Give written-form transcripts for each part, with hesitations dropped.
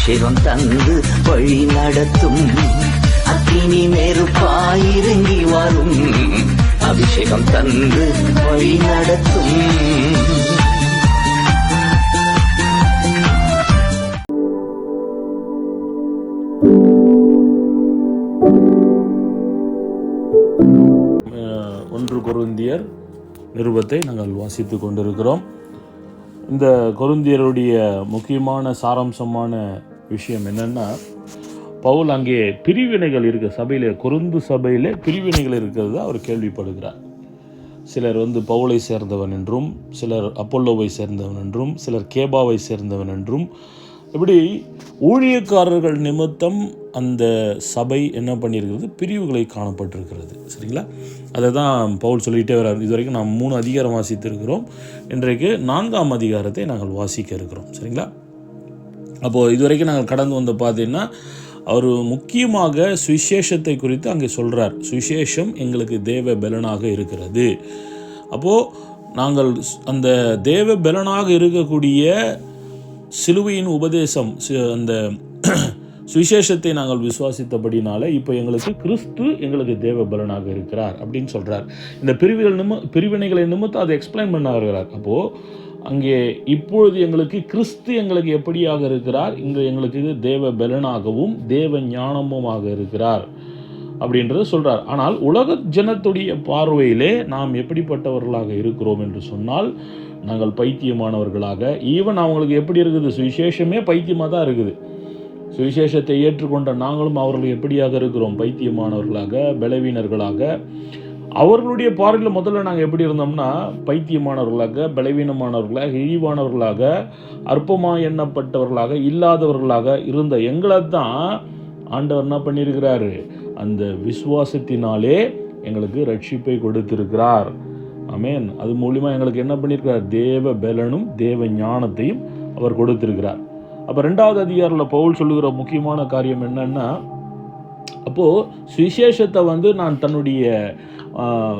அபிஷேகம் தந்து வழி நடத்தும். அக்கினி நெருப்பாயிறங்கி வரும். அபிஷேகம் தந்து வழி நடத்தும். கொரிந்தியர் நிருபத்தை நாங்கள் வாசித்துக் கொண்டிருக்கிறோம். இந்த கொரிந்தியருடைய முக்கியமான சாராம்சமான விஷயம் என்னென்னா, பவுல் அங்கே பிரிவினைகள் இருக்க சபையில், கொரிந்து சபையில் பிரிவினைகள் இருக்கிறது அவர் கேள்விப்படுகிறார். சிலர் பவுலை சேர்ந்தவன் என்றும், சிலர் அப்போல்லோவை சேர்ந்தவன் என்றும், சிலர் கேபாவை சேர்ந்தவன் என்றும், இப்படி ஊழியக்காரர்கள் நிமித்தம் அந்த சபை என்ன பண்ணியிருக்கிறது, பிரிவுகளை காணப்பட்டிருக்கிறது. சரிங்களா? அதை தான் பவுல் சொல்லிகிட்டே வர்றார். இதுவரைக்கும் நாம் 3 அதிகாரம் வாசித்திருக்கிறோம். இன்றைக்கு 4ஆம் அதிகாரத்தை நாங்கள் வாசிக்க இருக்கிறோம். சரிங்களா? அப்போது இதுவரைக்கும் நாங்கள் கடந்து வந்து பார்த்தீங்கன்னா, அவர் முக்கியமாக சுவிசேஷத்தை குறித்து அங்கே சொல்கிறார். சுவிசேஷம் எங்களுக்கு தேவ பலனாக இருக்கிறது. அப்போது நாங்கள் அந்த தேவ பலனாக இருக்கக்கூடிய சிலுவையின் உபதேசம், அந்த சுவிசேஷத்தை நாங்கள் விசுவாசித்தபடினால இப்போ எங்களுக்கு கிறிஸ்து எங்களுக்கு தேவ பலனாக இருக்கிறார் அப்படின்னு சொல்கிறார். இந்த பிரிவினைகளை நிமித்தம் அதை எக்ஸ்பிளைன் பண்ண வருகிறார். அப்போது அங்கே இப்பொழுது எங்களுக்கு கிறிஸ்து எங்களுக்கு எப்படியாக இருக்கிறார், இங்கே எங்களுக்கு தேவ பலனாகவும் தேவ ஞானமுமாக இருக்கிறார் அப்படின்றத சொல்கிறார். ஆனால் உலக ஜனத்துடைய பார்வையிலே நாம் எப்படிப்பட்டவர்களாக இருக்கிறோம் என்று சொன்னால், நாங்கள் பைத்தியமானவர்களாக, ஈவன் அவங்களுக்கு எப்படி இருக்குது, சுவிசேஷமே பைத்தியமாக தான் இருக்குது. சுவிசேஷத்தை ஏற்றுக்கொண்ட நாங்களும் அவர்கள் எப்படியாக இருக்கிறோம், பைத்தியமானவர்களாக, பலவீனர்களாக. அவர்களுடைய பார்வையில் முதல்ல நாங்கள் எப்படி இருந்தோம்னா, பைத்தியமானவர்களாக, பலவீனமானவர்களாக, இழிவானவர்களாக, அற்பமாக எண்ணப்பட்டவர்களாக, இல்லாதவர்களாக இருந்த எங்களை தான் ஆண்டவர் என்ன பண்ணியிருக்கிறாரு, அந்த விசுவாசத்தினாலே எங்களுக்கு ரட்சிப்பை கொடுத்திருக்கிறார். ஆமென். அது மூலிமா எங்களுக்கு என்ன பண்ணியிருக்கிறார், தேவ பலனும் தேவ ஞானத்தையும் அவர் கொடுத்திருக்கிறார். அப்போ 2வது அதிகாரத்தில் பவுல் சொல்லுகிற முக்கியமான காரியம் என்னன்னா, அப்போது சுவிசேஷத்தை நான் தன்னுடைய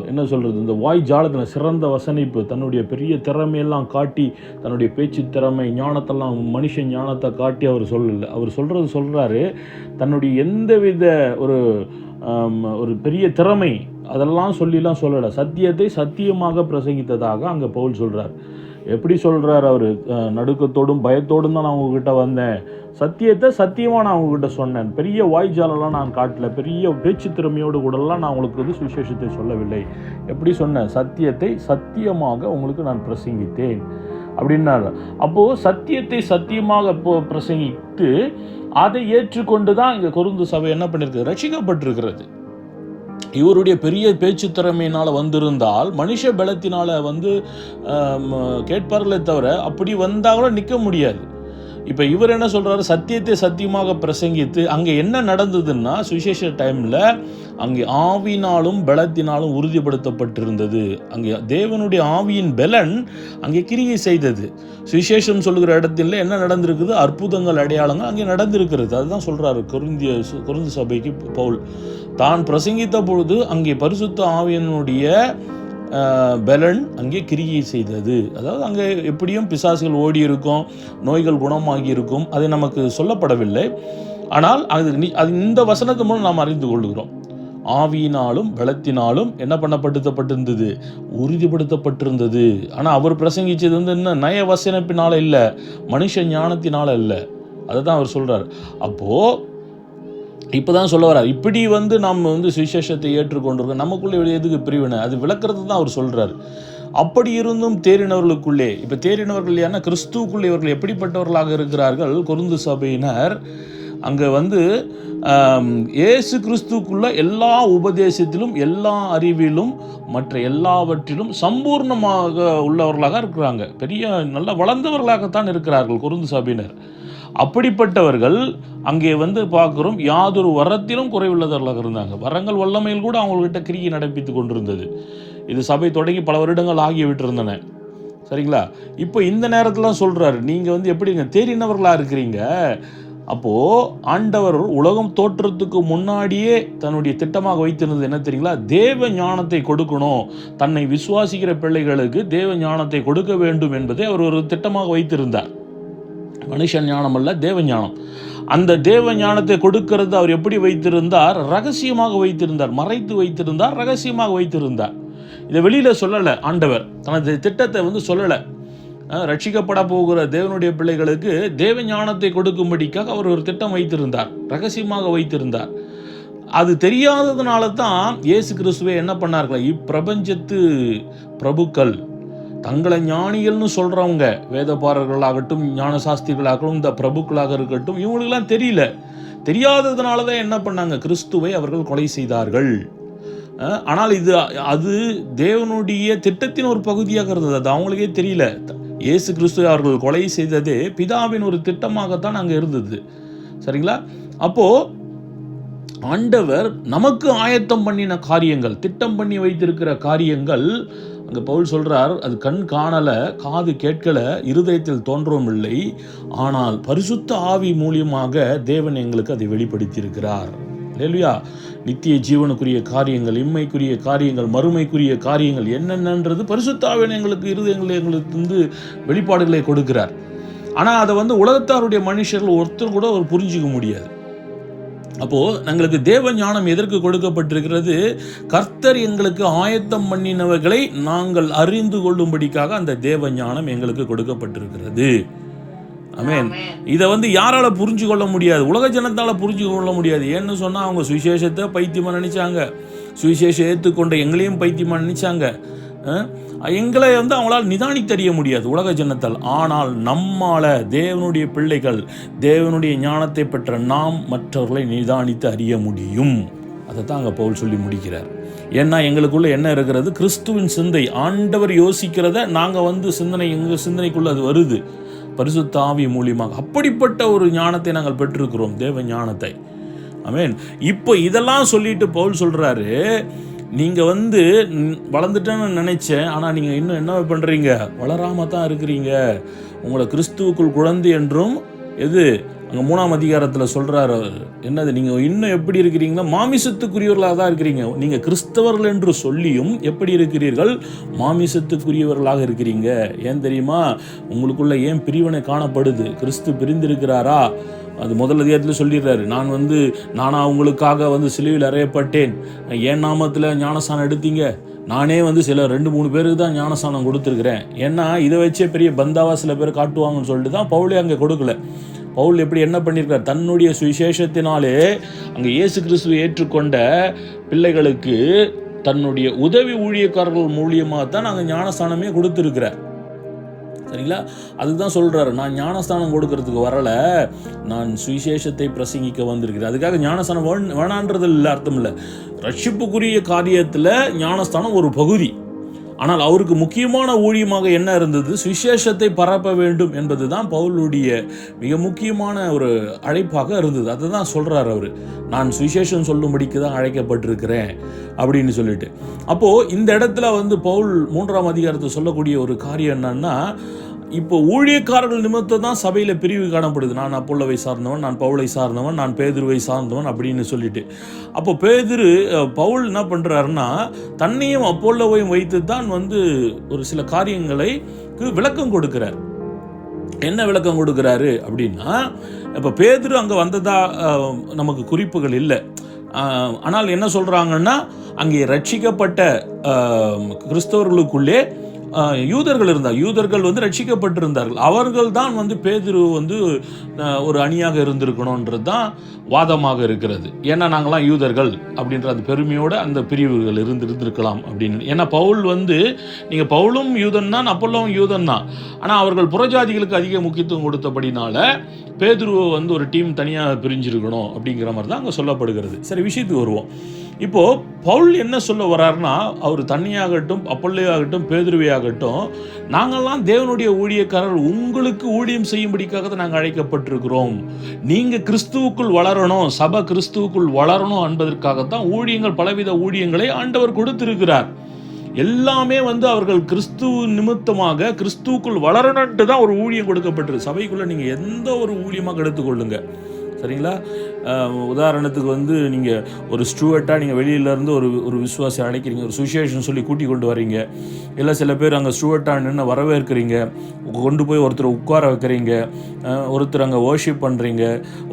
என்ன சொல்கிறது, இந்த வாய் ஜாலத்தில் சிறந்த வசனிப்பு, தன்னுடைய பெரிய திறமையெல்லாம் காட்டி, தன்னுடைய பேச்சு திறமை ஞானத்தெல்லாம், மனுஷ ஞானத்தை காட்டி அவர் சொல்லலை. அவர் சொல்கிறாரு, தன்னுடைய எந்தவித ஒரு பெரிய திறமை அதெல்லாம் சொல்லிலாம் சொல்லலை. சத்தியத்தை சத்தியமாக பிரசங்கித்ததாக அங்கே பவுல் சொல்கிறார். எப்படி சொல்கிறார் அவர், நடுக்கத்தோடும் பயத்தோடும் தான் நான் உங்ககிட்ட வந்தேன், சத்தியத்தை சத்தியமாக நான் உங்ககிட்ட சொன்னேன், பெரிய வாய்ஜாலெல்லாம் நான் காட்டல, பெரிய பேச்சு திறமையோடு கூடலாம் நான் உங்களுக்கு சுவிசேஷத்தை சொல்லவில்லை. எப்படி சொன்னேன், சத்தியத்தை சத்தியமாக உங்களுக்கு நான் பிரசங்கித்தேன் அப்படின்னாரு. அப்போது சத்தியத்தை சத்தியமாக பிரசங்கித்து அதை ஏற்றுக்கொண்டு தான் இங்கே கொரிந்து சபை என்ன பண்ணியிருக்கு, ரட்சிக்கப்பட்டிருக்கிறது. இவருடைய பெரிய பேச்சு திறமையினால் வந்திருந்தால், மனுஷ பலத்தினால் கேட்பார்களே தவிர அப்படி வந்தால் கூட நிற்க முடியாது. இப்போ இவர் என்ன சொல்கிறாரு, சத்தியத்தை சத்தியமாக பிரசங்கித்து, அங்கே என்ன நடந்ததுன்னா, சுவிசேஷ டைமில் அங்கே ஆவியினாலும் பலத்தினாலும் உறுதிப்படுத்தப்பட்டிருந்தது. அங்கே தேவனுடைய ஆவியின் பலன் அங்கே கிரியை செய்தது. சுவிசேஷம் சொல்லுகிற இடத்துல என்ன நடந்திருக்குது, அற்புதங்கள் அடையாளங்கள் அங்கே நடந்திருக்கிறது. அதுதான் சொல்கிறாரு கொரிந்து சபைக்கு பவுல். தான் பிரசங்கித்த பொழுது அங்கே பரிசுத்த ஆவியினுடைய பலன் அங்கே கிரியை செய்தது. அதாவது அங்கே எப்படியும் பிசாசுகள் ஓடி இருக்கும், நோய்கள் குணமாகி இருக்கும், அது நமக்கு சொல்லப்படவில்லை. ஆனால் அது இந்த வசனத்து மூலம் நாம் அறிந்து கொள்கிறோம். ஆவியினாலும் பலத்தினாலும் என்ன பண்ணப்பட்டிருந்தது, உறுதிப்படுத்தப்பட்டிருந்தது. ஆனால் அவர் பிரசங்கிச்சது என்ன, நய வசனப்பினால இல்லை, மனுஷ ஞானத்தினால இல்லை. அதை தான் அவர் சொல்கிறார். அப்போது இப்போ தான் சொல்ல வர்றார், இப்படி நாம் சுவிசேஷத்தை ஏற்றுக்கொண்டிருக்கோம், நமக்குள்ளே எதுக்கு பிரிவினை, அது விளக்குறது தான் அவர் சொல்கிறார். அப்படி இருந்தும் தேறினவர்களுக்குள்ளே, இப்போ தேறினவர்கள் ஏன்னா கிறிஸ்துவுக்குள்ளே இவர்கள் எப்படிப்பட்டவர்களாக இருக்கிறார்கள், கொரிந்து சபையினர் அங்கே இயேசு கிறிஸ்துக்குள்ள எல்லா உபதேசத்திலும், எல்லா அறிவிலும், மற்ற எல்லாவற்றிலும் சம்பூர்ணமாக உள்ளவர்களாக இருக்கிறாங்க. பெரிய நல்ல வளர்ந்தவர்களாகத்தான் இருக்கிறார்கள் கொரிந்து சபையினர். அப்படிப்பட்டவர்கள் அங்கே பார்க்குறோம், யாதொரு வரத்திலும் குறைவுள்ளவர்களாக இருந்தாங்க. வரங்கள் வல்லமையில் கூட அவங்கள்கிட்ட கிரியை நடப்பித்து கொண்டிருந்தது. இது சபை தொடங்கி பல வருடங்கள் ஆகிவிட்டு இருந்தன. சரிங்களா? இப்போ இந்த நேரத்தில் சொல்கிறாரு, நீங்கள் எப்படிங்க தேறினவர்களாக இருக்கிறீங்க. அப்போது ஆண்டவர் உலகம் தோற்றத்துக்கு முன்னாடியே தன்னுடைய திட்டமாக வைத்திருந்தது என்ன தெரியுங்களா, தேவ ஞானத்தை கொடுக்கணும், தன்னை விசுவாசிக்கிற பிள்ளைகளுக்கு தேவ ஞானத்தை கொடுக்க வேண்டும் என்பதை அவர் ஒரு திட்டமாக வைத்திருந்தார். மனுஷன் ஞானம் அல்ல, தேவ ஞானம். அந்த தேவ ஞானத்தை கொடுக்கிறது அவர் எப்படி வைத்திருந்தார்? ரகசியமாக வைத்திருந்தார், மறைத்து வைத்திருந்தார், ரகசியமாக வைத்திருந்தார். இதை வெளியில் சொல்லலை ஆண்டவர், தனது திட்டத்தை சொல்லலை. ரட்சிக்கப்பட போகிற தேவனுடைய பிள்ளைகளுக்கு தேவ ஞானத்தை கொடுக்கும்படிக்காக அவர் ஒரு திட்டம் வைத்திருந்தார், ரகசியமாக வைத்திருந்தார். அது தெரியாததுனால தான் இயேசு கிறிஸ்துவை என்ன பண்ணார்கள்? இப்பிரபஞ்சத்து பிரபுக்கள், தங்களை ஞானிகள்னு சொல்கிறவங்க, வேதபாரர்களாகட்டும், ஞானசாஸ்திரிகளாகட்டும், இந்த பிரபுக்களாக இருக்கட்டும், இவங்களுக்கெல்லாம் தெரியாததுனால தான் என்ன பண்ணாங்க? கிறிஸ்துவை அவர்கள் கொலை செய்தார்கள். ஆனால் அது தேவனுடைய திட்டத்தின் ஒரு பகுதியாக இருந்தது, அது அவங்களுக்கே தெரியல. இயேசு கிறிஸ்துவை அவர்கள் கொலை செய்ததே பிதாவின் ஒரு திட்டமாகத்தான் அங்கே இருந்தது. சரிங்களா? அப்போது ஆண்டவர் நமக்கு ஆயத்தம் பண்ணின காரியங்கள், திட்டம் பண்ணி வைத்திருக்கிற காரியங்கள், அங்கே பவுல் சொல்கிறார், அது கண் காணலை, காது கேட்கலை, இருதயத்தில் தோன்றவும் இல்லை, ஆனால் பரிசுத்த ஆவி மூலியமாக தேவன் எங்களுக்கு அதை வெளிப்படுத்தியிருக்கிறார். இல்லையா? நித்திய ஜீவனுக்குரிய காரியங்கள், இம்மைக்குரிய காரியங்கள், மறுமைக்குரிய காரியங்கள் என்னென்னன்றது பரிசுத்த ஆவியானவர் எங்களுக்கு இருதயங்களை எங்களுக்கு வெளிப்பாடுகளை கொடுக்கிறார். ஆனால் அதை உலகத்தாருடைய மனுஷர்கள் ஒருத்தர் கூட புரிஞ்சிக்க முடியாது. அப்போது எங்களுக்கு தேவ ஞானம் எதற்கு கொடுக்கப்பட்டிருக்கிறது? கர்த்தர் எங்களுக்கு ஆயத்தம் பண்ணினவர்களை நாங்கள் அறிந்து கொள்ளும்படிக்காக அந்த தேவ ஞானம் எங்களுக்கு கொடுக்கப்பட்டிருக்கிறது. ஆமென். இதை யாரால புரிஞ்சு கொள்ள முடியாது? உலக ஜனத்தால் புரிஞ்சு கொள்ள முடியாது. ஏன்னு சொன்னால் அவங்க சுவிசேஷத்தை பைத்தியமாக நினைச்சாங்க, சுவிசேஷம் ஏற்றுக்கொண்ட எங்களையும் பைத்தியமாக நினைச்சாங்க. எங்களை அவங்களால் நிதானித்தறிய முடியாது உலக ஜனத்தால். ஆனால் நம்மால, தேவனுடைய பிள்ளைகள், தேவனுடைய ஞானத்தை பெற்ற நாம் மற்றவர்களை நிதானித்து அறிய முடியும். அதை தான் அங்கே பவுல் சொல்லி முடிக்கிறார். ஏன்னா எங்களுக்குள்ள என்ன இருக்கிறது? கிறிஸ்துவின் சிந்தை, ஆண்டவர் யோசிக்கிறத நாங்கள் சிந்தனை, எங்கள் சிந்தனைக்குள்ள அது வருது பரிசுத்த ஆவி மூலியமாக. அப்படிப்பட்ட ஒரு ஞானத்தை நாங்கள் பெற்றிருக்கிறோம், தேவ ஞானத்தை. ஆமென். இப்போ இதெல்லாம் சொல்லிட்டு பவுல் சொல்றாரு, நீங்கள் வளர்ந்துட்டேன்னு நினைச்சேன், ஆனால் நீங்கள் இன்னும் என்ன பண்ணுறீங்க? வளராம தான் இருக்கிறீங்க. உங்களை கிறிஸ்துவுக்குள் குழந்தை என்றும் அங்கே 3ஆம் அதிகாரத்தில் சொல்கிறாரு. என்னது? நீங்கள் இன்னும் எப்படி இருக்கிறீங்கன்னா மாமிசத்துக்குரியவர்களாக தான் இருக்கிறீங்க. நீங்கள் கிறிஸ்தவர்கள் என்று சொல்லியும் எப்படி இருக்கிறீர்கள்? மாமிசத்துக்குரியவர்களாக இருக்கிறீங்க. ஏன் தெரியுமா? உங்களுக்குள்ள ஏன் பிரிவினை காணப்படுது? கிறிஸ்து பிரிந்திருக்கிறாரா? அது முதல் அதிகாரத்தில் சொல்லிடுறாரு. நானா உங்களுக்காக சிலுவையில் அறையப்பட்டேன், என் நாமத்தில் ஞானஸ்தானம் எடுத்தீங்க, நானே சில 2-3 பேருக்கு தான் ஞானஸ்தானம் கொடுத்துருக்குறேன். ஏன்னா இதை வச்சே பெரிய பந்தாவா சில பேர் காட்டுவாங்கன்னு சொல்லிட்டு தான் பவுலே அங்கே கொடுக்கல. பவுல் எப்படி என்ன பண்ணியிருக்கார்? தன்னுடைய சுவிசேஷத்தினாலே அங்கே இயேசு கிறிஸ்துவை ஏற்றுக்கொண்ட பிள்ளைகளுக்கு தன்னுடைய உதவி ஊழியக்காரர்கள் மூலியமாக தான் நாங்கள் ஞானஸ்தானமே கொடுத்துருக்கிறார். சரிங்களா? அதுதான் சொல்கிறாரு, நான் ஞானஸ்தானம் கொடுக்கறதுக்கு வரலை, நான் சுவிசேஷத்தை பிரசங்கிக்க வந்திருக்கிறேன். அதுக்காக ஞானஸ்தானம் வேணான்றது இல்லை, அர்த்தம் இல்லை. ரட்சிப்புக்குரிய காரியத்தில் ஞானஸ்தானம் ஒரு பகுதி. ஆனால் அவருக்கு முக்கியமான ஊழியமாக என்ன இருந்தது? சுவிசேஷத்தை பரப்ப வேண்டும் என்பது தான் பவுலுடைய மிக முக்கியமான ஒரு அழைப்பாக இருந்தது. அதை தான் சொல்கிறார் அவர், நான் சுவிசேஷம் சொல்லும்படிக்கு தான் அழைக்கப்பட்டிருக்கிறேன் அப்படின்னு சொல்லிட்டு. அப்போது இந்த இடத்துல பவுல் 3ஆம் அதிகாரத்தை சொல்லக்கூடிய ஒரு காரியம் என்னன்னா, இப்போ ஊழியக்காரர்கள் நிமித்தம் தான் சபையில் பிரிவு காணப்படுது. நான் அப்போல்லோவை சார்ந்தவன், நான் பவுலை சார்ந்தவன், நான் பேதுருவை சார்ந்தவன் அப்படின்னு சொல்லிட்டு. அப்போ பவுல் என்ன பண்ணுறாருன்னா, தன்னையும் அப்போல்லோவையும் வைத்து தான் ஒரு சில காரியங்களுக்கு விளக்கம் கொடுக்கிறார். என்ன விளக்கம் கொடுக்குறாரு அப்படின்னா, இப்போ பேதுரு அங்கே வந்ததா நமக்கு குறிப்புகள் இல்லை. ஆனால் என்ன சொல்கிறாங்கன்னா, அங்கே ரட்சிக்கப்பட்ட கிறிஸ்தவர்களுக்குள்ளே யூதர்கள் இருந்தார். யூதர்கள் ரட்சிக்கப்பட்டிருந்தார்கள். அவர்கள் தான் பேதுரு ஒரு அணியாக இருந்திருக்கணுன்றது தான் வாதமாக இருக்கிறது. ஏன்னா நாங்களாம் யூதர்கள் அப்படின்ற அந்த பெருமையோடு அந்த பிரிவுகள் இருந்திருக்கலாம் அப்படின்னு. ஏன்னா பவுல் நீங்கள் பவுலும் யூதன் தான், அப்போல்லோவும் யூதன் தான். ஆனால் அவர்கள் புறஜாதிகளுக்கு அதிக முக்கியத்துவம் கொடுத்தபடினால பேதுருவை ஒரு டீம் தனியாக பிரிஞ்சிருக்கணும் அப்படிங்கிற மாதிரி தான் அங்கே சொல்லப்படுகிறது. சரி, விஷயத்துக்கு வருவோம். இப்போது பவுல் என்ன சொல்ல வர்றாருன்னா, அவர் தண்ணியாகட்டும், அப்போல்லோவாகட்டும், பேதுருவையாகட்டும், நாங்கள்லாம் தேவனுடைய ஊழியக்காரர், உங்களுக்கு ஊழியம் செய்யும்படிக்காக தான் நாங்கள் அழைக்கப்பட்டிருக்கிறோம். நீங்கள் கிறிஸ்துவுக்குள் வளரணும், சபை கிறிஸ்துவுக்குள் வளரணும் என்பதற்காகத்தான் ஊழியங்கள், பலவித ஊழியங்களை ஆண்டவர் கொடுத்திருக்கிறார். எல்லாமே அவர்கள் கிறிஸ்துவ நிமித்தமாக கிறிஸ்துவுக்குள் வளரணுன்ட்டு தான் ஒரு ஊழியம் கொடுக்கப்பட்டிருக்கு. சபைக்குள்ளே நீங்கள் எந்த ஒரு ஊழியமாக எடுத்துக்கொள்ளுங்க, சரிங்களா? உதாரணத்துக்கு வந்து நீங்கள் ஒரு ஸ்டூவர்ட்டாக நீங்கள் வெளியிலேருந்து ஒரு விசுவாசி அழைக்கிறீங்க, ஒரு சுவிசேஷன் சொல்லி கூட்டி கொண்டு வரீங்க, இல்லை சில பேர் அங்கே ஸ்டூவர்ட்டாக நின்று வரவேற்கிறீங்க, கொண்டு போய் ஒருத்தர் உட்கார வைக்கிறீங்க, ஒருத்தர் அங்கே வர்ஷிப் பண்ணுறீங்க,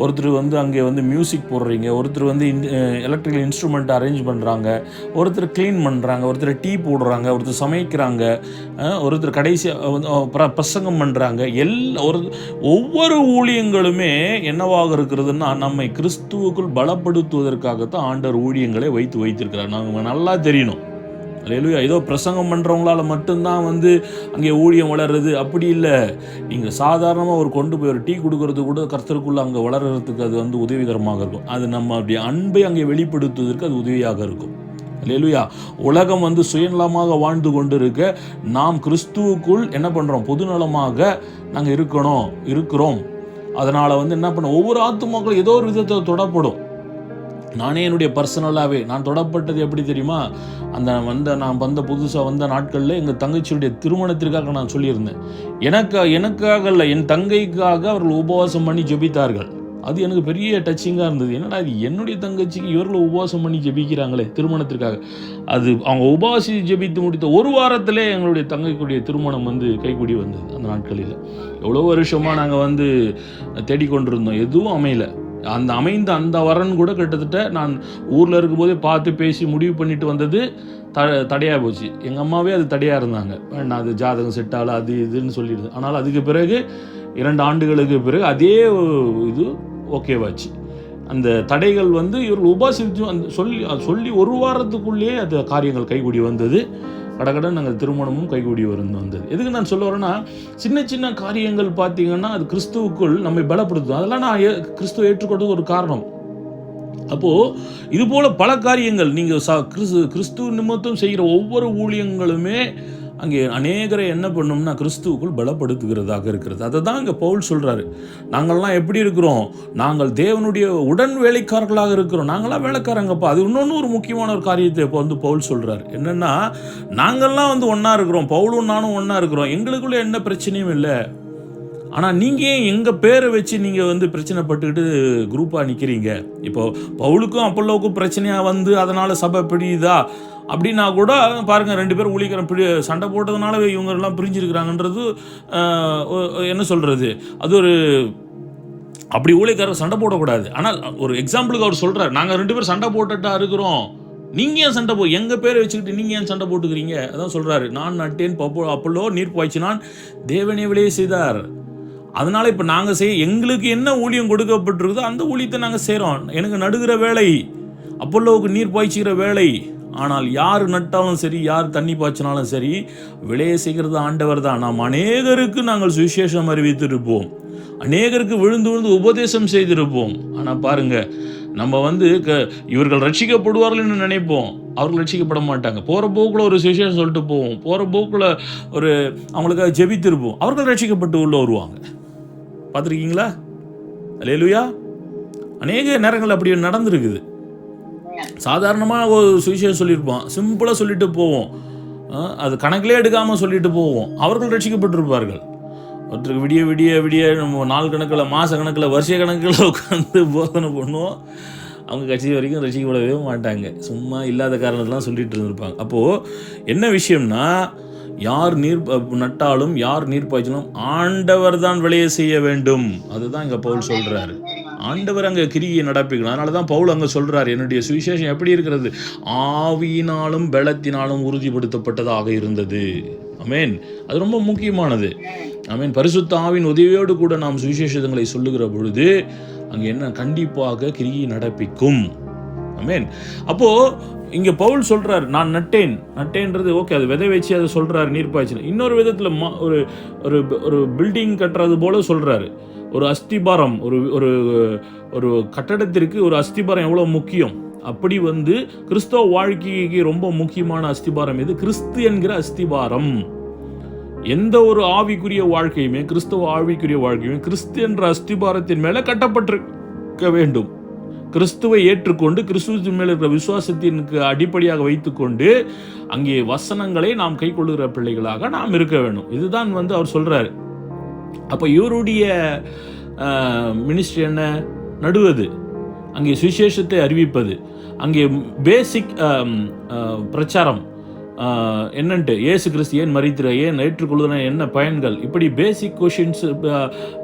ஒருத்தர் வந்து அங்கே வந்து மியூசிக் போடுறீங்க, ஒருத்தர் வந்து எலக்ட்ரிக்கல் இன்ஸ்ட்ருமெண்ட் அரேஞ்ச் பண்ணுறாங்க, ஒருத்தர் க்ளீன் பண்ணுறாங்க, ஒருத்தர் டீ போடுறாங்க, ஒருத்தர் சமைக்கிறாங்க, ஒருத்தர் கடைசியாக பிரசங்கம் பண்ணுறாங்க. ஒவ்வொரு ஊழியங்களுமே என்னவாக இருக்கிறதுன்னா நம்மை கிறிஸ்துவுக்குள் பலப்படுத்துவதற்காகத்தான் ஆண்டவர் ஊழியங்களை வைத்திருக்கிறார். நாங்கள் நல்லா தெரியணும். அல்லேலூயா. ஏதோ பிரசங்கம் பண்ணுறவங்களால மட்டும்தான் வந்து அங்கே ஊழியம் வளர்றது அப்படி இல்லை. நீங்கள் சாதாரணமாக கொண்டு போய் ஒரு டீ கொடுக்கறது கூட கர்த்தருக்குள்ளே அங்கே வளர்கிறதுக்கு அது வந்து உதவிகரமாக இருக்கும். அது நம்ம அப்படி அன்பை அங்கே வெளிப்படுத்துவதற்கு அது உதவியாக இருக்கும். அல்லேலூயா. உலகம் வந்து சுயநலமாக வாழ்ந்து கொண்டு இருக்க, நாம் கிறிஸ்துவுக்குள் என்ன பண்ணுறோம்? பொதுநலமாக நாங்கள் இருக்கிறோம். அதனால் வந்து என்ன பண்ண, ஒவ்வொரு ஆத்துமாக்களும் ஏதோ ஒரு விதத்தில் தொடப்படும். நானே என்னுடைய பர்சனலாகவே நான் தொடப்பட்டது எப்படி தெரியுமா? நான் வந்த புதுசாக வந்த நாட்களில் எங்கள் தங்கச்சியுடைய திருமணத்திற்காக நான் சொல்லியிருந்தேன். எனக்காக இல்லை, என் தங்கைக்காக அவர்கள் உபவாசம் பண்ணி ஜெபித்தார்கள். அது எனக்கு பெரிய டச்சிங்காக இருந்தது. என்னடா இது, என்னுடைய தங்கச்சிக்கு இவர்களும் உபவாசம் பண்ணி ஜெபிக்கிறாங்களே திருமணத்திற்காக. அது அவங்க உபவாசி ஜெபித்து முடித்த ஒரு வாரத்திலே எங்களுடைய தங்கைக்குடைய திருமணம் வந்து கைக்கூடி வந்தது. அந்த நாட்களில் எவ்வளோ வருஷமாக நாங்கள் வந்து தேடிக்கொண்டிருந்தோம், எதுவும் அமையலை. அந்த வரன் கூட கிட்டத்தட்ட நான் ஊரில் இருக்கும்போதே பார்த்து பேசி முடிவு பண்ணிட்டு வந்தது தடையாக போச்சு. எங்கள் அம்மாவே அது தடையாக இருந்தாங்க. நான் அது ஜாதகம் செட்டால அது இதுன்னு சொல்லிடுது. ஆனால் அதுக்கு பிறகு 2 ஆண்டுகளுக்கு பிறகு அதே இது ஓகேவாச்சு. அந்த தடைகள் வந்து இவர்கள் உபாசித்து சொல்லி ஒரு வாரத்துக்குள்ளேயே அது காரியங்கள் கைகூடி வந்தது. கடகடன் நாங்கள் திருமணமும் கைகூடி வந்தது. எதுக்கு நான் சொல்ல வரேன்னா, சின்ன சின்ன காரியங்கள் பார்த்தீங்கன்னா அது கிறிஸ்துவுக்குள் நம்மை பலப்படுத்தும். அதெல்லாம் நான் கிறிஸ்துவை ஏற்றுக்கொண்டது ஒரு காரணம். அப்போது இது போல் பல காரியங்கள் நீங்கள் கிறிஸ்துவ நிமித்தம் செய்கிற ஒவ்வொரு ஊழியங்களுமே அங்கே அநேகரை என்ன பண்ணோம்னா கிறிஸ்துவுக்குள் பலப்படுத்துகிறதாக இருக்கிறது. அதை தான் இங்கே பவுல் சொல்கிறாரு. நாங்கள்லாம் எப்படி இருக்கிறோம்? நாங்கள் தேவனுடைய உடன் வேலைக்காரர்களாக இருக்கிறோம். நாங்களாம் வேலைக்காரங்கப்பா. அது இன்னொன்று ஒரு முக்கியமான ஒரு காரியத்தை இப்போ வந்து பவுல் சொல்கிறார். என்னென்னா, நாங்கள்லாம் வந்து ஒன்றா இருக்கிறோம், பவுலும் நானும் ஒன்றா இருக்கிறோம், எங்களுக்குள்ளே என்ன பிரச்சனையும் இல்லை. ஆனால் நீங்கள் ஏன் எங்கள் பேரை வச்சு நீங்கள் வந்து பிரச்சனைப்பட்டுக்கிட்டு குரூப்பாக நிற்கிறீங்க? இப்போது பவுலுக்கும் அப்பல்லோவுக்கும் பிரச்சனையாக வந்து அதனால் சபை பிடியுதா அப்படின்னா கூட பாருங்கள், 2 பேர் ஊழியக்காரன் சண்டை போட்டதுனால இவங்கெல்லாம் பிரிஞ்சிருக்கிறாங்கன்றது என்ன சொல்கிறது, அது ஒரு அப்படி ஊழியக்காரர் சண்டை போடக்கூடாது. ஆனால் ஒரு எக்ஸாம்பிளுக்கு அவர் சொல்கிறார், நாங்கள் 2 பேர் சண்டை போட்டுட்டா இருக்கிறோம், நீங்கள் ஏன் சண்டை எங்கள் பேரை வச்சுக்கிட்டு நீங்கள் ஏன் சண்டை போட்டுக்கிறீங்க? அதான் சொல்கிறாரு, நான் நட்டேன் அப்பல்லோ நீர் பாய்ச்சினான் தேவனே விளைய செய்தார். அதனால் இப்போ நாங்கள் எங்களுக்கு என்ன ஊழியம் கொடுக்கப்பட்டிருக்குதோ அந்த ஊழியத்தை நாங்கள் செய்கிறோம். எனக்கு நடுகிற வேலை, அப்பல்லோவுக்கு நீர் பாய்ச்சிக்கிற வேலை. ஆனால் யார் நட்டாலும் சரி, யார் தண்ணி பாய்ச்சினாலும் சரி, விளைய செய்கிறது ஆண்டவர் தான். நாம் அநேகருக்கு நாங்கள் சுவிசேஷம் அறிவித்திருப்போம், அநேகருக்கு விழுந்து உபதேசம் செய்திருப்போம். ஆனால் பாருங்கள், நம்ம வந்து இவர்கள் ரட்சிக்கப்படுவார்கள் என்று நினைப்போம், அவர்கள் ரட்சிக்கப்பட மாட்டாங்க. போகிற போக்கில் ஒரு சுவிசேஷம் சொல்லிட்டு போவோம், போகிற போக்கில் ஒரு அவங்களுக்காக ஜெபித்திருப்போம், அவர்கள் ரட்சிக்கப்பட்டு உள்ள வருவாங்க. பார்த்துருக்கீங்களா? அல்லேலூயா. அநேக நேரங்கள் அப்படி நடந்திருக்குது. சாதாரணமாக ஒரு சுவிசேஷம் சொல்லியிருப்போம், சிம்பிளாக சொல்லிட்டு போவோம், அது கணக்கிலே எடுக்காமல் சொல்லிட்டு போவோம், அவர்கள் ரட்சிக்கப்பட்டிருப்பார்கள். ஒருத்தருக்கு விடிய விடிய விடிய நம்ம நாள் கணக்கில், மாத கணக்கில், வருஷ கணக்கில் உட்காந்து போதனை பண்ணுவோம், அவங்க கட்சி வரைக்கும் ரசிக்கப்படவே மாட்டாங்க. சும்மா இல்லாத காரணத்தெலாம் சொல்லிட்டு இருந்திருப்பாங்க. அப்போது என்ன விஷயம்னா, யார் நீர் நட்டாலும் யார் நீர் பாய்ச்சினாலும் ஆண்டவர் தான் விளைய செய்ய வேண்டும். அதுதான் இங்கே பவுல் சொல்கிறாரு. ஆண்டவர் அங்கே கிரியை நடப்பிக்கணும். அதனால தான் பவுல் அங்கே சொல்கிறார், என்னுடைய சுவிசேஷம் எப்படி இருக்கிறது? ஆவியினாலும் பலத்தினாலும் உறுதிப்படுத்தப்பட்டதாக இருந்தது. ஆமென். அது ரொம்ப முக்கியமானது. ஆமென். பரிசுத்த ஆவியின் உதவியோடு கூட நாம் சுவிசேஷங்களை சொல்லுகிற பொழுது அங்கே என்ன, கண்டிப்பாக கிரியை நடப்பிக்கும். ஆமென். அப்போது இங்கே பவுல் சொல்கிறார், நான் நட்டேன்றது ஓகே, அது விதை வச்சு அதை சொல்கிறார், நீர் பாய்ச்சின. இன்னொரு விதத்தில் ஒரு பில்டிங் கட்டுறது போல சொல்கிறாரு. ஒரு அஸ்திபாரம், ஒரு ஒரு கட்டடத்திற்கு ஒரு அஸ்திபாரம் எவ்வளோ முக்கியம், அப்படி வந்து கிறிஸ்தவ வாழ்க்கைக்கு ரொம்ப முக்கியமான அஸ்திபாரம் இது, கிறிஸ்து என்கிற அஸ்திபாரம். எந்த ஒரு ஆவிக்குரிய வாழ்க்கையுமே, கிறிஸ்தவ ஆவிக்குரிய வாழ்க்கையுமே கிறிஸ்து என்ற அஸ்திபாரத்தின் மேலே கட்டப்பட்டிருக்க வேண்டும். கிறிஸ்துவை ஏற்றுக்கொண்டு கிறிஸ்துவின் மேல் இருக்கிற விசுவாசத்திற்கு அடிப்படையாக வைத்துக்கொண்டு அங்கே வசனங்களை நாம் கை கொள்ளுகிற பிள்ளைகளாக நாம் இருக்க வேண்டும். இதுதான் வந்து அவர் சொல்கிறார். அப்போ இவருடைய மினிஸ்ட்ரி என்ன? நடுவது. அங்கே சுவிசேஷத்தை அறிவிப்பது, அங்கே பேசிக் பிரச்சாரம் என்னன்ட்டு, இயேசு கிறிஸ்து ஏன் மரித்தார், ஏன் ஏற்றுக்கொள்வதன என்ன பயன்கள், இப்படி பேசிக் கொஷின்ஸ்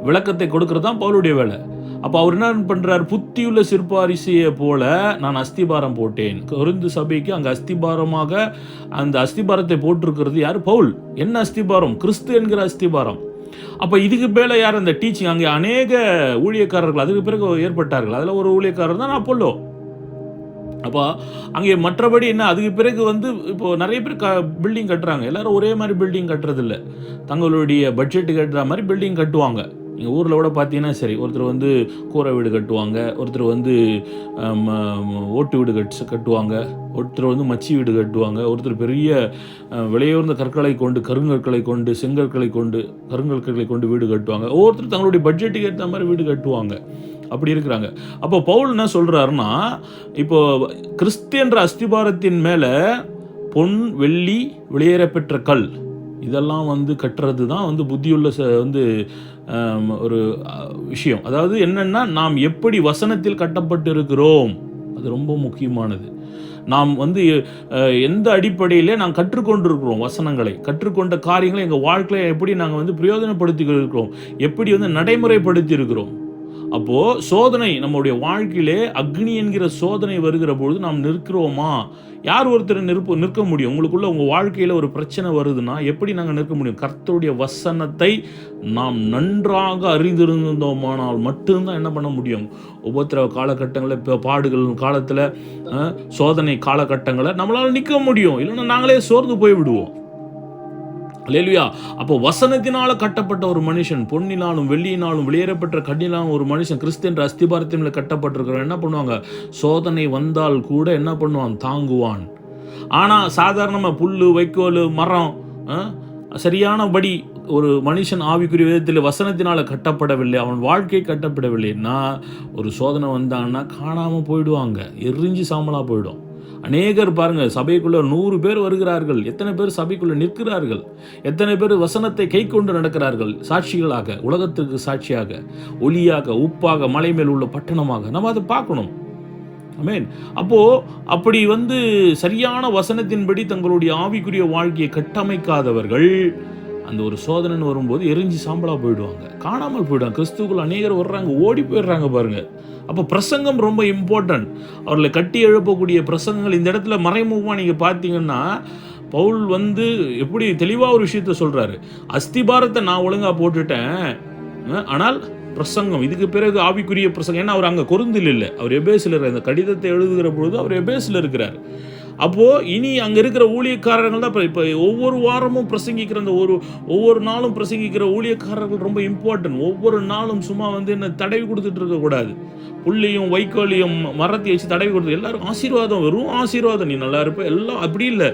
விளக்கத்தை கொடுக்கறது தான் பவுலுடைய வேலை. அப்போ அவர் என்ன பண்ணுறார், புத்தியுள்ள சிற்பாரிசியை போல நான் அஸ்திபாரம் போட்டேன். கொரிந்து சபைக்கு அங்கே அஸ்திபாரமாக அந்த அஸ்திபாரத்தை போட்டிருக்கிறது யார்? பவுல். என்ன அஸ்திபாரம்? கிறிஸ்து என்கிற அஸ்திபாரம். அப்போ இதுக்கு மேலே யார்? அந்த டீச்சிங். அங்கே அநேக ஊழியக்காரர்கள் அதுக்கு பிறகு ஏற்பட்டார்கள். அதில் ஒரு ஊழியக்காரர் தான் அப்போலோ. அப்போ அங்கே மற்றபடி என்ன, அதுக்கு பிறகு இப்போது நிறைய பேர் பில்டிங் கட்டுறாங்க. எல்லோரும் ஒரே மாதிரி பில்டிங் கட்டுறதில்ல, தங்களுடைய பட்ஜெட்டு கட்டுற மாதிரி பில்டிங் கட்டுவாங்க. நீங்கள் ஊரில் கூட பார்த்தீங்கன்னா சரி, ஒருத்தர் கூரை வீடு கட்டுவாங்க, ஒருத்தர் ஓட்டு வீடு கட்டுவாங்க, ஒருத்தர் மச்சி வீடு கட்டுவாங்க, ஒருத்தர் பெரிய விலையுயர்ந்த கற்களை கொண்டு, கருங்கற்களை கொண்டு, செங்கற்களை கொண்டு, கருங்கற்களை கொண்டு வீடு கட்டுவாங்க. ஒவ்வொருத்தர் தங்களுடைய பட்ஜெட்டுக்கு ஏற்ற மாதிரி வீடு கட்டுவாங்க. அப்படி இருக்கிறாங்க. அப்போ பவுல் என்ன சொல்கிறாருன்னா, இப்போ கிறிஸ்து என்ற அஸ்திபாரத்தின் மேலே பொன் வெள்ளி வெளியேறப்பெற்ற கல் இதெல்லாம் கட்டுறது தான் புத்தியுள்ள ஒரு விஷயம். அதாவது என்னென்னா, நாம் எப்படி வசனத்தில் கட்டப்பட்டு இருக்கிறோம், அது ரொம்ப முக்கியமானது. நாம் எந்த அடிப்படையிலே நாம் கற்றுக்கொண்டிருக்கிறோம், வசனங்களை கற்றுக்கொண்ட காரியங்களை எங்கள் வாழ்க்கையை எப்படி நாங்கள் பிரயோஜனப்படுத்தி இருக்கிறோம், எப்படி நடைமுறைப்படுத்தி இருக்கிறோம். அப்போது சோதனை நம்முடைய வாழ்க்கையிலே அக்னி என்கிற சோதனை வருகிற பொழுது நாம் நிற்கிறோமா? யார் ஒருத்தர் நிற்க முடியும்? உங்களுக்குள்ள உங்கள் வாழ்க்கையில் ஒரு பிரச்சனை வருதுன்னா எப்படி நாங்கள் நிற்க முடியும்? கர்த்தருடைய வசனத்தை நாம் நன்றாக அறிந்திருந்தோமானால் மட்டும்தான் என்ன பண்ண முடியும்? உபத்திரவ காலகட்டங்களில், இப்போ பாடுகள் காலத்தில், சோதனை காலகட்டங்களை நம்மளால் நிற்க முடியும். இல்லைன்னா நாங்களே சோர்ந்து போய் விடுவோம். அல்லேலூயா. அப்போ வசனத்தினால கட்டப்பட்ட ஒரு மனுஷன், பொன்னினாலும் வெள்ளியினாலும் வெளியேறப்பட்ட கண்ணினாலும் ஒரு மனுஷன் கிறிஸ்து என்ற அஸ்திபாரத்தின் மேலே கட்டப்பட்டிருக்கிறவன் என்ன பண்ணுவாங்க? சோதனை வந்தால் கூட என்ன பண்ணுவான்? தாங்குவான். ஆனால் சாதாரணமாக புல், வைக்கோல், மரம் சரியானபடி ஒரு மனுஷன் ஆவிக்குரிய விதத்தில் வசனத்தினால் கட்டப்படவில்லை, அவன் வாழ்க்கை கட்டப்படவில்லைன்னா ஒரு சோதனை வந்தாங்கன்னா காணாமல் போயிடுவாங்க, எரிஞ்சு சாம்பலாக போயிடும். அநேகர் பாருங்கள், சபைக்குள்ளே 100 பேர் வருகிறார்கள், எத்தனை பேர் சபைக்குள்ளே நிற்கிறார்கள், எத்தனை பேர் வசனத்தை கை கொண்டு நடக்கிறார்கள், சாட்சிகளாக, உலகத்திற்கு சாட்சியாக, ஒளியாக, உப்பாக, மலை மேல் உள்ள பட்டணமாக நம்ம அதை பார்க்கணும். ஆமென். அப்போது அப்படி சரியான வசனத்தின்படி தங்களுடைய ஆவிக்குரிய வாழ்க்கையை கட்டமைக்காதவர்கள் அந்த ஒரு சோதனைன்னு வரும்போது எரிஞ்சு சாம்பலாக போயிடுவாங்க, காணாமல் போயிடுவாங்க. கிறிஸ்துக்குள் அநேகர் வர்றாங்க, ஓடி போயிடுறாங்க பாருங்கள். அப்போ பிரசங்கம் ரொம்ப இம்பார்ட்டன்ட். அவர்களை கட்டி எழுப்பக்கூடிய பிரசங்கங்கள் இந்த இடத்துல மறைமுகமாக நீங்கள் பார்த்தீங்கன்னா, பவுல் எப்படி தெளிவாக ஒரு விஷயத்த சொல்கிறாரு. அஸ்திபாரத்தை நான் ஒழுங்காக போட்டுட்டேன், ஆனால் பிரசங்கம் இதுக்கு பிறகு ஆவிக்குரிய பிரசங்கம். ஏன்னா அவர் அங்கே கொரிந்தில் இல்லை, அவர் எபேசில் இருக்கிற இந்த கடிதத்தை எழுதுகிற பொழுது அவர் எபேசில் இருக்கிறார். அப்போது இனி அங்கே இருக்கிற ஊழியக்காரர்கள் தான் இப்போ ஒவ்வொரு வாரமும் பிரசங்கிக்கிற அந்த ஒவ்வொரு நாளும் பிரசங்கிக்கிற ஊழியக்காரர்கள் ரொம்ப இம்பார்ட்டன்ட். ஒவ்வொரு நாளும் சும்மா என்ன தடவி கொடுத்துட்டு இருக்கக்கூடாது. புள்ளியும் வைக்கோலியும் மரத்தை வச்சு தடவி கொடுத்து எல்லாரும் ஆசீர்வாதம், வெறும் ஆசீர்வாதம், நீ நல்லா இருப்ப, எல்லாம் அப்படி இல்லை.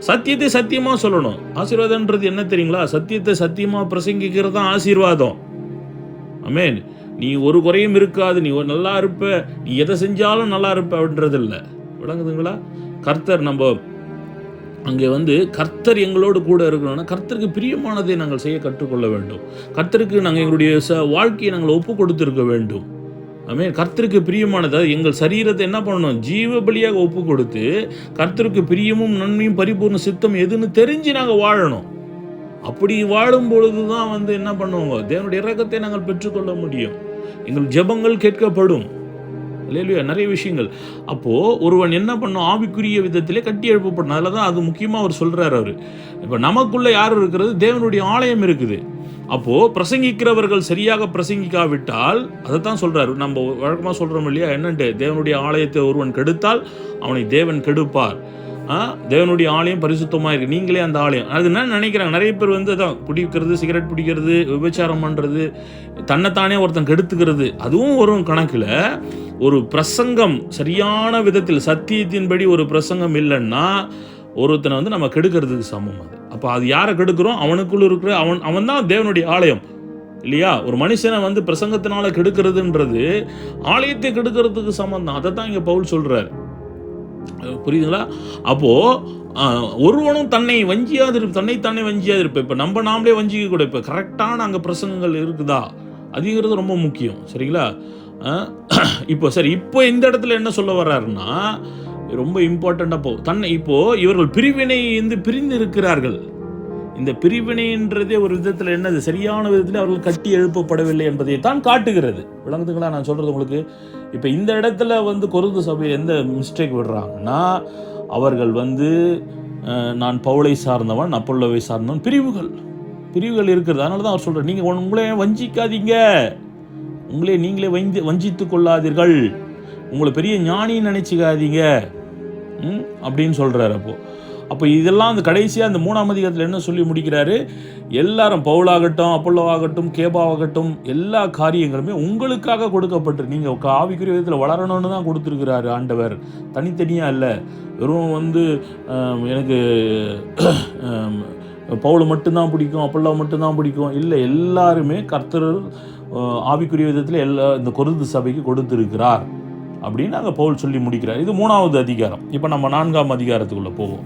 சத்தியத்தை சத்தியமாக சொல்லணும். ஆசீர்வாதம்ன்றது என்ன தெரியுங்களா? சத்தியத்தை சத்தியமாக பிரசங்கிக்கிறது தான் ஆசீர்வாதம். ஆமென். நீ ஒரு குறையும் இருக்காது, நீ நல்லா இருப்ப, நீ எதை செஞ்சாலும் நல்லா இருப்ப அப்படின்றது இல்லை. விளங்குதுங்களா? கர்த்தர் நம்ம அங்கே கர்த்தர் எங்களோடு கூட இருக்கணும்னா கர்த்தருக்கு பிரியமானதை நாங்கள் செய்ய கற்றுக்கொள்ள வேண்டும். கர்த்தருக்கு நாங்கள் எங்களுடைய வாழ்க்கையை நாங்கள் ஒப்பு கொடுத்துருக்க வேண்டும். ஆமென். கர்த்தருக்கு பிரியமானது எங்கள் சரீரத்தை என்ன பண்ணணும்? ஜீவ பலியாக ஒப்பு கொடுத்து கர்த்தருக்கு பிரியமும் நன்மையும் பரிபூர்ண சித்தம் எதுன்னு தெரிஞ்சு நாங்கள் வாழணும். அப்படி வாழும் பொழுது தான் என்ன பண்ணுவோங்க? தேவனுடைய இரக்கத்தை நாங்கள் பெற்றுக்கொள்ள முடியும். எங்கள் ஜெபங்கள் கேட்கப்படும். இல்லையா? நிறைய விஷயங்கள். அப்போது ஒருவன் என்ன பண்ணும்? ஆவிக்குரிய விதத்திலே கட்டி எழுப்பப்படணும். அதில் தான் அது முக்கியமாக அவர் சொல்கிறார். அவர் இப்போ நமக்குள்ளே யார் இருக்கிறது? தேவனுடைய ஆலயம் இருக்குது. அப்போது பிரசங்கிக்கிறவர்கள் சரியாக பிரசங்கிக்காவிட்டால் அதை தான் சொல்கிறார். நம்ம வழக்கமாக சொல்கிறோம் இல்லையா, என்னன்ட்டு, தேவனுடைய ஆலயத்தை ஒருவன் கெடுத்தால் அவனை தேவன் கெடுப்பார். தேவனுடைய ஆலயம் பரிசுத்தமாக இருக்குது, நீங்களே அந்த ஆலயம். அது என்ன நினைக்கிறாங்க நிறைய பேர் தான் குடிக்கிறது, சிகரெட் பிடிக்கிறது, விபச்சாரம் பண்ணுறது, தன்னைத்தானே ஒருத்தன் கெடுத்துக்கிறது, அதுவும் ஒரு கணக்கில். ஒரு பிரசங்கம் சரியான விதத்தில் சத்தியத்தின்படி ஒரு பிரசங்கம் இல்லைன்னா ஒருத்தனை நம்ம கெடுக்கிறதுக்கு சமம் அது. அப்போ அது யாரை கெடுக்கிறோம்? அவனுக்குள்ள இருக்கிற அவன் தான் தேவனுடைய ஆலயம் இல்லையா? ஒரு மனுஷனை பிரசங்கத்தினால கெடுக்கிறதுன்றது ஆலயத்தை கெடுக்கிறதுக்கு சமம் தான். அதை தான் இங்கே பவுல் சொல்கிறார். புரியுதுங்களா? அப்போது ஒருவனும் தன்னைத்தானே வஞ்சியாது இருப்பேன். இப்போ நாமளே வஞ்சிக்க கூட. இப்போ கரெக்டான அங்கே பிரசங்கங்கள் இருக்குதா? அதுங்கிறது ரொம்ப முக்கியம். சரிங்களா? இப்போ சரி, இப்போ இந்த இடத்துல என்ன சொல்ல வர்றாருன்னா ரொம்ப இம்பார்ட்டண்ட்டாக இப்போ இவர்கள் பிரிவினை பிரிந்து இருக்கிறார்கள். இந்த பிரிவினைன்றதே ஒரு விதத்தில் என்னது, சரியான விதத்தில் அவர்கள் கட்டி எழுப்பப்படவில்லை என்பதை தான் காட்டுகிறது. விளங்குதுங்களா நான் சொல்கிறது உங்களுக்கு? இப்போ இந்த இடத்துல கொரிந்து சபை எந்த மிஸ்டேக் விடுறாங்கன்னா, அவர்கள் நான் பவுலை சார்ந்தவன், அப்பொல்லோவை சார்ந்தவன், பிரிவுகள் இருக்கிறது. அதனால தான் அவர் சொல்கிறார், நீங்கள் உங்களே வஞ்சிக்காதீங்க, நீங்களே வஞ்சித்து கொள்ளாதீர்கள், உங்களை பெரிய ஞானின்னு நினச்சிக்காதீங்க அப்படின்னு சொல்கிறார். அப்போ இதெல்லாம் கடைசியாக அந்த 3ஆம் அதிகாரத்தில் என்ன சொல்லி முடிக்கிறாரு, எல்லாரும் பவுலாகட்டும், அப்பொல்லோவாகட்டும், கேபாவாகட்டும், எல்லா காரியங்களுமே உங்களுக்காக கொடுக்கப்பட்டு நீங்கள் ஆவிக்குரிய விதத்தில் வளரணும்னு தான் கொடுத்துருக்கிறாரு ஆண்டவர். தனித்தனியாக இல்லை, வெறும் எனக்கு பவுல் மட்டும்தான் பிடிக்கும், அப்பொல்லோ மட்டும்தான் பிடிக்கும் இல்லை, எல்லாருமே கர்த்தர் ஆவிக்குரிய விதத்தில் இந்த கொரிந்து சபைக்கு கொடுத்துருக்கிறார் அப்படின்னு அங்கே பவுல் சொல்லி முடிக்கிறார். இது 3ஆவது அதிகாரம். இப்போ நம்ம 4ஆம் அதிகாரத்துக்குள்ளே போவோம்.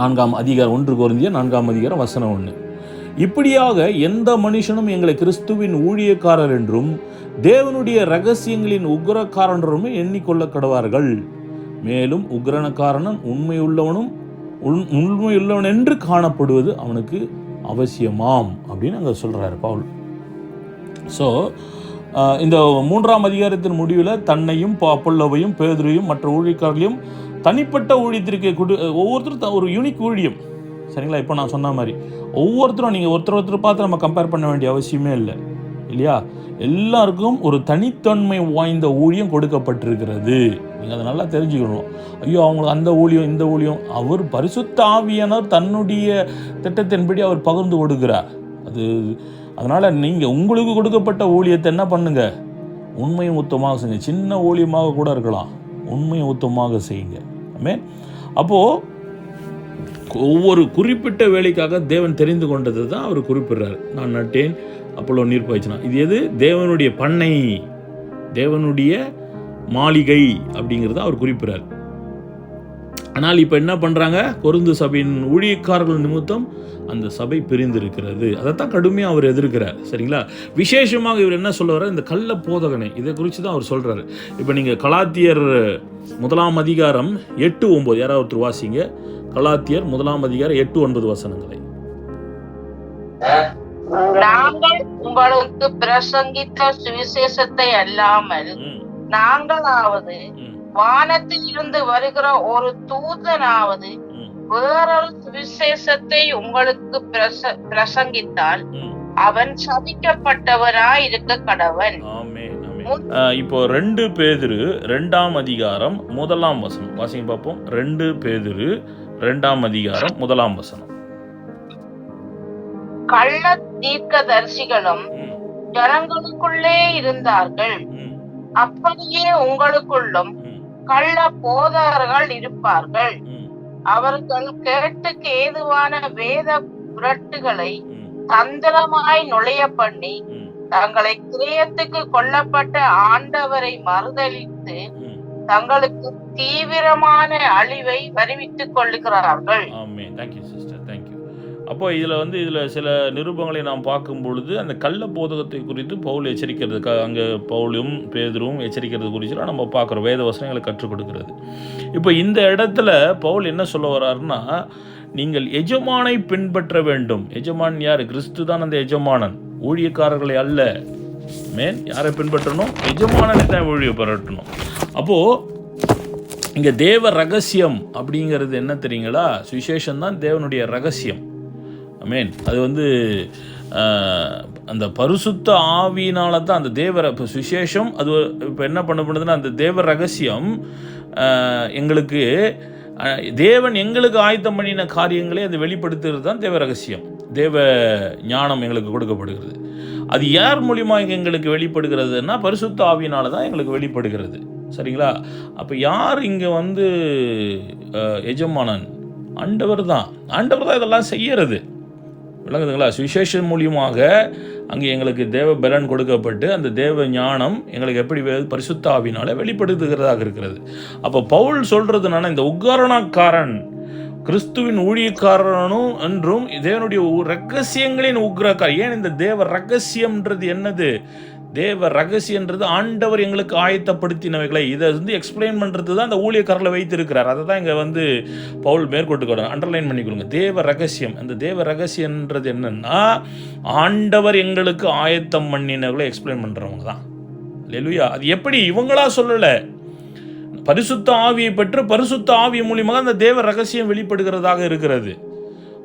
4ஆம் அதிகாரம் 1 கொரிந்தியர் 4ஆம் அதிகாரம் வசனம் 1. இப்படியாக எந்த மனுஷனும் எங்களை கிறிஸ்துவின் ஊழியக்காரர் என்றும் தேவனுடைய இரகசியங்களின் உக்கிரக்காரன் என்றும் எண்ணிக்கொள்ள கடவார்கள். மேலும் உக்கிரனக்காரனும் உண்மையுள்ளவன் என்று காணப்படுவது அவனுக்கு அவசியமாம் அப்படின்னு அங்கே சொல்கிறார் பவுல். ஸோ இந்த 3ஆம் அதிகாரத்தின் முடிவில் தன்னையும் அப்பொல்லோவையும் பேதுருவையும் மற்ற ஊழியக்காரர்களையும் தனிப்பட்ட ஊழியத்திற்கு ஒவ்வொருத்தரும் ஒரு யூனிக் ஊழியம். சரிங்களா? இப்போ நான் சொன்ன மாதிரி ஒவ்வொருத்தரும் நீங்கள் ஒருத்தர் பார்த்து நம்ம கம்பேர் பண்ண வேண்டிய அவசியமே இல்லை, இல்லையா? எல்லாருக்கும் ஒரு தனித்தன்மை வாய்ந்த ஊழியம் கொடுக்கப்பட்டிருக்கிறது. நீங்கள் அதை நல்லா தெரிஞ்சுக்கணும். ஐயோ அவங்களுக்கு அந்த ஊழியம் இந்த ஊழியம், அவர் பரிசுத்த ஆவியானவர் தன்னுடைய திட்டத்தின்படி அவர் பகிர்ந்து கொடுக்கிறார். அதனால் நீங்கள் உங்களுக்கு கொடுக்கப்பட்ட ஊழியத்தை என்ன பண்ணுங்க, உண்மையும் உத்தமாக செய்யுங்க. சின்ன ஊழியமாக கூட இருக்கலாம், உண்மையும் உத்தமாக செய்யுங்க. ஆமென். அப்போது ஒவ்வொரு குறிப்பிட்ட வேலைக்காக தேவன் தெரிந்து கொண்டது தான் அவர் குறிப்பிடுறார். நான் நட்டேன், அப்பொல்லோ நீர் பாய்ச்சினா. இது எது? தேவனுடைய பண்ணை, தேவனுடைய மாளிகை அப்படிங்கிறத அவர் குறிப்பிடுறார். ஆனால் இப்போ என்ன பண்ணுறாங்க, கொரிந்து சபையின் ஊழியக்காரர்கள் நிமித்தம் அந்த சபை பிரிந்திருக்கிறது. அதைத்தான் கடுமையாக அவர் எதிர்க்கிறார். சரிங்களா? விசேஷமாக இவர் என்ன சொல்லுவார், இந்த கள்ள போதகனை இதை குறித்து தான் அவர் சொல்கிறாரு. இப்போ நீங்கள் கலாத்தியர் 1ஆம் அதிகாரம் 8-9 யாராவது ஒருத்தர் வாசிங்க. கலாத்தியர் 1ஆம் அதிகாரம் 8-9 வசனங்களை. நாங்கள் உங்களுக்கு பிரசங்கித்த சுவிசேஷத்தை அல்லாமல் நாங்களாவது வானத்தில் இருந்து வருகிற ஒரு தூதனாவது வேறொரு சுவிசேஷத்தை உங்களுக்கு பிரசங்கித்தால் அவன் சபிக்கப்பட்டவராய் இருக்க கடவன். இப்போ 2 பேதுரு 2ஆம் அதிகாரம் 1ஆம் வசனம் வாசிங்க பார்ப்போம். 2 பேதுரு 2ஆம் அதிகாரம் 1ஆம் வசனம். கள்ள தீர்க்கதரிசிகளும் ஜனங்களுக்குள்ளே இருந்தார்கள், அப்படியே உங்களுக்குள்ளும் கள்ள போதகர்கள் இருப்பார்கள். அவர்கள் கேட்டுக்கு ஏதுவான வேத புரட்டுகளை தந்திரமாய் நுழைய பண்ணி தங்களை கிரயத்துக்கு கொல்லப்பட்ட ஆண்டவரை மறுதலித்து தங்களுக்கு தீவிரமான அழிவை வருவித்துக் கொள்ளுகிறார்கள். அப்போ இதில் சில நிருபங்களை நாம் பார்க்கும் பொழுது அந்த கள்ள போதகத்தை குறித்து பவுல் எச்சரிக்கிறது, அங்கே பவுலும் பேதுருவும் எச்சரிக்கிறது குறித்து நம்ம பார்க்குறோம். வேத வசனங்களை கற்றுக் கொடுக்கிறது. இப்போ இந்த இடத்துல பவுல் என்ன சொல்ல வர்றாருன்னா, நீங்கள் எஜமானை பின்பற்ற வேண்டும். எஜமான் யார்? கிறிஸ்து தான் அந்த எஜமானன், ஊழியக்காரர்களை அல்ல. யாரை பின்பற்றணும்? எஜமானனை தான் ஊழியப்படணும். அப்போது இங்கே தேவ ரகசியம் அப்படிங்கிறது என்ன தெரியுங்களா? சுவிசேஷம் தான் தேவனுடைய ரகசியம். அது அந்த பரிசுத்த ஆவியினால தான் அந்த தேவ சுவிசேஷம். அது இப்போ என்ன பண்ணப்படுதுன்னா, அந்த தேவ ரகசியம் எங்களுக்கு தேவன் எங்களுக்கு ஆயத்தம் பண்ணின காரியங்களை அது வெளிப்படுத்துறது தான் தேவ ரகசியம். தேவ ஞானம் எங்களுக்கு கொடுக்கப்படுகிறது. அது யார் மூலியமாக எங்களுக்கு வெளிப்படுகிறதுனா பரிசுத்த ஆவியினால தான் எங்களுக்கு வெளிப்படுகிறது. சரிங்களா? அப்போ யார் இங்கே எஜமானன்? ஆண்டவர் தான். ஆண்டவர் தான் இதெல்லாம் செய்யறது. விளங்குதுங்களா? சுவிசேஷம் மூலியமாக அங்கே எங்களுக்கு தேவ பலன் கொடுக்கப்பட்டு அந்த தேவ ஞானம் எங்களுக்கு எப்படி பரிசுத்த ஆவியினால வெளிப்படுத்துகிறதாக இருக்கிறது. அப்போ பவுல் சொல்கிறதுனால இந்த உக்காரணக்காரன் கிறிஸ்துவின் ஊழியக்காரனும் என்றும் தேவனுடைய ரகசியங்களின் உக்ரக்காரன். ஏன் இந்த தேவ ரகசியம்ன்றது என்னது? தேவ ரகசியன்றது ஆண்டவர் எங்களுக்கு ஆயத்தப்படுத்தினவைகளை இதை எக்ஸ்பிளைன் பண்ணுறது தான் அந்த ஊழியக்காரர்களை வைத்திருக்கிறார். அதை தான் இங்கே பவுல் மேற்கொண்டுக்கிறார். அண்டர்லைன் பண்ணிக்கொள்ளுங்க, தேவ ரகசியம். அந்த தேவ ரகசியன்றது என்னன்னா ஆண்டவர் எங்களுக்கு ஆயத்தம் பண்ணினவர்களை எக்ஸ்பிளைன் பண்ணுறவங்க தான். அல்லேலூயா. அது எப்படி? இவங்களா சொல்லலை, பரிசுத்த ஆவியை பெற்று பரிசுத்த ஆவி மூலியமாக அந்த தேவ ரகசியம் வெளிப்படுகிறதாக இருக்கிறது.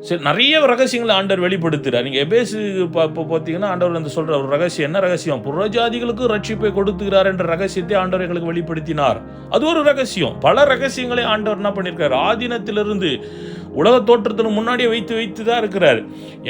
சரி, நிறைய ரகசியங்களை ஆண்டவர் வெளிப்படுத்துகிறார். நீங்கள் எபேசு பார்த்தீங்கன்னா ஆண்டவர் சொல்கிற ஒரு ரகசியம் என்ன ரகசியம்? புறஜாதிகளுக்கு ரட்சிப்பை கொடுத்துக்கிறார் என்ற ரகசியத்தை ஆண்டவர் எங்களுக்கு வெளிப்படுத்தினார். அது ஒரு ரகசியம். பல ரகசியங்களை ஆண்டவர் என்ன பண்ணியிருக்கார்? ஆதினத்திலிருந்து உலக தோற்றத்திற்கு முன்னாடியே வைத்து தான் இருக்கிறார்.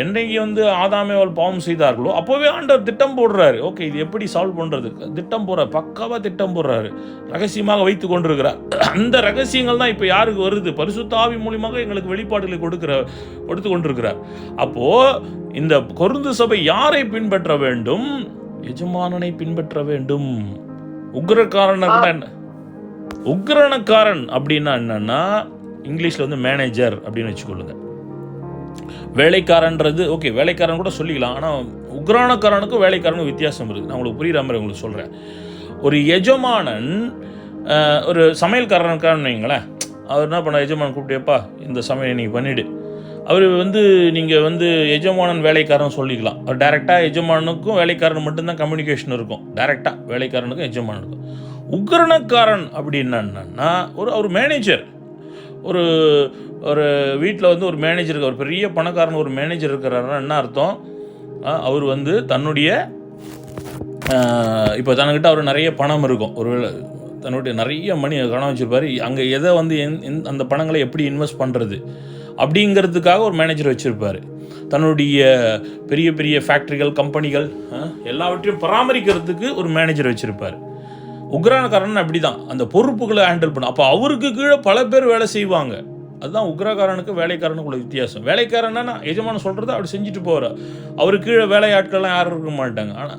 என்னைக்கு ஆதாமேவால் பாவம் செய்தார்களோ அப்போவே ஆண்டவர் திட்டம் போடுறாரு. ஓகே, இது எப்படி சால்வ் பண்ணுறது திட்டம் போடுறார், பக்காவாக திட்டம் போடுறாரு, ரகசியமாக வைத்து கொண்டிருக்கிறார். அந்த ரகசியங்கள் தான் இப்போ யாருக்கு வருது? பரிசுத்த ஆவி மூலியமாக எங்களுக்கு வெளிப்பாடுகளை கொடுத்து கொண்டிருக்கிறார். அப்போது இந்த கொரிந்து சபை யாரை பின்பற்ற வேண்டும்? எஜமானனை பின்பற்ற வேண்டும். உக்ரணக்காரன் அப்படின்னா என்னன்னா இங்கிலீஷில் மேனேஜர் அப்படின்னு வச்சுக்கொள்ளுங்க. வேலைக்காரன்றது ஓகே, வேலைக்காரன் கூட சொல்லிக்கலாம். ஆனால் உக்ரானக்காரனுக்கும் வேலைக்காரனுக்கும் வித்தியாசம் இருக்குது. நான் உங்களுக்கு புரிகிற மாதிரி உங்களுக்கு சொல்கிறேன். ஒரு எஜமானன் ஒரு சமையல்காரனுக்காரன்னு வைங்களேன், அவர் என்ன பண்ண, எஜமானன் கூப்பிட்டேப்பா இந்த சமையல் நீங்கள் பண்ணிவிடு. அவர் நீங்கள் எஜமானன் வேலைக்காரன் சொல்லிக்கலாம். அவர் டைரெக்டாக எஜமானுக்கும் வேலைக்காரன் மட்டும்தான் கம்யூனிகேஷன் இருக்கும். டைரெக்டாக வேலைக்காரனுக்கும் எஜமானுக்கும். உக்ரணக்காரன் அப்படின்னா என்னன்னா ஒரு மேனேஜர். ஒரு வீட்டில் ஒரு மேனேஜர் இருக்க, ஒரு பெரிய பணக்காரன் ஒரு மேனேஜர் இருக்கிறாருன்னா என்ன அர்த்தம்? அவர் தன்னுடைய இப்போ தன்கிட்ட அவர் நிறைய பணம் இருக்கும், ஒரு தன்னுடைய நிறைய மணி கணம் வச்சுருப்பார். அங்கே எதை அந்த பணங்களை எப்படி இன்வெஸ்ட் பண்ணுறது அப்படிங்கிறதுக்காக ஒரு மேனேஜர் வச்சுருப்பார். தன்னுடைய பெரிய பெரிய ஃபேக்ட்ரிகள், கம்பெனிகள் எல்லாவற்றையும் பராமரிக்கிறதுக்கு ஒரு மேனேஜர் வச்சுருப்பார். உக்ரானக்காரன் அப்படி தான் அந்த பொறுப்புகளை ஹேண்டில் பண்ண. அப்போ அவருக்கு கீழே பல பேர் வேலை செய்வாங்க. அதுதான் உக்ரகாரனுக்கு வேலைக்காரனுக்கு உள்ள வித்தியாசம். வேலைக்காரன்னா எஜமானன் சொல்கிறத அப்படி செஞ்சுட்டு போகிறார். அவருக்கு கீழே வேலையாட்கள்லாம் யாரும் இருக்க மாட்டாங்க.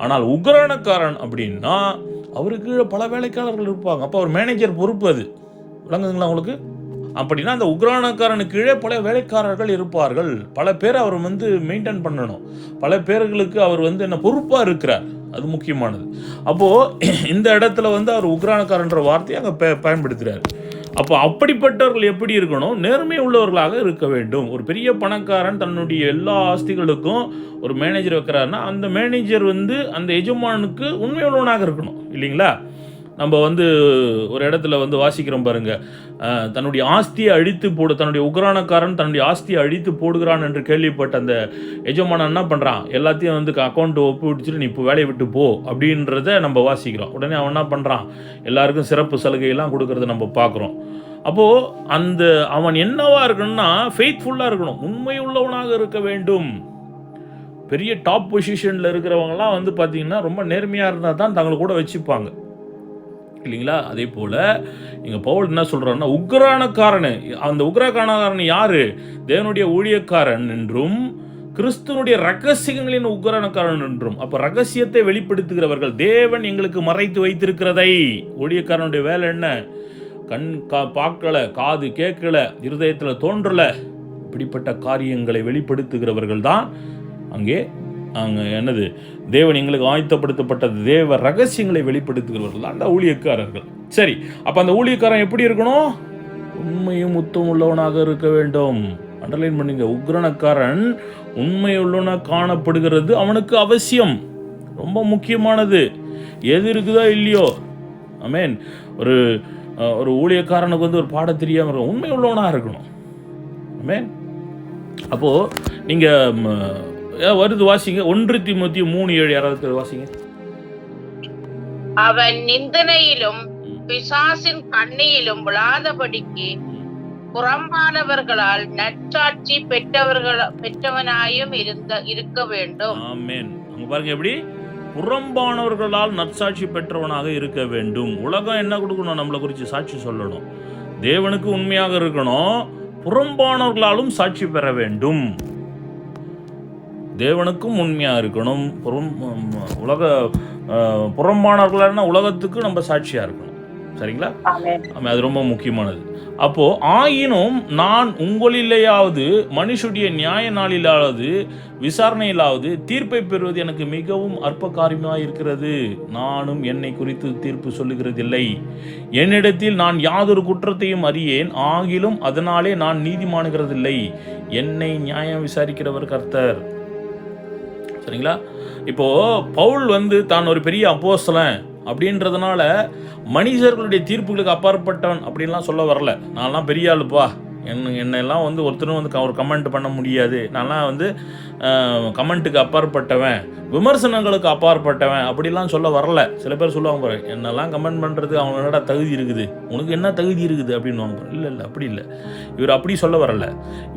ஆனால் உக்ரானக்காரன் அப்படின்னா அவருக்கு கீழே பல வேலைக்காரர்கள் இருப்பாங்க. அப்போ அவர் மேனேஜர் பொறுப்பு. அது விளங்குதுங்களா உங்களுக்கு? அப்படின்னா அந்த உக்ரானக்காரனுக்கு கீழே பல வேலைக்காரர்கள் இருப்பார்கள். பல பேர் அவர் மெயின்டைன் பண்ணணும். பல பேர்களுக்கு அவர் என்ன பொறுப்பாக இருக்கிறார். அது முக்கியமானது. அப்போது இந்த இடத்துல அவர் உக்ரானக்காரன்ற வார்த்தையை அங்கே பயன்படுத்துகிறார். அப்போ அப்படிப்பட்டவர்கள் எப்படி இருக்கணும்? நேர்மை உள்ளவர்களாக இருக்க வேண்டும். ஒரு பெரிய பணக்காரன் தன்னுடைய எல்லா ஆஸ்திகளுக்கும் ஒரு மேனேஜர் வைக்கிறாருன்னா அந்த மேனேஜர் அந்த எஜமானுக்கு உண்மை உள்ளவனாக இருக்கணும், இல்லைங்களா? நம்ம ஒரு இடத்துல வாசிக்கிறோம் பாருங்க, தன்னுடைய ஆஸ்தியை அழித்து தன்னுடைய உக்ரானக்காரன் தன்னுடைய ஆஸ்தியை அழித்து போடுகிறான் என்று கேள்விப்பட்ட அந்த எஜமானன் என்ன பண்ணுறான்? எல்லாத்தையும் அக்கௌண்ட் ஒப்புவிச்சுட்டு நீ இப்போ வேலையை விட்டு போ அப்படின்றத நம்ம வாசிக்கிறோம். உடனே அவன் என்ன பண்ணுறான்? எல்லாருக்கும் சிறப்பு சலுகையெல்லாம் கொடுக்கறத நம்ம பார்க்குறோம். அப்போது அவன் என்னவா இருக்கணும்னா ஃபெய்த்ஃபுல்லாக இருக்கணும், உண்மை உள்ளவனாக இருக்க வேண்டும். பெரிய டாப் பொசிஷனில் இருக்கிறவங்கலாம் பார்த்தீங்கன்னா ரொம்ப நேர்மையாக இருந்தால் தான் தங்களை கூட வச்சுப்பாங்க, இல்லைங்களா? அதே போல் இங்கே பவுல் என்ன சொல்கிறாருன்னா உக்ரானக்காரன். அந்த உக்ரானக்காரன் யார்? தேவனுடைய ஊழியக்காரன் என்றும் கிறிஸ்துவனுடைய ரகசியங்களின் உக்ரானக்காரன் என்றும். அப்போ ரகசியத்தை வெளிப்படுத்துகிறவர்கள், தேவன் எங்களுக்கு மறைத்து வைத்திருக்கிறதை. ஊழியக்காரனுடைய வேலை என்ன? கண் பார்க்கல, காது கேட்கல, இருதயத்தில் தோன்றல, இப்படிப்பட்ட காரியங்களை வெளிப்படுத்துகிறவர்கள் தான் அங்கே என்னது தேவன் எங்களுக்கு ஆயத்தப்படுத்தப்பட்ட தேவ ரகசியங்களை வெளிப்படுத்துகிறவர்கள் அந்த ஊழியக்காரர்கள். சரி, அப்போ அந்த ஊழியக்காரன் எப்படி இருக்கணும்? உண்மையும் உத்தம் உள்ளவனாக இருக்க வேண்டும். அண்டர்லைன் பண்ணுங்க, உக்ரானக்காரன் உண்மை உள்ளவனாக காணப்படுகிறது அவனுக்கு அவசியம், ரொம்ப முக்கியமானது. எது இருக்குதோ இல்லையோ, ஆமென். ஒரு ஊழியக்காரனுக்கு ஒரு பாடம் தெரியாமல் இருக்கும், உண்மை உள்ளவனாக இருக்கணும், ஆமென். அப்போது நீங்கள் வருது வாசிங்க, 1 தீமோத்தேயு 3:7 யாராவது வாசிங்க. அவன் நிந்தனையிலும் பிசாசின் கண்ணியிலும் விழாதபடிக்கு புறம்பானவர்களால் நற்சாட்சி பெற்றவனாயும் இருக்க வேண்டும். ஆமென். அங்க பாருங்க எப்படி புறம்பானவர்களால் நற்சாட்சி பெற்றவனாக இருக்க வேண்டும். உலகம் என்ன கொடுக்கணும்? நம்மளை குறித்து சாட்சி சொல்லணும். தேவனுக்கு உண்மையாக இருக்கணும், புறம்பானவர்களாலும் சாட்சி பெற வேண்டும். தேவனுக்கும் உண்மையாக இருக்கணும், புறம்பானவர்களான உலகத்துக்கு நம்ம சாட்சியாக இருக்கணும். சரிங்களா? ஆமென். ஆமாம், அது ரொம்ப முக்கியமானது. அப்போ ஆயினும் நான் உங்களிலேயாவது மனுஷுடைய நியாய நாளிலாவது விசாரணையிலாவது தீர்ப்பை பெறுவது எனக்கு மிகவும் அற்ப காரியமாய் இருக்கிறது. நானும் என்னை குறித்து தீர்ப்பு சொல்லுகிறதில்லை. என்னிடத்தில் நான் யாதொரு குற்றத்தையும் அறியேன், ஆகிலும் அதனாலே நான் நீதிமானுகிறதில்லை. என்னை நியாயம் விசாரிக்கிறவர் கர்த்தர். சரிங்களா? இப்போ பவுல் தான் ஒரு பெரிய அப்போஸ்தலன் அப்படின்றதுனால மனிதர்களுடைய தீர்ப்புகளுக்கு அப்பாற்பட்டவன் அப்படின்லாம் சொல்ல வரல. நான்லாம் பெரிய ஆளுப்பா, என்னெல்லாம் ஒருத்தரும் ஒரு கமெண்ட் பண்ண முடியாது, நான்லாம் கமெண்ட்டுக்கு அப்பாற்பட்டவன், விமர்சனங்களுக்கு அப்பாற்பட்டவன் அப்படிலாம் சொல்ல வரல. சில பேர் சொல்லுவாங்க பாரு, என்னெல்லாம் கமெண்ட் பண்ணுறது அவனோட தகுதி இருக்குது, உனக்கு என்ன தகுதி இருக்குது அப்படின்வாங்க. இல்லை அப்படி இல்லை, இவர் அப்படி சொல்ல வரல.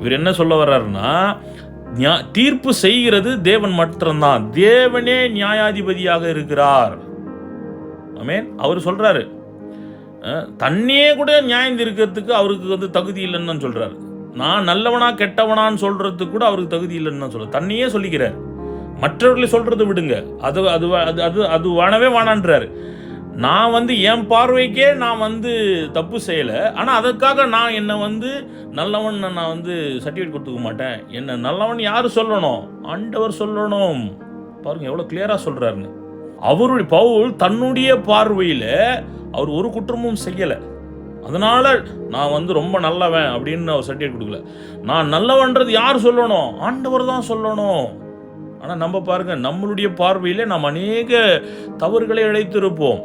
இவர் என்ன சொல்ல வர்றாருன்னா, தீர்ப்பு செய்கிறது தேவன் மட்டும்தான், தேவனே நியாயாதிபதியாக இருக்கிறார். ஆமென். அவர் சொல்றாரு, தன்னையே கூட நியாயம் தீர்க்கிறதுக்கு அவருக்கு தகுதி இல்லைன்னு சொல்றாரு. நான் நல்லவனா கெட்டவனான்னு சொல்றதுக்கு கூட அவருக்கு தகுதி இல்லைன்னு சொல்றாரு. தன்னையே சொல்லிக்கிறார். மற்றவர்களை சொல்றதை விடுங்க, அது அது அது அது வானவே வானான்றாரு. நான் என் பார்வைக்கே நான் தப்பு செய்யலை, ஆனால் அதற்காக நான் என்னை நல்லவன் நான் சர்டிஃபிகேட் கொடுத்துக்க மாட்டேன். என்ன நல்லவன் யார் சொல்லணும்? ஆண்டவர் சொல்லணும். பாருங்க எவ்வளோ கிளியராக சொல்கிறாருன்னு. அவருடைய பவுல் தன்னுடைய பார்வையில் அவர் ஒரு குற்றமும் செய்யலை, அதனால் நான் ரொம்ப நல்லவன் அப்படின்னு அவர் சர்டிஃபிகேட் கொடுக்கல. நான் நல்லவன்றது யார் சொல்லணும்? ஆண்டவர் தான் சொல்லணும். ஆனால் நம்ம பாருங்க, நம்மளுடைய பார்வையில் நாம் அநேக தவறுகளை இழைத்திருப்போம்.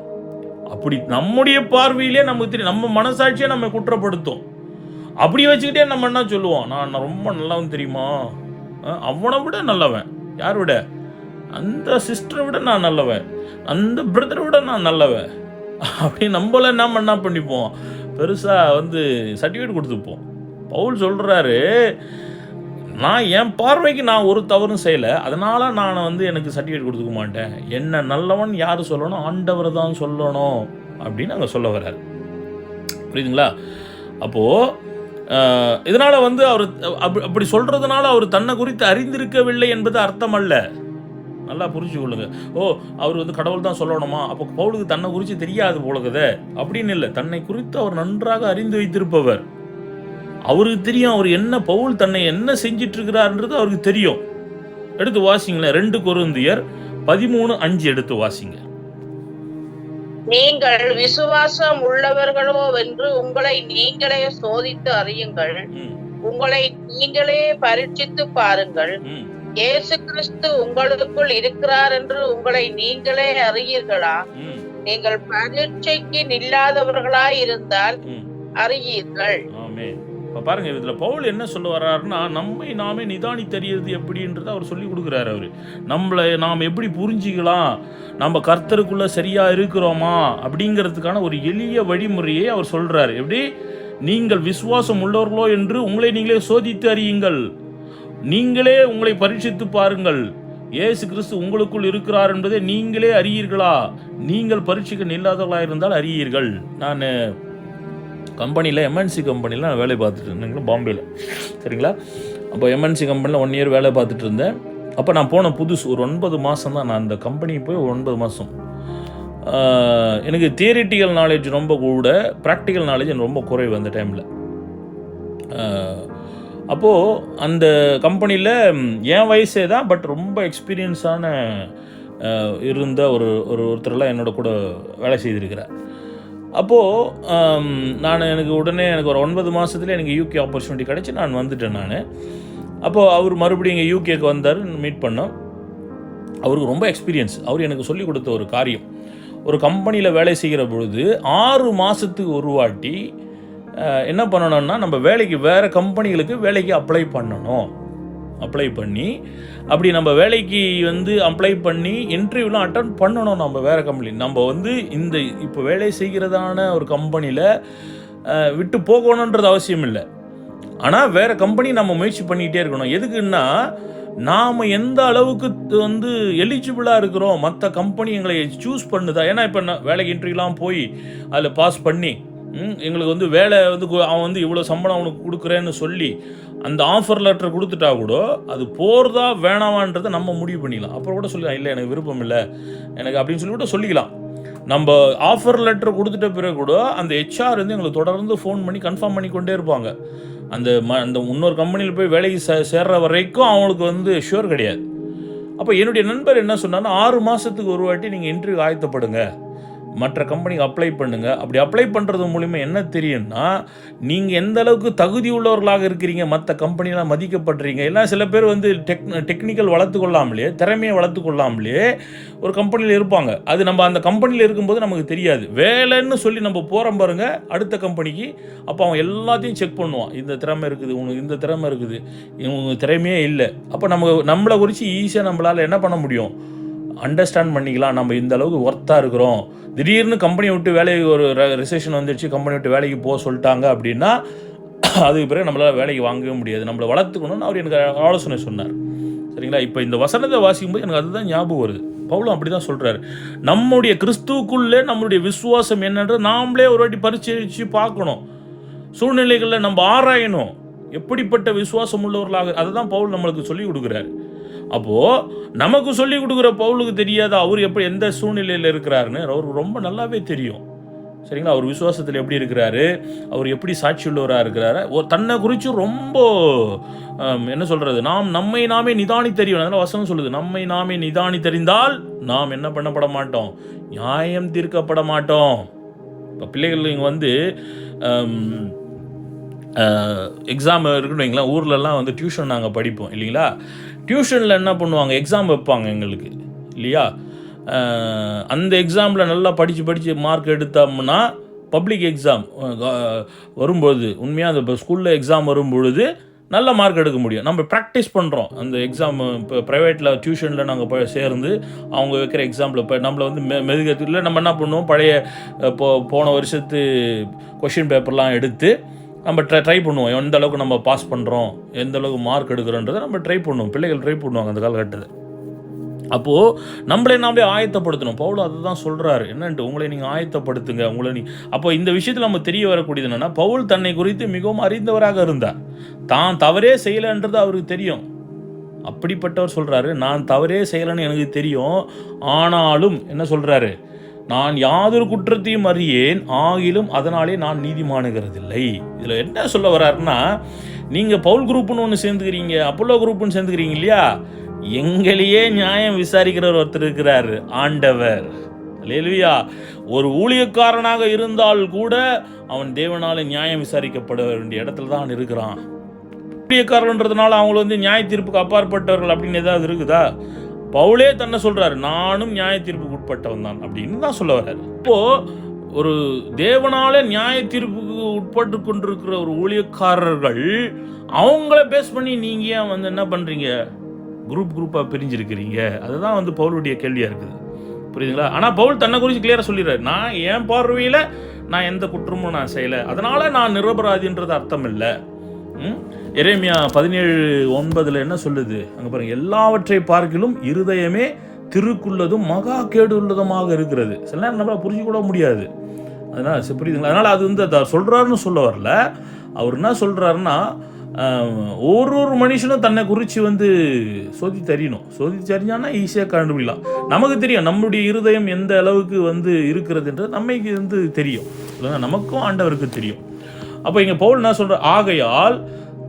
அப்படி நம்முடைய பார்வையிலே நமக்கு தெரியும், நம்ம மனசாட்சியை நம்ம குற்றப்படுத்தும். அப்படி வச்சுக்கிட்டே நம்ம என்ன சொல்லுவோம்? நான் ரொம்ப நல்லவன் தெரியுமா, அவனை விட நல்லவன். யார் விட? அந்த சிஸ்டரை விட நான் நல்லவன், அந்த பிரதரை விட நான் நல்லவன். அப்படி நம்மள நம்ம என்ன பண்ணிப்போம்? பெருசாக சர்டிஃபிகேட் கொடுத்துப்போம். பவுல் சொல்கிறாரு, நான் என் பார்வைக்கு நான் ஒரு தவறும் செய்யலை, அதனால் நான் எனக்கு சர்டிஃபிகேட் கொடுத்துக்க மாட்டேன். என்ன நல்லவன் யார் சொல்லணும்? ஆண்டவர் தான் சொல்லணும் அப்படின்னு அங்கே சொல்ல வர்றார். புரியுதுங்களா? அப்போது இதனால் அவர் அப்படி சொல்கிறதுனால அவர் தன்னை குறித்து அறிந்திருக்கவில்லை என்பது அர்த்தம் அல்ல. நல்லா புரிஞ்சு கொள்ளுங்க. அவர் கடவுள் தான் சொல்லணுமா? அப்போ பவுலுக்கு தன்னை குறித்து தெரியாது போலக்குதே அப்படின்னு இல்லை. தன்னை குறித்து அவர் நன்றாக அறிந்து வைத்திருப்பவர். அவருக்கு தெரியும் அவர் என்ன, பவுல் தன்னை என்ன செஞ்சிட்டு இருக்கிறார்ன்றது அவருக்கு தெரியும். எடுத்து வாசிங்களேன், 2 கொரிந்தியர் 13:5 எடுத்து வாசிங்க. நீங்கள் விசுவாசம் உள்ளவர்களோ என்று உங்களை நீங்களே சோதித்து அறியுங்கள், உங்களை நீங்களே பரீட்சித்து பாருங்கள். இயேசு கிறிஸ்து உங்களுக்குள் இருக்கிறார் என்று உங்களை நீங்களே அறியீர்களா? நீங்கள் பரீட்சைக்கு நில்லாதவர்களாய் இருந்தால் அறியீர்கள். பாருங்க, இதுல பவுல் என்ன சொல்ல வர்றாருன்னா, நம்மை நாமே நிதானித்தறியது எப்படின்றத அவர் சொல்லி கொடுக்குறாரு. அவரு நம்மளை நாம் எப்படி புரிஞ்சிக்கலாம், நம்ம கர்த்தருக்குள்ள சரியா இருக்கிறோமா அப்படிங்கிறதுக்கான ஒரு எளிய வழிமுறையை அவர் சொல்றாரு. எப்படி? நீங்கள் விசுவாசம் உள்ளவர்களோ என்று உங்களை நீங்களே சோதித்து அறியுங்கள், நீங்களே உங்களை பரீட்சித்து பாருங்கள். இயேசு கிறிஸ்து உங்களுக்குள் இருக்கிறார் என்பதை நீங்களே அறியீர்களா? நீங்கள் பரீட்சைக்கு நில்லாதவர்களாக இருந்தால் அறியீர்கள். நான் கம்பெனியில் எம்என்சி கம்பெனியில் நான் வேலை பார்த்துட்டு இருந்தேங்களா, பாம்பேயில். சரிங்களா? அப்போ எம்என்சி கம்பெனியில் 1 இயர் வேலை பார்த்துட்டு இருந்தேன். அப்போ நான் போன புதுசு ஒரு 9 மாதம் தான். நான் அந்த கம்பெனிக்கு போய் 9 மாதம். எனக்கு தியரிட்டிக்கல் நாலேஜ் ரொம்ப கூட, ப்ராக்டிக்கல் நாலேஜ் எனக்கு ரொம்ப குறைவு அந்த டைமில். அப்போது அந்த கம்பெனியில் என் வயசே தான், பட் ரொம்ப எக்ஸ்பீரியன்ஸான இருந்த ஒருத்தரெல்லாம் என்னோட கூட வேலை செய்திருக்கிறார். அப்போது எனக்கு ஒரு 9 மாதத்துல எனக்கு யூகே ஆப்பர்ச்சுனிட்டி கிடச்சி நான் வந்துட்டேன். அப்போது அவர் மறுபடியும் இங்கே யூகேக்கு வந்தார், மீட் பண்ணோம். அவருக்கு ரொம்ப எக்ஸ்பீரியன்ஸ். அவர் எனக்கு சொல்லிக் கொடுத்த ஒரு காரியம், ஒரு கம்பெனியில் வேலை செய்கிற பொழுது 6 மாதத்துக்கு ஒரு வாட்டி என்ன பண்ணணும்னா, நம்ம வேலைக்கு வேறு கம்பெனிகளுக்கு வேலைக்கு அப்ளை பண்ணணும். அப்ளை பண்ணி அப்படி நம்ம வேலைக்கு அப்ளை பண்ணி இன்டர்வியூலாம் அட்டன் பண்ணணும். நம்ம வேறு கம்பெனி நம்ம இந்த இப்போ வேலை செய்கிறதான ஒரு கம்பெனியில் விட்டு போகணுன்றது அவசியம் இல்லை. ஆனால் வேறு கம்பெனி நம்ம முயற்சி பண்ணிக்கிட்டே இருக்கணும். எதுக்குன்னா, நாம் எந்த அளவுக்கு எலிஜிபிளாக இருக்கிறோம், மற்ற கம்பெனி எங்களை சூஸ் பண்ணுதா. ஏன்னா இப்போ வேலைக்கு இன்டர்வியூலாம் போய் அதில் பாஸ் பண்ணி எங்களுக்கு வேலை அவன் இவ்வளோ சம்பளம் அவனுக்கு கொடுக்குறேன்னு சொல்லி அந்த ஆஃபர் லெட்டர் கொடுத்துட்டா கூட அது போகிறதா வேணாமான்றதை நம்ம முடிவு பண்ணிக்கலாம். அப்புறம் கூட சொல்லலாம், இல்லை எனக்கு விருப்பம் இல்லை எனக்கு அப்படின்னு சொல்லி கூட சொல்லிக்கலாம். நம்ம ஆஃபர் லெட்டர் கொடுத்துட்ட பிறகு கூட அந்த ஹெச்ஆர் வந்து எங்களுக்கு தொடர்ந்து ஃபோன் பண்ணி கன்ஃபார்ம் பண்ணி கொண்டே இருப்பாங்க. அந்த இன்னொரு கம்பெனியில் போய் வேலைக்கு சேர்ற வரைக்கும் அவங்களுக்கு வந்து ஷுவர் கிடையாது. அப்போ என்னுடைய நண்பர் என்ன சொன்னார்னா, 6 மாதத்துக்கு ஒரு வாட்டி நீங்கள் இன்டர்வியூ ஆயத்தப்படுங்க, மற்ற கம்பெனிக்கு அப்ளை பண்ணுங்கள். அப்படி அப்ளை பண்ணுறது மூலிமா என்ன தெரியும்னா, நீங்கள் எந்த அளவுக்கு தகுதி உள்ளவர்களாக இருக்கிறீங்க, மற்ற கம்பெனிலாம் மதிக்கப்படுறீங்க. எல்லாம் சில பேர் வந்து டெக்னிக்கல் வளர்த்து கொள்ளாமலே, திறமையை வளர்த்து கொள்ளாமலே ஒரு கம்பெனியில் இருப்பாங்க. அது நம்ம அந்த கம்பெனியில் இருக்கும்போது நமக்கு தெரியாது. வேலைன்னு சொல்லி நம்ம போகிறோம் பாருங்க அடுத்த கம்பெனிக்கு, அப்போ அவன் எல்லாத்தையும் செக் பண்ணுவான். இந்த திறமை இருக்குது, உனக்கு இந்த திறமை இருக்குது, இவங்க திறமையே இல்லை. அப்போ நம்மளை குறித்து ஈஸியாக நம்மளால் என்ன பண்ண முடியும், அண்டர்ஸ்டாண்ட் பண்ணிக்கலாம். நம்ம இந்த அளவுக்கு ஒர்த்தாக இருக்கிறோம். திடீர்னு கம்பெனியை விட்டு வேலைக்கு ஒரு ரிசெஷன் வந்துடுச்சு, கம்பெனி விட்டு வேலைக்கு போக சொல்லிட்டாங்க அப்படின்னா அதுக்கு பிறகு நம்மளால் வேலைக்கு வாங்கவே முடியாது. நம்மளை வளர்த்துக்கணும்னு அவர் எனக்கு ஆலோசனை சொன்னார். சரிங்களா? இப்போ இந்த வசனத்தை வாசிக்கும்போது எனக்கு அதுதான் ஞாபகம் வருது. பவுலும் அப்படி தான் சொல்கிறாரு, நம்முடைய கிறிஸ்துவுக்குள்ளே நம்மளுடைய விசுவாசம் என்னன்ற நாமளே ஒரு வாட்டி பரிசீலித்து பார்க்கணும். சூழ்நிலைகளில் நம்ம ஆராயணும், எப்படிப்பட்ட விசுவாசம் உள்ளவர்களாக. அதை தான் பவுல் நம்மளுக்கு சொல்லி கொடுக்குறாரு. அப்போது நமக்கு சொல்லிக் கொடுக்குற பவுலுக்கு தெரியாத அவர் எப்படி எந்த சூழ்நிலையில் இருக்கிறாருன்னு அவருக்கு ரொம்ப நல்லாவே தெரியும். சரிங்களா? அவர் விசுவாசத்தில் எப்படி இருக்கிறாரு, அவர் எப்படி சாட்சி உள்ளவராக இருக்கிறாரு, தன்னை குறித்து ரொம்ப என்ன சொல்கிறது, நம்மை நாமே நிதானி தெரியும். அதனால் வசனம் சொல்லுது, நம்மை நாமே நிதானி தெரிந்தால் நாம் என்ன பண்ணப்பட மாட்டோம், நியாயம் தீர்க்கப்பட மாட்டோம். இப்போ பிள்ளைகள் இங்கே வந்து எக்ஸாம் இருக்குன்னு வைங்களேன், ஊர்லலாம் வந்து டியூஷன் நாங்கள் படிப்போம் இல்லைங்களா? டியூஷனில் என்ன பண்ணுவாங்க, எக்ஸாம் வைப்பாங்க எங்களுக்கு இல்லையா? அந்த எக்ஸாமில் நல்லா படித்து மார்க் எடுத்தோம்னா பப்ளிக் எக்ஸாம் வரும்போது, உண்மையாக அந்த ஸ்கூலில் எக்ஸாம் வரும்பொழுது நல்ல மார்க் எடுக்க முடியும். நம்ம ப்ராக்டிஸ் பண்ணுறோம் அந்த எக்ஸாம். இப்போ ப்ரைவேட்டில் டியூஷனில் நாங்கள் சேர்ந்து அவங்க வைக்கிற எக்ஸாம்பிள் இப்போ நம்மளை வந்து மெதுகத்தில் நம்ம என்ன பண்ணுவோம், பழைய போன வருஷத்து கொஷின் பேப்பர்லாம் எடுத்து நம்ம ட்ரை பண்ணுவோம். எந்த அளவுக்கு நம்ம பாஸ் பண்ணுறோம், எந்த அளவுக்கு மார்க் எடுக்கிறோன்றதை நம்ம ட்ரை பண்ணுவோம். பிள்ளைகள் ட்ரை பண்ணுவாங்க அந்த காலகட்டத்தில். அப்போது நம்மளே ஆயத்தப்படுத்தணும். பவுல் அதை தான் சொல்கிறாரு, என்னன்ட்டு உங்களை நீங்கள் ஆயத்தப்படுத்துங்க. அப்போ இந்த விஷயத்தில் நம்ம தெரிய வரக்கூடியது என்னென்னா, பவுல் தன்னை குறித்து மிகவும் அறிந்தவராக இருந்தார். தான் தவறே செய்யலைன்றது அவருக்கு தெரியும். அப்படிப்பட்டவர் சொல்கிறாரு, நான் தவறே செய்யலைன்னு எனக்கு தெரியும், ஆனாலும் என்ன சொல்கிறாரு, நான் யாதொரு குற்றத்தையும் அறியேன், ஆகிலும் அதனாலே நான் நீதிமானுகிறதில்லை. இதில் என்ன சொல்ல வர்றாருன்னா, நீங்கள் பவுல் குரூப்புன்னு ஒன்று சேர்ந்துக்கிறீங்க, அப்போலோ குரூப்புன்னு சேர்ந்துக்கிறீங்க இல்லையா, எங்களையே நியாயம் விசாரிக்கிறவர் ஒருத்தர் இருக்கிறார், ஆண்டவர். அல்லேலூயா. ஒரு ஊழியக்காரனாக இருந்தால் கூட அவன் தேவனால நியாயம் விசாரிக்கப்பட வேண்டிய இடத்துல தான் இருக்கிறான். ஊழியக்காரன்றதுனால அவங்கள வந்து நியாய தீர்ப்புக்கு அப்பாற்பட்டவர்கள் அப்படின்னு ஏதாவது இருக்குதா? பவுலே தன்னை சொல்றாரு, நானும் நியாய தீர்ப்புக்கு உட்பட்டவன் தான் அப்படின்னு தான் சொல்ல வர்றாரு. இப்போ ஒரு தேவனால நியாய தீர்ப்புக்கு உட்பட்டு கொண்டிருக்கிற ஒரு ஊழியக்காரர்கள் அவங்கள பேஸ் பண்ணி நீங்க ஏன் வந்து என்ன பண்றீங்க, குரூப்பாக பிரிஞ்சிருக்கிறீங்க? அதுதான் வந்து பவுலுடைய கேள்வியாக இருக்குது. புரியுதுங்களா? ஆனால் பவுல் தன்னை குறித்து கிளியராக சொல்லிடுறாரு, நான் என் பார்வையில் நான் எந்த குற்றமும் நான் செய்யலை, அதனால் நான் நிரபராதின்றது அர்த்தம் இல்லை. எரேமியா 17:9 என்ன சொல்லுது அங்கே பாருங்க, எல்லாவற்றை பார்க்கிலும் இருதயமே திருக்குள்ளதும் மகா கேடு உள்ளதுமாக இருக்கிறது. சில நேரம் நம்மளால் புரிஞ்சு கூட முடியாது. அதனால் புரியுதுங்களா? அதனால் அது வந்து சொல்கிறாருன்னு சொல்ல வரல. அவர் என்ன சொல்கிறாருன்னா, ஒரு மனுஷனும் தன்னை குறித்து வந்து சோதித்து அறிஞ்சானா ஈஸியாக கண்டுபிடிக்கலாம். நமக்கு தெரியும் நம்மளுடைய இருதயம் எந்த அளவுக்கு வந்து இருக்கிறதுன்றது நம்மைக்கு வந்து தெரியும், நமக்கும் ஆண்டவருக்கு தெரியும். அப்போ இங்கே பவுல் என்ன சொல்கிற, ஆகையால்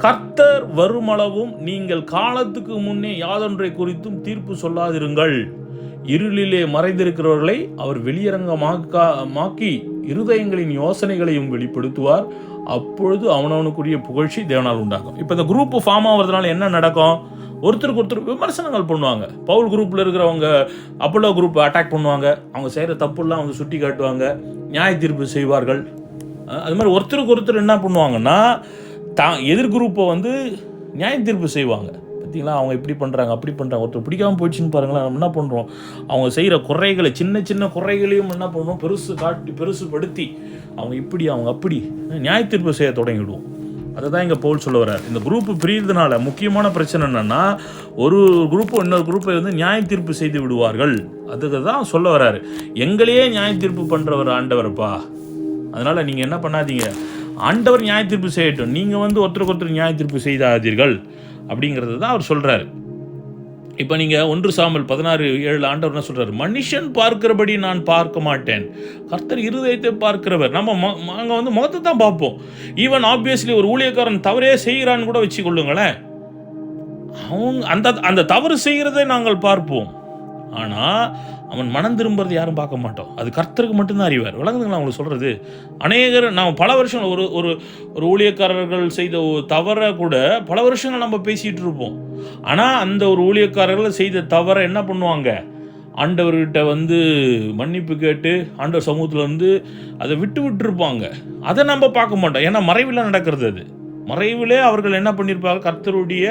கர்த்தர் வருமளவும் நீங்கள் காலத்துக்கு முன்னே யாதொன்றை குறித்தும் தீர்ப்பு சொல்லாதிருங்கள். இருளிலே மறைந்திருக்கிறவர்களை அவர் வெளியரங்கமாக்கி இருதயங்களின் யோசனைகளையும் வெளிப்படுத்துவார். அப்பொழுது அவனவனுக்குரிய புகழ்ச்சி தேவனால் உண்டாகும். இப்போ இந்த குரூப் ஃபார்ம் ஆகிறதுனால என்ன நடக்கும், ஒருத்தருக்கு ஒருத்தர் விமர்சனங்கள் பண்ணுவாங்க. பவுல் குரூப்பில் இருக்கிறவங்க அப்போலோ குரூப்பை அட்டாக் பண்ணுவாங்க, அவங்க செய்கிற தப்புலாம் அவங்க சுட்டி காட்டுவாங்க, நியாய தீர்ப்பு செய்வார்கள். அது மாதிரி ஒருத்தருக்கு ஒருத்தர் என்ன பண்ணுவாங்கன்னா, எதிர் குரூப்பை வந்து நியாய தீர்ப்பு செய்வாங்க. பார்த்தீங்களா, அவங்க இப்படி பண்ணுறாங்க அப்படி பண்ணுறாங்க, ஒருத்தர் பிடிக்காமல் போயிடுச்சுன்னு பாருங்களேன். நம்ம என்ன பண்ணுறோம், அவங்க செய்கிற குறைகளை சின்ன குறைகளையும் என்ன பண்ணுறோம், பெருசுபடுத்தி அவங்க இப்படி அவங்க அப்படி நியாய தீர்ப்பு செய்ய தொடங்கிடுவோம். அதை தான் இங்கே பவுல் சொல்ல வர்றார். இந்த குரூப்பு பிரிகிறதுனால முக்கியமான பிரச்சனை என்னென்னா, ஒரு குரூப்பு இன்னொரு குரூப்பை வந்து நியாய தீர்ப்பு செய்து விடுவார்கள். அதுக்கு தான் சொல்ல வர்றாரு, எங்களையே நியாய தீர்ப்பு பண்ணுறவர் ஆண்டவர்ப்பா, அதனால் நீங்கள் என்ன பண்ணாதீங்க, ஆண்டவர் நியாய தீர்ப்பு செய்யட்டும், நீங்கள் வந்து ஒருத்தருக்கு ஒருத்தர் நியாய தீர்ப்பு செய்தாதீர்கள் அப்படிங்கிறது தான் அவர் சொல்கிறாரு. இப்போ நீங்கள் 1 சாமுவேல் 16:7 ஆண்டவர் என்ன சொல்கிறார்? மனுஷன் பார்க்கிறபடி நான் பார்க்க மாட்டேன், கர்த்தர் இருதயத்தை பார்க்கிறவர். நம்ம அங்கே வந்து முகத்தை தான் பார்ப்போம். ஈவன் ஆப்வியஸ்லி ஒரு ஊழியக்காரன் தவறே செய்கிறான்னு கூட வச்சுக்கொள்ளுங்களேன், அந்த தவறு செய்கிறதை நாங்கள் பார்ப்போம். ஆனால் அவன் மனம் திரும்புறது யாரும் பார்க்க மாட்டோம். அது கர்த்தருக்கு மட்டும்தான் அறிவார். விளங்குதுங்களா உங்களுக்கு சொல்கிறது? அநேகர் நாம் பல வருஷங்கள் ஒரு ஒரு ஊழியக்காரர்கள் செய்த தவறை கூட பல வருஷங்கள் நம்ம பேசிகிட்டு இருப்போம். ஆனால் அந்த ஒரு ஊழியக்காரர்கள் செய்த தவறை என்ன பண்ணுவாங்க? ஆண்டவர்கிட்ட வந்து மன்னிப்பு கேட்டு ஆண்டவர் சமூகத்தில் வந்து அதை விட்டுருப்பாங்க. அதை நம்ம பார்க்க மாட்டோம். ஏன்னா மறைவில் நடக்கிறது. அது மறைவிலே அவர்கள் என்ன பண்ணியிருப்பாங்க? கர்த்தருடைய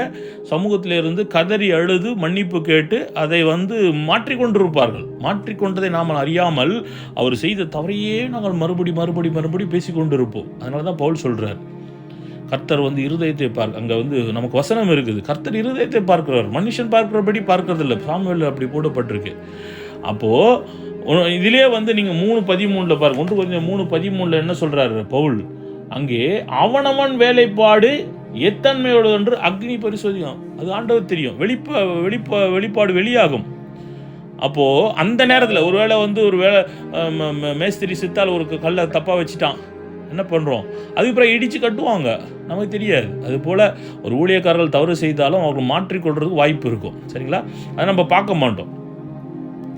சமூகத்தில் இருந்து கதறி அழுது மன்னிப்பு கேட்டு அதை வந்து மாற்றிக்கொண்டிருப்பார்கள். மாற்றிக்கொண்டதை நாம் அறியாமல் அவர் செய்த தவறையே நாங்கள் மறுபடி பேசிக்கொண்டிருப்போம். அதனால தான் பவுல் சொல்கிறார், கர்த்தர் வந்து இருதயத்தை அங்கே வந்து நமக்கு வசனம் இருக்குது, கர்த்தர் இருதயத்தை பார்க்கிறார், மனுஷன் பார்க்கிறபடி பார்க்கறதில்லை. சாமுவேல் அப்படி போடப்பட்டிருக்கு. அப்போது இதிலே வந்து நீங்கள் 3:13 பாருங்க. 1 Corinthians 3:13 என்ன சொல்கிறாரு பவுல்? அங்கே அவனவன் வேலைப்பாடு எத்தன்மையோடு என்று அக்னி பரிசோதிக்கும். அது ஆண்டவர் தெரியும். வெளிப்பாடு வெளியாகும். அப்போது அந்த நேரத்தில் ஒருவேளை வந்து ஒரு வேளை மேஸ்திரி சித்தால் ஒரு கல்லை தப்பாக வச்சுட்டான், என்ன பண்ணுறோம்? அதுக்கப்புறம் இடித்து கட்டுவாங்க, நமக்கு தெரியாது. அதுபோல் ஒரு ஊழியக்காரர்கள் தவறு செய்தாலும் அவர்கள் மாற்றிக்கொள்றதுக்கு வாய்ப்பு இருக்கும். சரிங்களா? அதை நம்ம பார்க்க மாட்டோம்.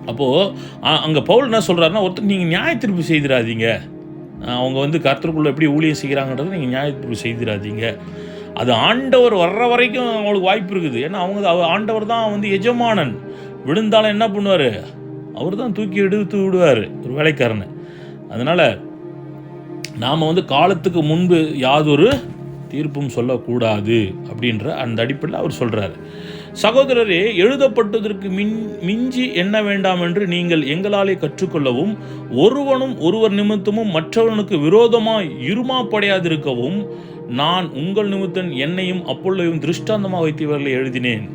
அப்போது அங்கே பவுல் என்ன சொல்கிறாருன்னா, ஒருத்தர் நீங்கள் நியாய தீர்ப்பு செய்திடாதீங்க. அவங்க வந்து கர்த்தருக்குள்ளே எப்படி ஊழியம் செய்கிறாங்கன்றது நீங்கள் நியாயத்தீர்ப்பு செய்திடாதீங்க. அது ஆண்டவர் வர்ற வரைக்கும் அவங்களுக்கு வாய்ப்பு இருக்குது. ஏன்னா ஆண்டவர் தான் வந்து எஜமானன். விழுந்தாலும் என்ன பண்ணுவார்? அவர் தான் தூக்கி எடுத்து விடுவார் ஒரு வேலைக்காரனை. அதனால் நாம் வந்து காலத்துக்கு முன்பு யாதொரு தீர்ப்பும் சொல்லக்கூடாது அப்படின்ற அந்த அடிப்படையில் அவர் சொல்கிறார். சகோதரரே, எழுதப்பட்டதற்கு மிஞ்சி எண்ண வேண்டாம் என்று நீங்கள் எங்களாலே கற்றுக்கொள்ளவும், ஒருவனும் ஒருவர் நிமித்தமும் மற்றவனுக்கு விரோதமாய் இருமாப்படையாதிருக்கவும் நான் உங்கள் நிமித்தம் என்னையும் அப்பொல்லையும் திருஷ்டாந்தமாக வைத்தவர்களை எழுதினேன்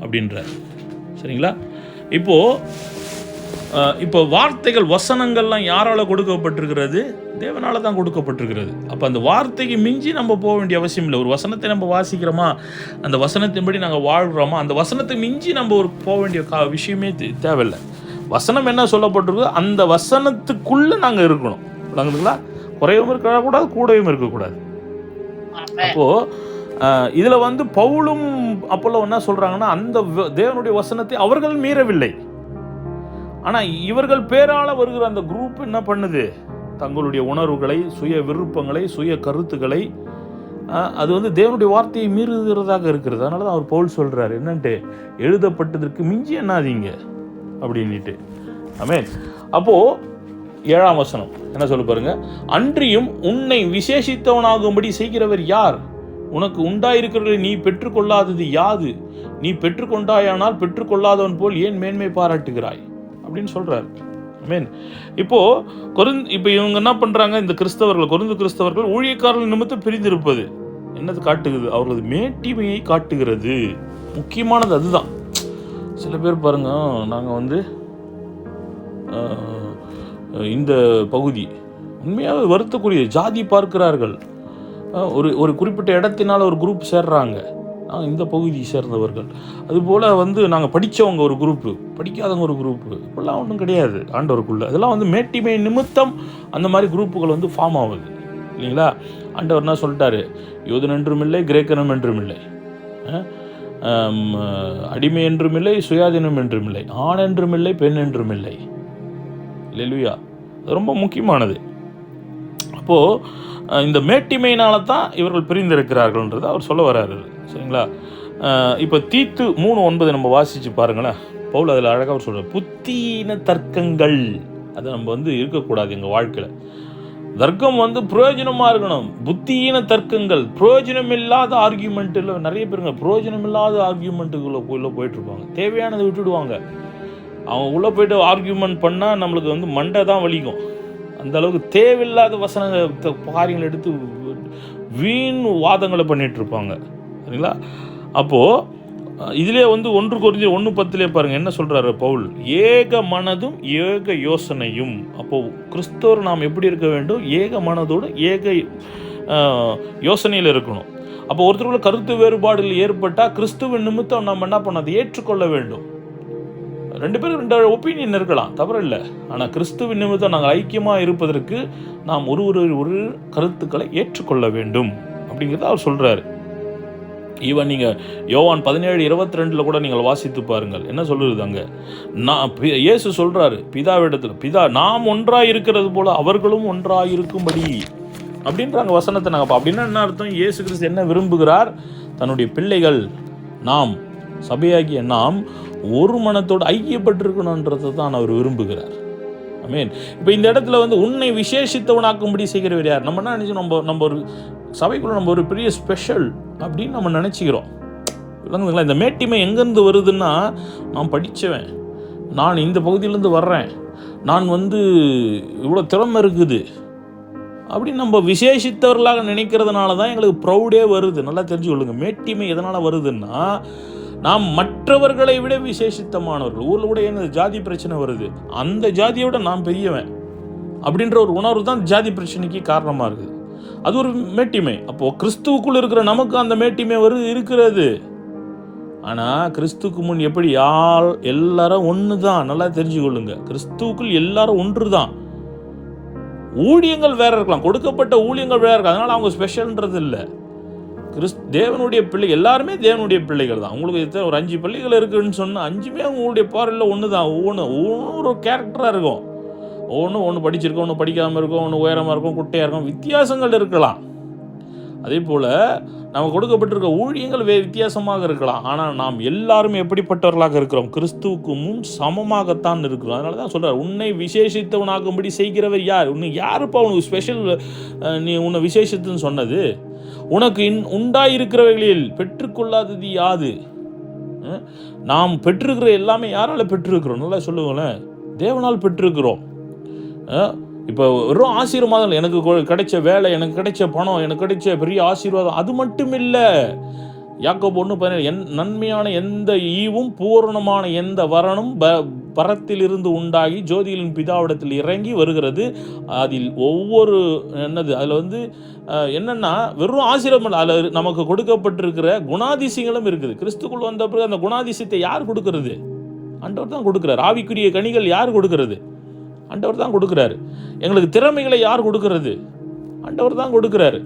அப்படின்றார். சரிங்களா? இப்போ வார்த்தைகள் வசனங்கள்லாம் யாரால் கொடுக்கப்பட்டிருக்கிறது? தேவனால தான் கொடுக்கப்பட்டிருக்கிறது. அப்போ அந்த வார்த்தைக்கு மிஞ்சி நம்ம போக வேண்டிய அவசியம் இல்லை. ஒரு வசனத்தை நம்ம வாசிக்கிறோமா, அந்த வசனத்தின்படி நாங்கள் வாழ்கிறோமா, அந்த வசனத்தை மிஞ்சி நம்ம போக வேண்டிய விஷயமே தேவையில்லை. வசனம் என்ன சொல்லப்பட்டிருக்கோ அந்த வசனத்துக்குள்ளே நாங்கள் இருக்கணும். விளங்குதுங்களா? குறையும் இருக்கக்கூடாது, கூடவும் இருக்கக்கூடாது. அப்போது இதில் வந்து பவுலும் அப்போல்லாம் என்ன சொல்கிறாங்கன்னா, அந்த தேவனுடைய வசனத்தை அவர்கள் மீறவில்லை. ஆனால் இவர்கள் பேரால் வருகிற அந்த குரூப் என்ன பண்ணுது? தங்களுடைய உணர்வுகளை, சுய விருப்பங்களை, சுய கருத்துக்களை, அது வந்து தேவனுடைய வார்த்தையை மீறுகிறதாக இருக்கிறது. அதனால தான் அவர் பவுல் சொல்கிறார் என்னன்ட்டு, எழுதப்பட்டதற்கு மிஞ்சி எண்ணாதீங்க அப்படின்ட்டு. ஆமென். அப்போது 7ஆம் வசனம் என்ன சொல்ல பாருங்க? அன்றியும் உன்னை விசேஷித்தவனாகும்படி செய்கிறவர் யார்? உனக்கு உண்டாயிருக்கிறதை நீ பெற்றுக்கொள்ளாதது யாது? நீ பெற்றுக்கொண்டாயானால் பெற்றுக்கொள்ளாதவன் போல் ஏன் மேன்மை பாராட்டுகிறாய் அப்படின்னு சொல்கிறார். ஆமென். இப்போ இவங்க என்ன பண்ணுறாங்க? இந்த கிறிஸ்தவர்கள், கொரிந்து கிறிஸ்தவர்கள் ஊழியக்காரர்கள் நிமித்தம் பிரிந்திருப்பது என்னது காட்டுகிறது? அவர்களது மேட்டிமையை காட்டுகிறது. முக்கியமானது அதுதான். சில பேர் பாருங்க, நாங்கள் வந்து இந்த பகுதி உண்மையாக வருத்தக்கூடிய ஜாதி பார்க்கிறார்கள். ஒரு குறிப்பிட்ட இடத்தினால் ஒரு குரூப் சேர்றாங்க, இந்த பகுதி சேர்ந்தவர்கள். அதுபோல் வந்து நாங்கள் படித்தவங்க ஒரு குரூப்பு, படிக்காதவங்க ஒரு குரூப்பு, இப்படிலாம் ஒன்றும் கிடையாது ஆண்டவருக்குள்ளே. அதெல்லாம் வந்து மேட்டிமை நிமித்தம் அந்த மாதிரி குரூப்புகள் வந்து ஃபார்ம் ஆகுது இல்லைங்களா? ஆண்டவர் என்ன சொல்லிட்டாரு? யூதன் என்றும் இல்லை, கிரேக்கனும் என்றும் இல்லை, அடிமை என்றும் இல்லை, சுயாதீனம் என்றும் இல்லை, ஆண் என்றும் இல்லை, பெண் என்றும் இல்லை. அல்லேலூயா. அது ரொம்ப முக்கியமானது. அப்போது இந்த மேட்டிமையினால தான் இவர்கள் பிரிந்திருக்கிறார்கள்ன்றது அவர் சொல்ல வர்றாரு. சரிங்களா? இப்போ தீத்து 3:9 நம்ம வாசித்து பாருங்களேன். பவுல் அதில் அழகாக அவர் சொல்கிறார், புத்தீன தர்க்கங்கள் அது நம்ம வந்து இருக்கக்கூடாது எங்கள் வாழ்க்கையில். தர்க்கம் வந்து பிரயோஜனமாக இருக்கணும். புத்தியீன தர்க்கங்கள், பிரயோஜனம் இல்லாத ஆர்கியூமெண்ட்டில் நிறைய பேருங்க பிரயோஜனம் இல்லாத ஆர்கியூமெண்ட்டுக்குள்ளே போயிட்டுருப்பாங்க. தேவையானதை விட்டுடுவாங்க. அவங்க உள்ளே போய்ட்டு ஆர்கியூமெண்ட் பண்ணால் நம்மளுக்கு வந்து மண்டை தான் வலிக்கும். அந்த அளவுக்கு தேவையில்லாத வசனங்கள் காரியங்கள் எடுத்து வீண் வாதங்களை பண்ணிகிட்ருப்பாங்க. சரிங்களா? அப்போது இதிலே வந்து 1 Corinthians 1:10 பாருங்கள் என்ன சொல்கிறாரு பவுல்? ஏக மனதும் ஏக யோசனையும். அப்போது கிறிஸ்தவர் நாம் எப்படி இருக்க வேண்டும்? ஏக மனதோடு ஏக யோசனையில் இருக்கணும். அப்போ ஒருத்தருக்குள்ள கருத்து வேறுபாடுகள் ஏற்பட்டால் கிறிஸ்துவின் நிமித்தம் நம்ம என்ன பண்ண அதை ஏற்றுக்கொள்ள வேண்டும். 2 பேரும் 2 ஒப்பீனியன் இருக்கலாம், தவறு இல்லை. ஆனால் கிறிஸ்துவின் நிமித்தம் நாங்கள் ஐக்கியமாக இருப்பதற்கு நாம் ஒரு கருத்துக்களை ஏற்றுக்கொள்ள வேண்டும் அப்படிங்கிறத அவர் சொல்கிறாரு. ஈவன் நீங்கள் யோவான் 17:22 கூட நீங்கள் வாசித்து பாருங்கள், என்ன சொல்லுறது அங்கே. இயேசு சொல்கிறாரு பிதாவிடத்தில், பிதா நாம் ஒன்றாக இருக்கிறது போல அவர்களும் ஒன்றாக இருக்கும்படி அப்படின்றாங்க வசனத்தை நாங்கள். அப்படின்னா என்ன அர்த்தம்? இயேசு கிறிஸ்து என்ன விரும்புகிறார்? தன்னுடைய பிள்ளைகள், நாம் சபையாகிய நாம் ஒரு மனத்தோடு ஐக்கியப்பட்டிருக்கணுன்றதை தான் அவர் விரும்புகிறார். ஆமென். இப்போ இந்த இடத்துல உன்னை விசேஷித்தவனாக்கும்படி செய்கிறவர் யார்? நம்ம என்ன நினைச்சோம், நம்ம ஒரு சபைக்குள்ள நம்ம ஒரு பெரிய ஸ்பெஷல் அப்படின்னு நம்ம நினச்சிக்கிறோம். இல்லைங்களா? இந்த மேட்டிமை எங்கேருந்து வருதுன்னா, நான் படித்தவன், நான் இந்த பகுதியிலேருந்து வர்றேன், நான் இவ்வளோ திறமை இருக்குது அப்படின்னு நம்ம விசேஷித்தவர்களாக நினைக்கிறதுனால தான் எங்களுக்கு ப்ரௌடே வருது. நல்லா தெரிஞ்சுக்கொள்ளுங்க. மேட்டிமை எதனால் வருதுன்னா, நாம் மற்றவர்களை விட விசேஷித்தமானவர்கள். ஊரில் கூட என்ன ஜாதி பிரச்சனை வருது, அந்த ஜாதியோட நான் பெரியவன் அப்படின்ற ஒரு உணர்வு தான் ஜாதி பிரச்சனைக்கு காரணமாக இருக்குது. அது ஒரு மேட்டிமை. அப்போது கிறிஸ்துவுக்குள் இருக்கிற நமக்கு அந்த மேட்டிமை இருக்கிறது. ஆனால் கிறிஸ்துவுக்கு முன் எப்படி எல்லாரும் ஒன்று தான். நல்லா தெரிஞ்சுக்கொள்ளுங்க. கிறிஸ்துவுக்குள் எல்லாரும் ஒன்று தான். ஊழியங்கள் வேற இருக்கலாம், கொடுக்கப்பட்ட ஊழியங்கள் வேற இருக்கலாம், அதனால அவங்க ஸ்பெஷல்ன்றது இல்லை. தேவனுடைய பிள்ளை எல்லாருமே தேவனுடைய பிள்ளைகள் தான். உங்களுக்கு ஒரு 5 பள்ளிகள் இருக்குன்னு சொன்னால் 5மே உங்களுடைய பார்வையில் ஒன்று தான். ஒவ்வொரு கேரக்டராக இருக்கும். ஒன்று படிச்சிருக்கோம், ஒன்று படிக்காமல் இருக்கும், ஒன்று உயரமாக இருக்கும், குட்டையாக இருக்கும், வித்தியாசங்கள் இருக்கலாம். அதே போல் நமக்கு கொடுக்கப்பட்டிருக்க ஊழியங்கள் வித்தியாசமாக இருக்கலாம். ஆனால் நாம் எல்லாருமே எப்படிப்பட்டவர்களாக இருக்கிறோம்? கிறிஸ்துவுக்கு முன் சமமாகத்தான் இருக்கிறோம். அதனால தான் சொல்கிறார், உன்னை விசேஷித்தவனாகும்படி செய்கிறவர் யார்? உன்னை யாருப்பா உனக்கு ஸ்பெஷல், நீ உன்னை விசேஷத்துன்னு சொன்னது? உனக்கு உண்டாயிருக்கிறவர்களில் பெற்றுக்கொள்ளாதது யாது? நாம் பெற்றிருக்கிற எல்லாமே யாரால் பெற்றிருக்கிறோம்? நல்லா சொல்லுங்களேன். தேவனால் பெற்றிருக்கிறோம். இப்போ வெறும் ஆசீர்வாதம், எனக்கு கிடைச்ச வேலை, எனக்கு கிடைச்ச பணம், எனக்கு கிடைச்ச பெரிய ஆசீர்வாதம், அது மட்டும் இல்லை. யாக்கோபு 1:17 நன்மையான எந்த ஈவும் பூரணமான எந்த வரனும் பரத்திலிருந்து உண்டாகி ஜோதிகளின் பிதாவிடத்தில் இறங்கி வருகிறது. அதில் ஒவ்வொரு அதில் என்னென்னா வெறும் ஆசீர்வாதம், அதில் நமக்கு கொடுக்கப்பட்டிருக்கிற குணாதிசயங்களும் இருக்குது. கிறிஸ்துக்குள் வந்த பிறகு அந்த குணாதிசயத்தை யார் கொடுக்கறது? ஆண்டவர் தான் கொடுக்குறார். ஆவிக்குரிய கனிகள் யார் கொடுக்கறது? ஆண்டவர் தான் கொடுக்குறாரு. எங்களுக்கு திறமைகளை யார் கொடுக்கறது? ஆண்டவர் தான் கொடுக்குறாரு.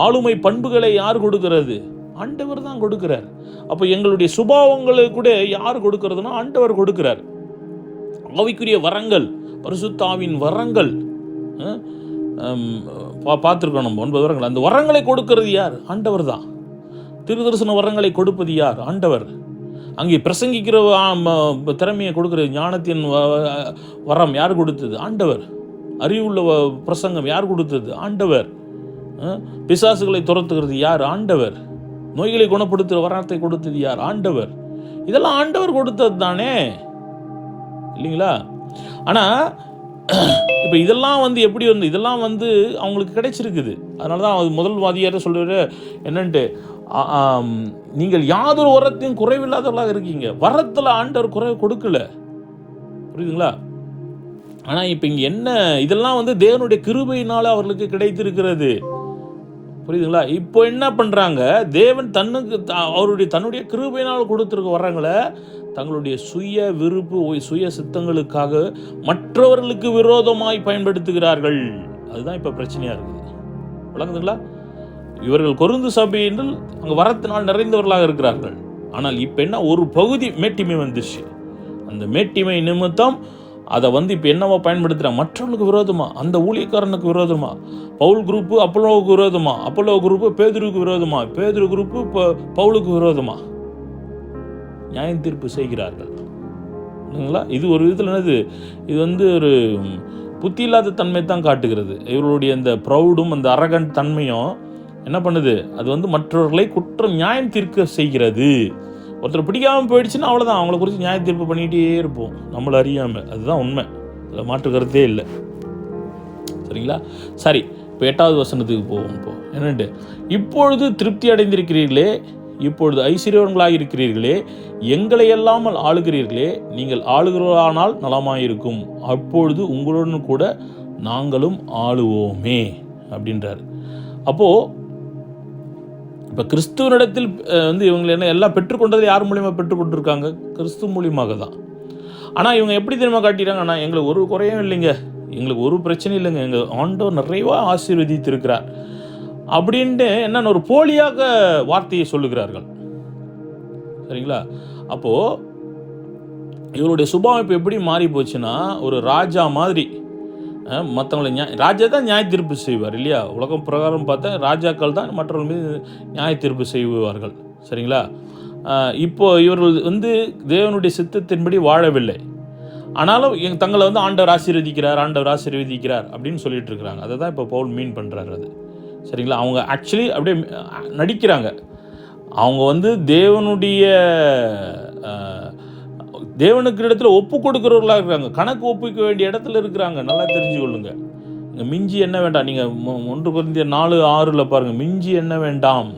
ஆளுமை பண்புகளை யார் கொடுக்கறது? ஆண்டவர் தான் கொடுக்கிறார். அப்போ எங்களுடைய சுபாவங்களை கூட யார் கொடுக்கறதுன்னா ஆண்டவர் கொடுக்கிறார். ஆவிக்குரிய வரங்கள், பரிசுத்த ஆவியின் வரங்கள் பார்த்துருக்கோம் நம்ம 9 வரங்கள். அந்த வரங்களை கொடுக்கிறது யார்? ஆண்டவர் தான். தீர்க்கதரிசன வரங்களை கொடுப்பது யார்? ஆண்டவர். அங்கே பிரசங்கிக்கிற திறமையை கொடுக்குறது, ஞானத்தின் வரம் யார் கொடுத்தது? ஆண்டவர். அறிவுள்ள பிரசங்கம் யார் கொடுத்தது? ஆண்டவர். பிசாசுகளை துரத்துகிறது யார்? ஆண்டவர். நோய்களை குணப்படுத்துகிற வரத்தை கொடுத்தது யார்? ஆண்டவர். இதெல்லாம் ஆண்டவர் கொடுத்தது தானே, இல்லைங்களா? ஆனால் இப்போ இதெல்லாம் எப்படி இதெல்லாம் அவங்களுக்கு கிடைச்சிருக்குது. அதனால தான் முதல் வாதியார் சொல்லுவார் என்னன்ட்டு, நீங்கள் யாதொரு வரத்தையும் குறைவில்லாதவர்களாக இருக்கீங்க. வரத்தில் ஆண்டவர் குறைவு கொடுக்கல, புரியுதுங்களா? ஆனால் இப்போ இங்கே என்ன, இதெல்லாம் தேவனுடைய கிருபையினால் அவர்களுக்கு கிடைத்திருக்கிறது, புரியுதுங்களா? இப்போ என்ன பண்ணுறாங்க, தேவன் தன்னுடைய கிருபையினால் கொடுத்துருக்க வரங்களை தங்களுடைய சுய விருப்பு சுய சித்தங்களுக்காக மற்றவர்களுக்கு விரோதமாய் பயன்படுத்துகிறார்கள். அதுதான் இப்போ பிரச்சனையாக இருக்குது. விளங்குதுங்களா? இவர்கள் கொரிந்து சபையில் அங்கே வரத்தினால் நிறைந்தவர்களாக இருக்கிறார்கள். ஆனால் இப்போ என்ன, ஒரு பகுதி மேட்டிமை வந்துச்சு. அந்த மேட்டிமை நிமித்தம் அதை இப்போ என்னவா பயன்படுத்துகிறாங்க? மற்றவர்களுக்கு விரோதமாக, அந்த ஊழியக்காரனுக்கு விரோதமாக. பவுல் குரூப்பு அப்போலோவுக்கு விரோதமாக, அப்போலோ குரூப்பு பேதுருக்கு விரோதமாக, பேதுரு குரூப்பு பவுலுக்கு விரோதமாக நியாயம் தீர்ப்பு செய்கிறார்கள். இல்லைங்களா? இது ஒரு விதத்தில் இது ஒரு புத்தி இல்லாத தன்மை தான் காட்டுகிறது. இவர்களுடைய அந்த ப்ரௌடும் அந்த அரகண்ட் தன்மையும் என்ன பண்ணுது, அது மற்றவர்களை குற்றம் நியாயம் தீர்க்க செய்கிறது. ஒருத்தர் பிடிக்காமல் போயிடுச்சுன்னா அவ்வளோதான், அவங்கள குறித்து நியாய தீர்ப்பு பண்ணிகிட்டே இருப்போம் நம்மளை அறியாமல். அதுதான் உண்மை, அதில் மாற்று கருத்தே இல்லை. சரிங்களா? சரி, இப்போ 8வது வசனத்துக்கு போவோம். இப்போ என்னென்று, இப்பொழுது திருப்தி அடைந்திருக்கிறீர்களே, இப்பொழுது ஐஸ்வர்யவன்களாக இருக்கிறீர்களே, எங்களை எல்லாமல் ஆளுகிறீர்களே, நீங்கள் ஆளுகிறவரானால் நலமாயிருக்கும், அப்பொழுது உங்களுடன் கூட நாங்களும் ஆளுவோமே அப்படின்றார். அப்போது இப்போ கிறிஸ்துவனிடத்தில் வந்து இவங்க என்ன எல்லாம் பெற்றுக்கொண்டது யார் மூலியமாக பெற்றுக்கொண்டிருக்காங்க? கிறிஸ்து மூலியமாக தான். ஆனால் இவங்க எப்படி தெரியுமா காட்டிடுறாங்க? ஆனால் எங்களுக்கு ஒரு குறையும் இல்லைங்க, எங்களுக்கு ஒரு பிரச்சனையும் இல்லைங்க, எங்கள் ஆண்டவர் நிறைவாக ஆசீர்வதித்திருக்கிறார் அப்படின்ட்டு என்னென்ன ஒரு போலியாக வார்த்தையை சொல்லுகிறார்கள். சரிங்களா? அப்போது இவருடைய சுபாவம் எப்படி மாறி போச்சுன்னா, ஒரு ராஜா மாதிரி மற்றவங்களை ராஜா தான் நியாய தீர்ப்பு செய்வார் இல்லையா? உலகம் பிரகாரம் பார்த்தா ராஜாக்கள் தான் மற்றவர்கள் மீது நியாய தீர்ப்பு செய்வார்கள். சரிங்களா? இப்போ இவர்கள் வந்து தேவனுடைய சித்தத்தின்படி வாழவில்லை, ஆனாலும் தங்களை வந்து ஆண்டவர் ஆசீர்வதிக்கிறார் அப்படின்னு சொல்லிட்டு இருக்கிறாங்க. அதை தான் இப்போ பவுல் மீன் பண்ணுறாரு. அது சரிங்களா? அவங்க ஆக்சுவலி அப்படியே நடிக்கிறாங்க. அவங்க வந்து தேவனுக்கு இடத்துல ஒப்பு கொடுக்குறவர்களாக இருக்கிறாங்க, கணக்கு ஒப்புக்க வேண்டிய இடத்துல இருக்கிறாங்க. நல்லா தெரிஞ்சு கொள்ளுங்க. மிஞ்சி என்ன வேண்டாம், நீங்கள் 1 கொரிந்தியர் 4:6 பாருங்கள், மிஞ்சி என்ன வேண்டாம்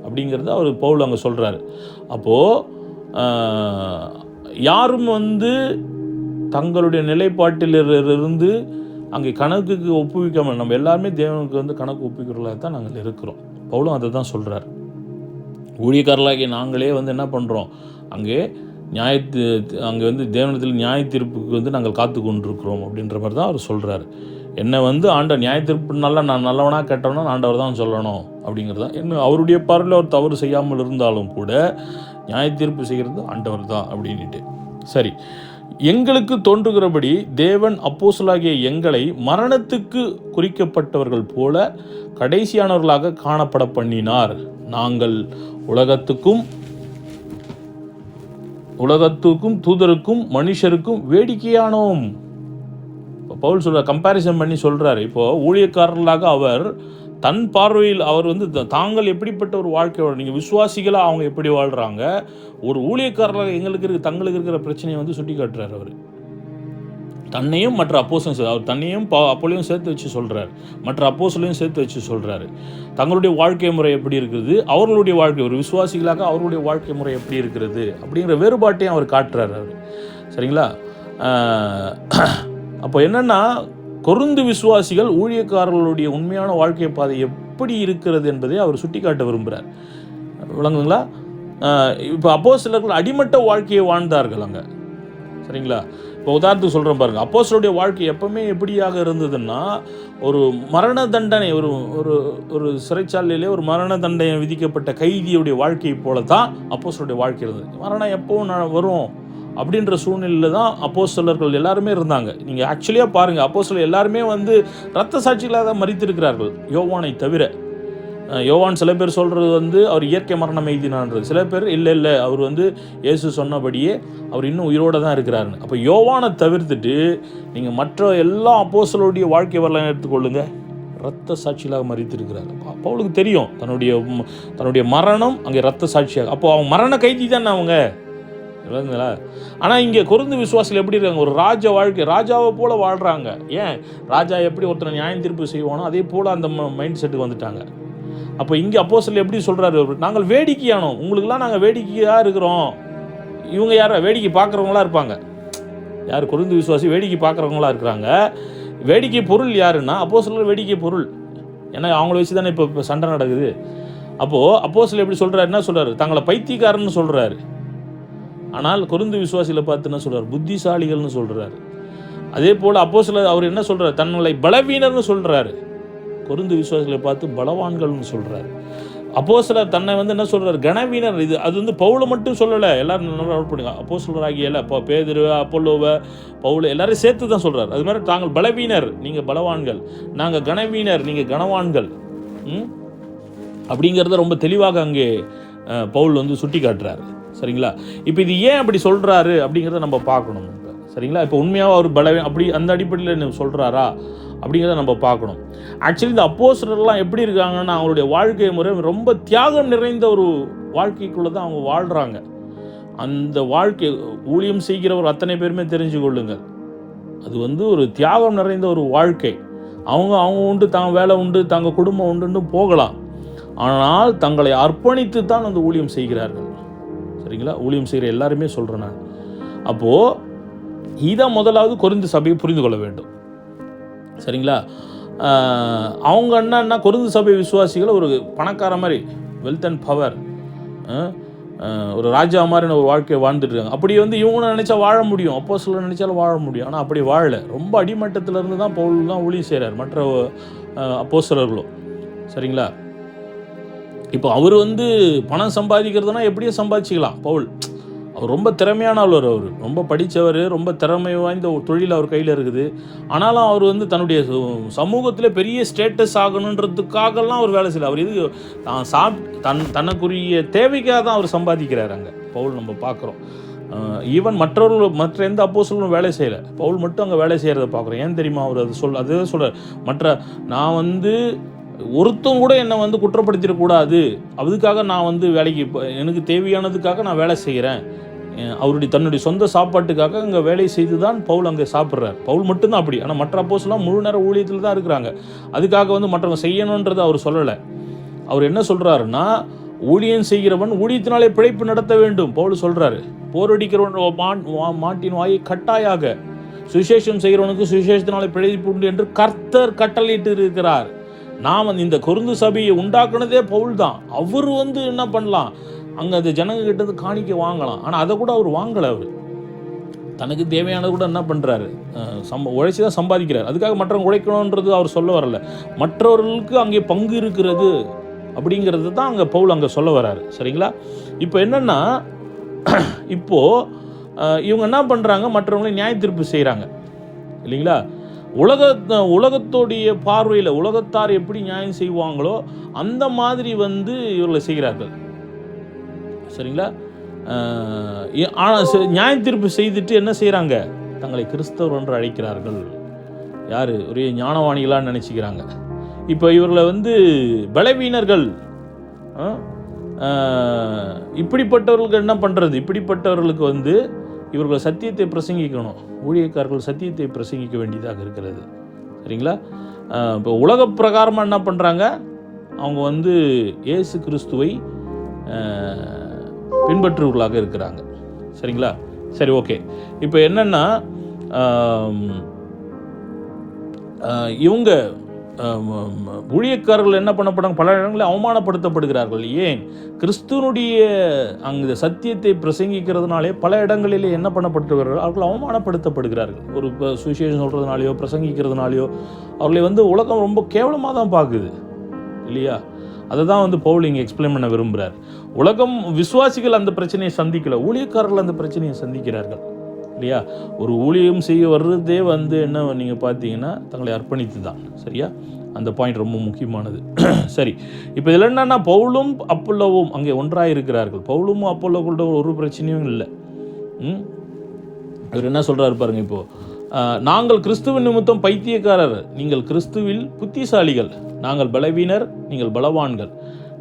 அப்படிங்கிறத அவர் பவுல் அங்கே சொல்கிறாரு. அப்போது யாரும் வந்து தங்களுடைய நிலைப்பாட்டிலிருந்து அங்கே கணக்குக்கு ஒப்புவிக்காமல், நம்ம எல்லாருமே தேவனுக்கு வந்து கணக்கு ஒப்புவிக்கிறவர்களாக தான் நாங்கள் இருக்கிறோம். பவுலும் அதை தான் சொல்கிறார். ஊழியக்காரர்களாகிய நாங்களே வந்து என்ன பண்ணுறோம், அங்கே வந்து தேவனத்தில் நியாய தீர்ப்புக்கு வந்து நாங்கள் காத்து கொண்டிருக்கிறோம் அப்படின்ற மாதிரி தான் அவர் சொல்கிறார். என்னை வந்து ஆண்டவர் நியாய தீர்ப்புனால நான் நல்லவனாக கெட்டவனா ஆண்டவர் தான் சொல்லணும் அப்படிங்கிறது தான். இன்னும் அவருடைய பார்வையில் அவர் தவறு செய்யாமல் இருந்தாலும் கூட நியாய தீர்ப்பு செய்கிறது ஆண்டவர் தான் அப்படின்ட்டு. சரி, எங்களுக்கு தோன்றுகிறபடி தேவன் அப்போஸ்தலராகிய எங்களை மரணத்துக்கு குறிக்கப்பட்டவர்கள் போல கடைசியானவர்களாக காணப்பட பண்ணினார். நாங்கள் உலகத்துக்கும் தூதருக்கும் மனுஷருக்கும் வேடிக்கையானோம். பவுல் சொல்ற கம்பேரிசன் பண்ணி சொல்றாரு. இப்போ ஊழியக்காரர்களாக அவர் தன் பார்வையில் அவர் வந்து தாங்கள் எப்படிப்பட்ட ஒரு வாழ்க்கை, நீங்கள் விசுவாசிகளாக அவங்க எப்படி வாழ்கிறாங்க, ஒரு ஊழியக்காரர்களாக தங்களுக்கு இருக்கிற பிரச்சனையை வந்து சுட்டி காட்டுறாரு. அவர் தன்னையும் மற்ற அப்போஸ்தலரையும், அவர் தன்னையும் அப்போலையும் சேர்த்து வச்சு சொல்கிறார், மற்ற அப்போஸ்தலரையும் சேர்த்து வச்சு சொல்கிறாரு. தங்களுடைய வாழ்க்கை முறை எப்படி இருக்குது, அவர்களுடைய வாழ்க்கை, ஒரு விசுவாசிகளாக அவர்களுடைய வாழ்க்கை முறை எப்படி இருக்கிறது அப்படிங்கிற வேறுபாட்டையும் அவர் காட்டுறாரு அவர். சரிங்களா? அப்போ என்னென்னா, கொரிந்து விசுவாசிகள் ஊழியக்காரர்களுடைய உண்மையான வாழ்க்கை பாதை எப்படி இருக்கிறது என்பதை அவர் சுட்டி காட்ட விரும்புகிறார். விளங்குங்களா? இப்போ அப்போஸ்தலர்கள் அடிமட்ட வாழ்க்கையை வாழ்ந்தார்கள் அங்கே. சரிங்களா? இப்போ உதாரணத்துக்கு சொல்கிறேன் பாருங்கள். அப்போஸ்தலருடைய வாழ்க்கை எப்பவுமே எப்படியாக இருந்ததுன்னா, ஒரு மரண தண்டனை, ஒரு சிறைச்சாலையிலே ஒரு மரண தண்டனை விதிக்கப்பட்ட கைதியுடைய வாழ்க்கையை போல தான் அப்போஸ்தலருடைய வாழ்க்கை இருந்தது. மரணம் எப்போவும் வரும் அப்படின்ற சூழ்நிலையில் தான் அப்போஸ்தலர்கள் எல்லாருமே இருந்தாங்க. நீங்கள் ஆக்சுவலியாக பாருங்கள், அப்போஸ்தலர் எல்லாருமே வந்து இரத்த சாட்சிகளாக தான் மரித்திருக்கிறார்கள், யோவானை தவிர. யோவான் சில பேர் சொல்கிறது வந்து அவர் இயற்கை மரணம் எய்தினான்றது, சில பேர் இல்லை அவர் வந்து இயேசு சொன்னபடியே அவர் இன்னும் உயிரோடு தான் இருக்கிறாருன்னு. அப்போ யோவானை தவிர்த்துட்டு நீங்கள் மற்ற எல்லா அப்போஸ்தலருடைய வாழ்க்கை வரலாறு எடுத்துக்கொள்ளுங்க, இரத்த சாட்சிகளாக மரித்திருக்கிறார். அப்போ அவளுக்கு தெரியும் தன்னுடைய மரணம் அங்கே இரத்த சாட்சியாக. அப்போது அவங்க மரண கைதி தானே அவங்க, இல்லைங்களா? ஆனால் இங்கே கொரிந்து விசுவாசிகள் எப்படி இருக்காங்க, ஒரு வாழ்க்கை, ராஜாவை போல் வாழ்கிறாங்க. ஏன், ராஜா எப்படி ஒருத்தனை நியாயம் தீர்ப்பு செய்வானோ அதே போல் அந்த மைண்ட் செட்டுக்கு வந்துட்டாங்க. அப்போ இங்கே அப்போஸ்தலர் எப்படி சொல்கிறாரு, நாங்கள் வேடிக்கையானோம், உங்களுக்கெல்லாம் நாங்கள் வேடிக்கையாக இருக்கிறோம். இவங்க யாரை வேடிக்கை பார்க்குறவங்களா இருப்பாங்க, யார் கொரிந்து விசுவாசி வேடிக்கை பார்க்குறவங்களா இருக்கிறாங்க. வேடிக்கை பொருள் யாருன்னா அப்போஸ்தலர் வேடிக்கை பொருள். ஏன்னா அவங்கள வச்சு தானே இப்போ சண்டை நடக்குது. அப்போது அப்போஸ்தலர் எப்படி சொல்கிறாரு, என்ன சொல்கிறாரு, தங்களை பைத்தியக்காரன்னு சொல்கிறாரு. ஆனால் கொரிந்து விசுவாசிகளை பார்த்து என்ன சொல்கிறார், புத்திசாலிகள்னு சொல்கிறாரு. அதே போல் அப்போஸ்தலர் அவர் என்ன சொல்கிறார், தன்னை பலவீனர்னு சொல்கிறாரு. கொரிந்து விசுவாசிகளை பார்த்து பலவான்கள்னு சொல்கிறார். அப்போஸ்தலர் தன்னை வந்து என்ன சொல்கிறார், கனவீனர். அது வந்து பவுலை மட்டும் சொல்லலை, எல்லாரும் நல்லா நோட் பண்ணுங்க. அப்போஸ்தலர் ஆகிய இப்போ பேதுரு, அப்போலோவை, பவுல் எல்லாரும் சேர்த்து தான் சொல்கிறார். அது மாதிரி தாங்கள் பலவீனர், நீங்கள் பலவான்கள், நாங்கள் கனவீனர், நீங்கள் கனவான்கள் அப்படிங்கிறத ரொம்ப தெளிவாக அங்கே பவுல் வந்து சுட்டி காட்டுறாரு. சரிங்களா? இப்போ இது ஏன் அப்படி சொல்கிறாரு அப்படிங்கிறத நம்ம பார்க்கணும். சரிங்களா? இப்போ உண்மையாக அவர் அப்படி அந்த அடிப்படையில் சொல்கிறாரா அப்படிங்கிறத நம்ம பார்க்கணும். ஆக்சுவலி இந்த அப்போஸ்தலர்லாம் எப்படி இருக்காங்கன்னா, அவங்களுடைய வாழ்க்கை முறை ரொம்ப தியாகம் நிறைந்த ஒரு வாழ்க்கைக்குள்ளே தான் அவங்க வாழ்கிறாங்க. அந்த வாழ்க்கை ஊழியம் செய்கிறவர் அத்தனை பேருமே தெரிஞ்சு கொள்ளுங்கள், அது வந்து ஒரு தியாகம் நிறைந்த ஒரு வாழ்க்கை. அவங்க உண்டு, தாங்க வேலை உண்டு, தாங்க குடும்பம் உண்டுன்னு போகலாம், ஆனால் தங்களை அர்ப்பணித்து தான் அந்த ஊழியம் செய்கிறார்கள். சரிங்களா? ஊழியம் செய்கிற எல்லாருமே சொல்கிறேன் நான். அப்போது இதை முதலாவது கொரிந்து சபையை புரிந்து கொள்ள வேண்டும். சரிங்களா? அவங்க என்னன்னா கொரிந்து சபை விசுவாசிகள் ஒரு பணக்கார மாதிரி, வெல்த் அண்ட் பவர், ஒரு ராஜா மாதிரி ஒரு வாழ்க்கையை வாழ்ந்துட்டு இருக்காங்க. அப்படி வந்து இவங்க நினச்சா வாழ முடியும், அப்போஸ்தலர் நினச்சாலும் வாழ முடியும். ஆனால் அப்படி வாழல. ரொம்ப அடிமட்டத்திலேருந்து தான் பவுல் தான் ஊழியம் செய்கிறார், மற்ற அப்போஸ்தலர்களும். சரிங்களா? இப்போ அவர் வந்து பணம் சம்பாதிக்கிறதுனா எப்படியும் சம்பாதிச்சிக்கலாம். பவுல் அவர் ரொம்ப திறமையானவர், அவர் ரொம்ப படித்தவர், ரொம்ப திறமை வாய்ந்த தொழில் அவர் கையில் இருக்குது. ஆனாலும் அவர் வந்து தன்னுடைய சமூகத்தில் பெரிய ஸ்டேட்டஸ் ஆகணுன்றதுக்காகலாம் அவர் வேலை செய்யல. அவர் இது தான் தனக்குரிய தேவைக்காக தான் அவர் சம்பாதிக்கிறார். அங்கே பவுல் நம்ம பார்க்குறோம். ஈவன் மற்ற எந்த அப்போஸ்தலரும் வேலை செய்யலை, பவுல் மட்டும் அங்கே வேலை செய்கிறத பார்க்குறோம். ஏன் தெரியுமா? அவர் அதே சொல்ல நான் வந்து ஒருத்தம் கூட என்னை வந்து குற்றப்படுத்திடக்கூடாது, அதுக்காக நான் வந்து வேலைக்கு எனக்கு தேவையானதுக்காக நான் வேலை செய்கிறேன். தன்னுடைய சொந்த சாப்பாட்டுக்காக அங்கே வேலை செய்து தான் பவுல் அங்கே சாப்பிட்றார். பவுல் மட்டும்தான் அப்படி. ஆனால் மற்ற அப்போஸ்தலர் முழு நேர ஊழியத்தில் தான் இருக்கிறாங்க. அதுக்காக வந்து மற்றவங்க செய்யணுன்றதை அவர் சொல்லலை. அவர் என்ன சொல்கிறாருன்னா, ஊழியம் செய்கிறவன் ஊழியத்தினாலே பிழைப்பு நடத்த வேண்டும் பவுல் சொல்கிறாரு. போரடிக்கிறவன் மாட்டின் வாயை கட்டாயாக, சுவிசேஷம் செய்கிறவனுக்கு சுவிசேஷத்தினாலே பிழைப்பு உண்டு என்று கர்த்தர் கட்டளையிட்டு இருக்கிறார். நாம் இந்த கொரிந்து சபையை உண்டாக்குனதே பவுல் தான். அவர் வந்து என்ன பண்ணலாம், அங்கே அந்த ஜனங்க கிட்ட காணிக்க வாங்கலாம். ஆனால் அதை கூட அவர் வாங்கலை. அவர் தனக்கு தேவையானது கூட என்ன பண்ணுறாரு, உழைச்சி தான் சம்பாதிக்கிறார். அதுக்காக மற்றவங்க உழைக்கணுன்றது அவர் சொல்ல வரல. மற்றவர்களுக்கு அங்கே பங்கு இருக்கிறது அப்படிங்கிறது தான் அங்கே பவுல் அங்கே சொல்ல வர்றாரு. சரிங்களா? இப்போ என்னென்னா, இப்போது இவங்க என்ன பண்ணுறாங்க, மற்றவங்களை நியாய தீர்ப்பு செய்கிறாங்க இல்லைங்களா? உலகத்தோடைய பார்வையில் உலகத்தார் எப்படி நியாயம் செய்வாங்களோ அந்த மாதிரி வந்து இவர்களை செய்கிறார்கள். சரிங்களா? நியாய தீர்ப்பு செய்துட்டு என்ன செய்கிறாங்க, தங்களை கிறிஸ்தவர் என்று அழைக்கிறார்கள். யார்? ஒரே ஞானவாணிகளான்னு நினச்சிக்கிறாங்க. இப்போ இவர்களை வந்து பலவீனர்கள், இப்படிப்பட்டவர்களுக்கு என்ன பண்ணுறது? இப்படிப்பட்டவர்களுக்கு வந்து இவர்கள் சத்தியத்தை பிரசங்கிக்கணும். ஊழியக்காரர்கள் சத்தியத்தை பிரசங்கிக்க வேண்டியதாக இருக்கிறது. சரிங்களா? இப்போ உலக பிரகாரமாக என்ன பண்ணுறாங்க, அவங்க வந்து இயேசு கிறிஸ்துவை பின்பற்றுவர்களாக இருக்கிறாங்க. சரிங்களா? சரி, ஓகே. இப்போ என்னென்னா, இவங்க ஊழியக்காரர்கள் என்ன பண்ணப்படுறாங்க, பல இடங்களில் அவமானப்படுத்தப்படுகிறார்கள். ஏன்? கிறிஸ்துவனுடைய அங்கே சத்தியத்தை பிரசங்கிக்கிறதுனாலே பல இடங்களிலே என்ன பண்ணப்பட்டுகிறார்கள், அவர்கள் அவமானப்படுத்தப்படுகிறார்கள். ஒரு சுவிசேஷம் சொல்கிறதுனாலையோ பிரசங்கிக்கிறதுனாலையோ அவர்களை வந்து உலகம் ரொம்ப கேவலமாக தான் பார்க்குது இல்லையா? அதை தான் வந்து பவுல் இங்கே எக்ஸ்பிளைன் பண்ண விரும்புகிறார். உலகம், விசுவாசிகள் அந்த பிரச்சனையை சந்திக்கல, ஊழியக்காரர்கள் அந்த பிரச்சனையை சந்திக்கிறார்கள் இல்லையா? ஒரு ஊழியம் செய்ய வர்றதே வந்து என்ன நீங்கள் பார்த்தீங்கன்னா தங்களை அர்ப்பணித்து தான். சரியா? அந்த பாயிண்ட் ரொம்ப முக்கியமானது. சரி, இப்போ இதில் என்னன்னா, பவுலும் அப்பல்லோவும் அங்கே ஒன்றாக இருக்கிறார்கள். பவுலும் அப்பல்லோவோட ஒரு பிரச்சனையும் இல்லை. அவர் என்ன சொல்கிறாரு பாருங்கள். இப்போது நாங்கள் கிறிஸ்துவின் நிமித்தம் பைத்தியக்காரர், நீங்கள் கிறிஸ்துவில் புத்திசாலிகள். நாங்கள் பலவீனர், நீங்கள் பலவான்கள்.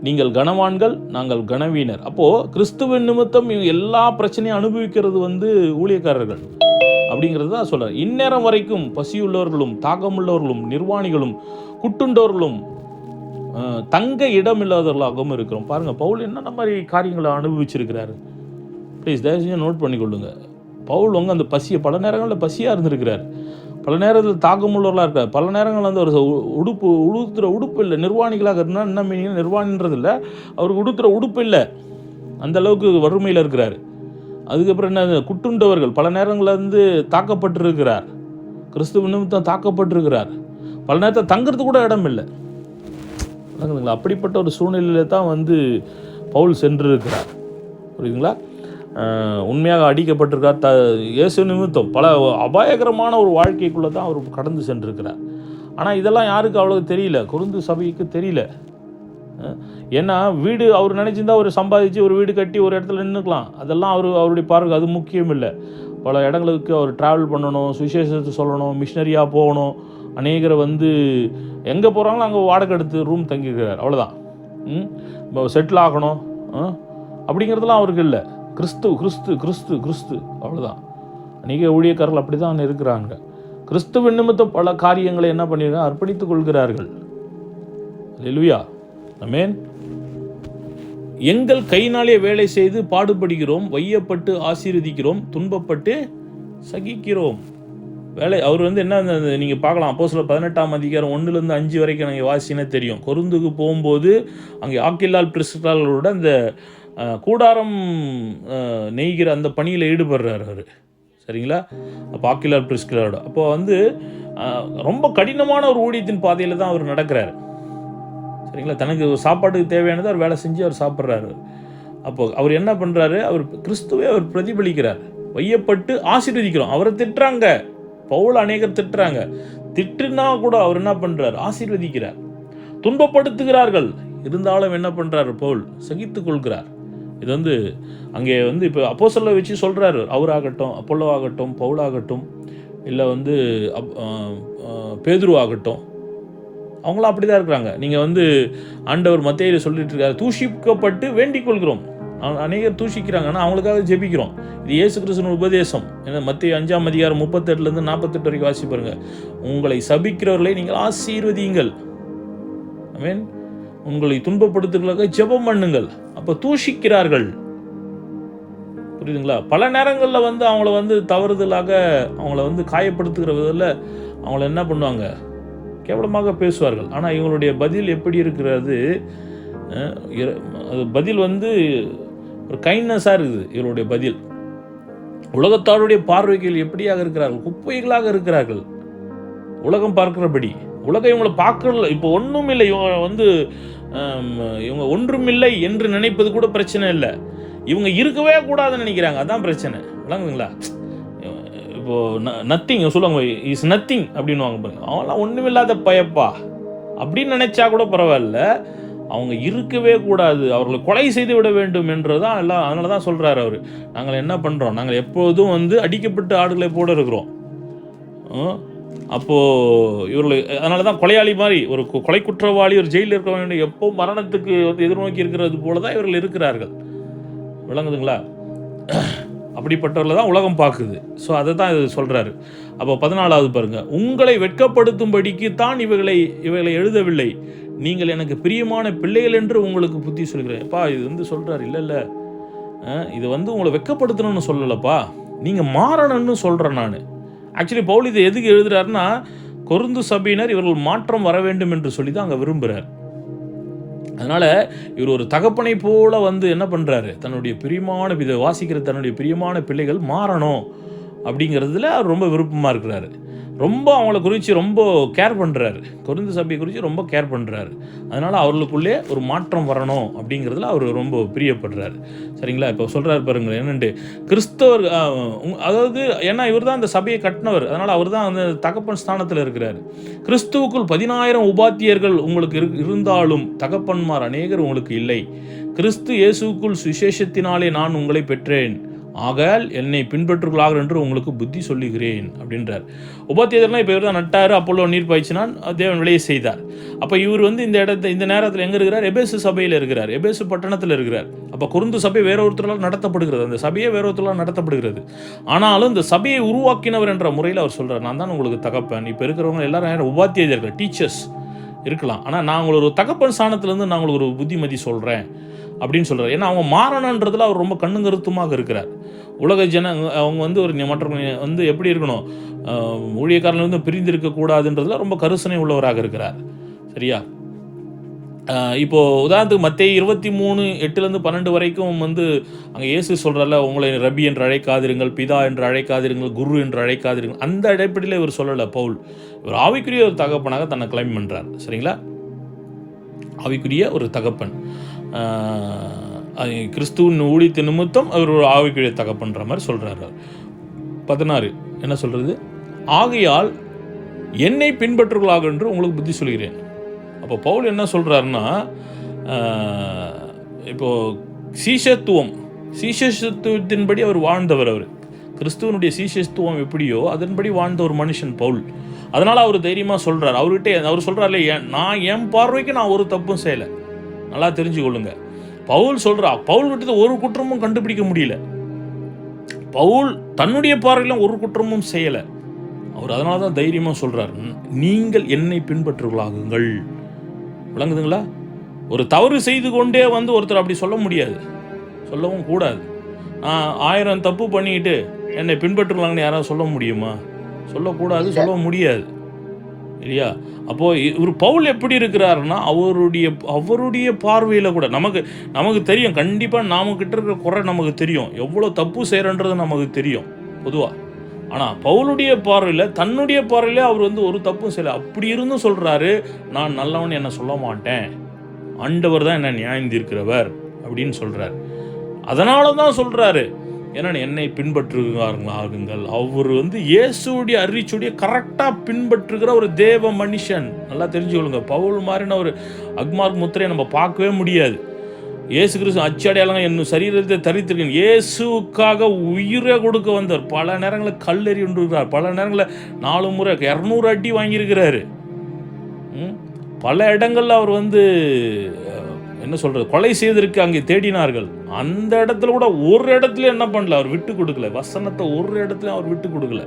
நீங்கள் கனவான்கள், நாங்கள் கனவீனர். அப்போது கிறிஸ்துவின் நிமித்தம் எல்லா பிரச்சனையும் அனுபவிக்கிறது வந்து ஊழியக்காரர்கள் அப்படிங்கிறது தான் சொல்கிறார். இந்நேரம் வரைக்கும் பசியுள்ளவர்களும் தாகமுள்ளவர்களும் நிர்வாணிகளும் குட்டுண்டவர்களும் தங்க இடம் இல்லாதவர்களாகவும் இருக்கிறோம். பாருங்கள், பவுல் என்னென்ன மாதிரி காரியங்களை அனுபவிச்சிருக்கிறாரு. ப்ளீஸ் தயவு செஞ்சு நோட் பண்ணிக்கொள்ளுங்க. பவுல் வந்து அந்த பசியை பல நேரங்களில் பசியாக இருந்திருக்கிறார், பல நேரத்தில் தாக்கமுள்ளவர்களாக இருக்கார், பல நேரங்கள் வந்து ஒரு உடுத்துகிற உடுப்பு இல்லை. நிர்வாணிகளாக இருந்தால் என்ன மீனிங், நிர்வாணின்றது இல்லை, அவருக்கு உடுத்துகிற உடுப்பு இல்லை, அந்த அளவுக்கு வறுமையில் இருக்கிறார். அதுக்கப்புறம் என்ன, குட்டுண்டவர்கள், பல நேரங்களில் வந்து தாக்கப்பட்டிருக்கிறார், கிறிஸ்துவ நிமித்தம் தாக்கப்பட்டிருக்கிறார். பல நேரத்தில் தங்கிறது கூட இடம் இல்லை. அப்படிப்பட்ட ஒரு சூழ்நிலையில் தான் வந்து பவுல் சென்றிருக்கிறார். புரியுதுங்களா? உண்மையாக அடிக்கப்பட்டிருக்கார். இயேசு நிமித்தம் பல அபாயகரமான ஒரு வாழ்க்கைக்குள்ளே தான் அவர் கடந்து சென்றிருக்கிறார். ஆனால் இதெல்லாம் யாருக்கு அவ்வளோ தெரியல, கொரிந்து சபைக்கு தெரியல. ஏன்னா வீடு அவர் நினச்சிருந்தா ஒரு சம்பாதிச்சு ஒரு வீடு கட்டி ஒரு இடத்துல நின்றுக்கலாம். அதெல்லாம் அவருடைய பார்வை அது முக்கியம் இல்லை. பல இடங்களுக்கு அவர் ட்ராவல் பண்ணணும், சுவிசேஷத்தை சொல்லணும், மிஷினரியாக போகணும். அநேகரை வந்து எங்கே போகிறாங்களோ அங்கே வாடகை எடுத்து ரூம் தங்கிக்கிறார். அவ்வளோதான். செட்டில் ஆகணும் அப்படிங்கிறதுலாம் அவருக்கு இல்லை. கிறிஸ்து கிறிஸ்து கிறிஸ்து கிறிஸ்து, அவ்வளோதான். அநேக ஊழியக்காரர்கள் அப்படி தான் இருக்கிறாங்க. கிறிஸ்துவின் நிமித்தம் பல காரியங்களை என்ன பண்ணியிருக்காங்க, அர்ப்பணித்துக் கொள்கிறார்கள். அல்லேலூயா, ஆமென். எங்கள் கையினாலே வேலை செய்து பாடுபடுகிறோம், வையப்பட்டு ஆசீர்வதிக்கிறோம், துன்பப்பட்டு சகிக்கிறோம். அவர் வந்து என்ன, நீங்கள் பார்க்கலாம் அப்போஸ்தலர் 18ஆம் அதிகாரம் 1லேருந்து 5 வரைக்கும் நீங்கள் வாசினா தெரியும். கொரிந்துக்கு போகும்போது அங்கே ஆக்கில்லால் பிரிஸ்கில்லாளோட அந்த கூடாரம் நெய்கிற அந்த பணியில் ஈடுபடுறார் அவர். சரிங்களா? அப்போ ஆக்கில்லால் பிரிஸ்கில்லாளோட அப்போ வந்து ரொம்ப கடினமான ஒரு ஊழியத்தின் பாதையில் தான் அவர் நடக்கிறார். சரிங்களா? தனக்கு சாப்பாட்டுக்கு தேவையானது அவர் வேலை செஞ்சு அவர் சாப்பிட்றாரு. அப்போது அவர் என்ன பண்ணுறாரு, அவர் கிறிஸ்துவே அவர் பிரதிபலிக்கிறார். வையப்பட்டு ஆசீர்வதிக்கிறோம். அவரை திட்டுறாங்க, பவுல் அநேகர் திட்டுறாங்க. திட்டுனா கூட அவர் என்ன பண்ணுறார், ஆசீர்வதிக்கிறார். துன்பப்படுத்துகிறார்கள், இருந்தாலும் என்ன பண்ணுறாரு, பவுல் சகித்து கொள்கிறார். இது வந்து அங்கே வந்து இப்போ அப்போஸ்தலரை வச்சு சொல்கிறாரு. அவராகட்டும், அப்போலோ ஆகட்டும், பவுலாகட்டும், இல்லை வந்து பேதுரு ஆகட்டும், அவங்களாம் அப்படி தான் இருக்கிறாங்க. நீங்கள் வந்து ஆண்டவர் மத்தேயுல சொல்லிட்டு இருக்காரு, தூஷிக்கப்பட்டு வேண்டிக் கொள்கிறோம். அநேகர் தூஷிக்கிறாங்க, ஆனால் அவங்களுக்காக ஜெபிக்கிறோம். இது இயேசு கிறிஸ்துவின் உபதேசம். ஏன்னா மத்தேயு 5ஆம் அதிகாரம் 38லேருந்து 48 வரைக்கும் வாசி பாருங்க. உங்களை சபிக்கிறவர்களை நீங்கள் ஆசீர்வதியுங்கள், ஆமென். உங்களை துன்பப்படுத்துகிறவர்களுக்காக ஜெபம் பண்ணுங்கள். அப்போ தூஷிக்கிறார்கள், புரியுதுங்களா? பல நேரங்களில் வந்து அவங்கள வந்து தவறுதலாக அவங்கள வந்து காயப்படுத்துகிற விதத்தில் அவங்கள என்ன பண்ணுவாங்க, கேவலமாக பேசுவார்கள். ஆனால் இவங்களுடைய பதில் எப்படி இருக்கிறது, அது பதில் வந்து ஒரு கைண்ட்னஸாக இருக்குது. இவருடைய பதில் உலகத்தாருடைய பார்வைகள் எப்படியாக இருக்கிறார்கள், குப்பைகளாக இருக்கிறார்கள். உலகம் பார்க்கிறபடி உலகம் இவங்களை பார்க்கல. இப்போ ஒன்றும் இல்லை, இவங்க வந்து இவங்க ஒன்றுமில்லை என்று நினைப்பது கூட பிரச்சனை இல்லை. இவங்க இருக்கவே கூடாதுன்னு நினைக்கிறாங்க, அதான் பிரச்சனை. விளங்குதுங்களா? இப்போது நத்திங் சொல்லுவாங்க, இஸ் நத்திங் அப்படின்வாங்க பாருங்க. அவங்களாம் ஒன்றுமில்லாத பயப்பா அப்படின்னு நினைச்சா கூட பரவாயில்ல, அவங்க இருக்கவே கூடாது, அவர்களை கொலை செய்து விட வேண்டும் என்றதான் எல்லாம். அதனால தான் சொல்கிறார் அவர், நாங்கள் என்ன பண்ணுறோம், நாங்கள் எப்போதும் வந்து அடிக்கப்பட்டு ஆடுகளை போட இருக்கிறோம். அப்போது இவர்களை அதனால தான் கொலையாளி மாதிரி, ஒரு கொலை குற்றவாளி ஒரு ஜெயிலில் இருக்க வேண்டிய எப்போ மரணத்துக்கு வந்து எதிர்நோக்கி இருக்கிறது போல தான் இவர்கள் இருக்கிறார்கள். விளங்குதுங்களா? அப்படிப்பட்டவர்களை தான் உலகம் பார்க்குது. ஸோ அதை தான் இது சொல்கிறாரு. அப்போ 14வது பாருங்கள், உங்களை வெட்கப்படுத்தும்படிக்கு தான் இவைகளை எழுதவில்லை, நீங்கள் எனக்கு பிரியமான பிள்ளைகள் என்று உங்களுக்கு புத்தி சொல்கிறேன். அப்பா இது வந்து சொல்கிறார், இல்லை இது வந்து உங்களை வெட்கப்படுத்தணும்னு சொல்லலப்பா, நீங்கள் மாறணும்னு சொல்கிறேன் நான். ஆக்சுவலி பவுல் இதை எதுக்கு எழுதுறாருன்னா, கொரிந்து சபையினர் இவர்கள் மாற்றம் வர வேண்டும் என்று சொல்லி தான் அங்கே விரும்புகிறார். அதனால் இவர் ஒரு தகப்பனை போல வந்து என்ன பண்ணுறாரு, தன்னுடைய பிரியமான இதை வாசிக்கிற தன்னுடைய பிரியமான பிள்ளைகள் மாறணும் அப்படிங்கிறதுல அவர் ரொம்ப விருப்பமாக இருக்கிறாரு. ரொம்ப அவங்கள குறித்து ரொம்ப கேர் பண்ணுறாரு, கொரிந்து சபையை குறித்து ரொம்ப கேர் பண்ணுறாரு. அதனால் அவர்களுக்குள்ளே ஒரு மாற்றம் வரணும் அப்படிங்கிறதுல அவர் ரொம்ப பிரியப்படுறாரு. சரிங்களா? இப்போ சொல்கிறார் பாருங்கள் என்னென்று, கிறிஸ்தவர் அதாவது ஏன்னா இவர் தான் அந்த சபையை கட்டினவர், அதனால் அவர் தான் அந்த தகப்பன் ஸ்தானத்தில் இருக்கிறார். கிறிஸ்துவுக்குள் 10,000 உபாத்தியர்கள் உங்களுக்கு இருந்தாலும் தகப்பன்மார் அநேகர் உங்களுக்கு இல்லை. கிறிஸ்து இயேசுக்குள் சுவிசேஷத்தினாலே நான் உங்களை பெற்றேன், ஆகால் என்னை பின்பற்றுகளாக என்று உங்களுக்கு புத்தி சொல்லுகிறேன் அப்படின்றார். உபாத்தியர்லாம் இப்போ இவர் தான் நட்டார், அப்போலோ நீர் பாய்ச்சினான், தேவன் விளைய செய்தார். அப்போ இவர் வந்து இந்த நேரத்தில் எங்கே இருக்கிறார், எபேசு சபையில் இருக்கிறார், எபேசு பட்டணத்தில் இருக்கிறார். அப்போ கொரிந்து சபை வேற ஒருத்தரால் நடத்தப்படுகிறது, அந்த சபையே வேற ஒருத்தரால் நடத்தப்படுகிறது. ஆனாலும் இந்த சபையை உருவாக்கினவர் என்ற முறையில் அவர் சொல்கிறார், நான் தான் உங்களுக்கு தகப்பன். இப்போ இருக்கிறவங்க எல்லாரும் உபாத்தியர்கள், டீச்சர்ஸ் இருக்கலாம், ஆனால் நான் உங்களுக்கு ஒரு தகப்பன் ஸ்தானத்திலேருந்து நான் உங்களுக்கு ஒரு புத்திமதி சொல்கிறேன் அப்படின்னு சொல்கிறார். ஏன்னா அவங்க மாறணுன்றதுல அவர் ரொம்ப கண்ணுங்கருத்துமாக இருக்கிறார். உலக அவங்க வந்து ஒரு மற்றவங்க வந்து எப்படி இருக்கணும், ஊழியக்காரர்கள் வந்து பிரிந்து இருக்கக்கூடாதுன்றதுல ரொம்ப கருசனை உள்ளவராக இருக்கிறார். சரியா? இப்போது உதாரணத்துக்கு மத்தேயு 23:8-12 வரைக்கும் வந்து அங்கே இயேசு சொல்கிறார்ல, உங்களை ரபி என்று அழைக்காதிருங்கள், பிதா என்று அழைக்காதிருங்கள், குரு என்று அழைக்காதிருங்கள். அந்த அடிப்படையில் இவர் சொல்லலை பவுல். இவர் ஆவிக்குரிய ஒரு தகப்பனாக தன்னை கிளைம் பண்ணுறார். சரிங்களா? ஆவிக்குரிய ஒரு தகப்பன், கிறிஸ்துவின் ஊழியத்தின் நிமித்தம் அவர் ஒரு ஆவிக்குரிய தகப்பன்ற மாதிரி சொல்கிறார். 16 என்ன சொல்கிறது, ஆகையால் என்னை பின்பற்றுகளாக என்று உங்களுக்கு புத்தி சொல்கிறேன். அப்போ பவுல் என்ன சொல்கிறாருன்னா, இப்போது சீஷத்துவத்தின்படி அவர் வாழ்ந்தவர். அவர் கிறிஸ்துவனுடைய சீஷத்துவம் எப்படியோ அதன்படி வாழ்ந்த ஒரு மனுஷன் பவுல். அதனால் அவர் தைரியமாக சொல்கிறார். அவர் சொல்கிறார்ல, நான் என் பார்வைக்கு நான் ஒரு தப்பும் செய்யலை. நல்லா தெரிஞ்சுக்கொள்ளுங்க. பவுல் சொல்கிறா, பவுல் கிட்ட ஒரு குற்றமும் கண்டுபிடிக்க முடியல. பவுல் தன்னுடைய பார்வையிலும் ஒரு குற்றமும் செய்யலை. அவர் அதனால தான் தைரியமாக சொல்கிறார், நீங்கள் என்னை பின்பற்றுகளாகுங்கள். விளங்குதுங்களா? ஒரு தவறு செய்து கொண்டே வந்து ஒருத்தர் அப்படி சொல்ல முடியாது, சொல்லவும் கூடாது. 1000 தப்பு பண்ணிக்கிட்டு என்னை பின்பற்றுகளாங்கன்னு யாராவது சொல்ல முடியுமா? சொல்லக்கூடாது, சொல்ல முடியாது இல்லையா? அப்போது இவர் பவுல் எப்படி இருக்கிறாருன்னா, அவருடைய பார்வையில் கூட நமக்கு தெரியும், கண்டிப்பாக நாமக்கிட்ட இருக்கிற குறை நமக்கு தெரியும், எவ்வளோ தப்பு செய்கிறன்றது நமக்கு தெரியும் பொதுவாக. ஆனால் பவுலுடைய பார்வையில், தன்னுடைய பார்வையில் அவர் ஒரு தப்பும் செய்யலை. அப்படி இருந்தும் சொல்கிறாரு, நான் நல்லவன் என்ன சொல்ல மாட்டேன், ஆண்டவர் தான் என்ன நியாயந்திருக்கிறவர் அப்படின்னு சொல்கிறார். அதனால தான் சொல்கிறாரு, ஏன்னா என்னை பின்பற்றுகிறார்கள். அவர் இயேசுடைய அறிச்சுடைய கரெக்டாக பின்பற்றுகிற ஒரு தேவ மனுஷன். நல்லா தெரிஞ்சுக்கொள்ளுங்க, பவுல் மாதிரின ஒரு அக்மார்க் முத்திரையை நம்ம பார்க்கவே முடியாது. இயேசு கிறிஸ்து அச்சடையாளங்க என்னும் சரீரத்தை தரித்திருக்கேன், இயேசுக்காக உயிரை கொடுக்க வந்தார். பல நேரங்களில் கல்லெறி கொண்டிருக்கிறார், பல நேரங்களில் 4 முறை 200 அடி வாங்கியிருக்கிறாரு. பல இடங்களில் அவர் என்ன சொல்கிறது, கொலை செய்வதற்கு அங்கே தேடினார்கள். அந்த இடத்துல கூட ஒரு இடத்துல என்ன பண்ணல, அவர் விட்டு கொடுக்கல. வசனத்தை ஒரு இடத்துல அவர் விட்டு கொடுக்கல.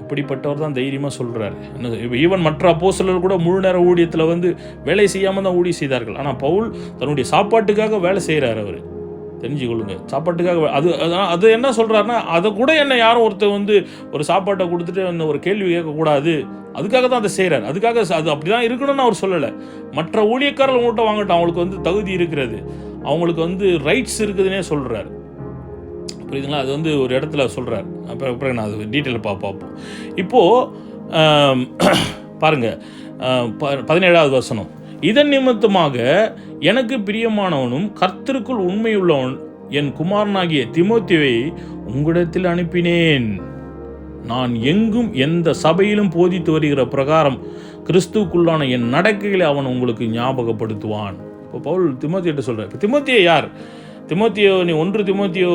அப்படிப்பட்டவர் தான் தைரியமாக சொல்கிறாரு. ஈவன் மற்ற அப்போஸ்தலர்கள் கூட முழு நேர ஊழியத்தில் வேலை செய்யாமல் தான் ஊழியம் செய்தார்கள். ஆனால் பவுல் தன்னுடைய சாப்பாட்டுக்காக வேலை செய்கிறார். அவர் தெரிஞ்சுக்கொள்ளுங்க, சாப்பாட்டுக்காக அது என்ன சொல்கிறாருன்னா, அதை கூட என்ன யாரும் ஒருத்தர் ஒரு சாப்பாட்டை கொடுத்துட்டு ஒரு கேள்வி கேட்கக்கூடாது, அதுக்காக தான் அதை செய்கிறார். அதுக்காக அது அப்படி தான் இருக்கணும்னு அவர் சொல்லலை. மற்ற ஊழியக்காரர்கள் உங்கள்கிட்ட வாங்கட்டும், அவங்களுக்கு தகுதி இருக்கிறது, அவங்களுக்கு ரைட்ஸ் இருக்குதுன்னே சொல்கிறார். புரியுதுங்களா? அது ஒரு இடத்துல சொல்கிறார். அப்புறம் நான் அது டீட்டெயிலாக பார்ப்போம். இப்போது பாருங்கள், 17வது வசனம், இதன் நிமித்தமாக எனக்கு பிரியமானவனும் கர்த்தருக்குள் உண்மையுள்ளவன் என் குமாரனாகிய தீமோத்தேயுவை உங்களிடத்தில் அனுப்பினேன். நான் எங்கும் எந்த சபையிலும் போதித்து வருகிற பிரகாரம் கிறிஸ்துவுக்குள்ளான என் நடக்கைகளை அவன் உங்களுக்கு ஞாபகப்படுத்துவான். இப்போ பவுல் தீமோத்தேயுட்ட சொல்கிறார். இப்போ தீமோத்தேயு யார்? தீமோத்தேயு, நீ 1 தீமோத்தேயு,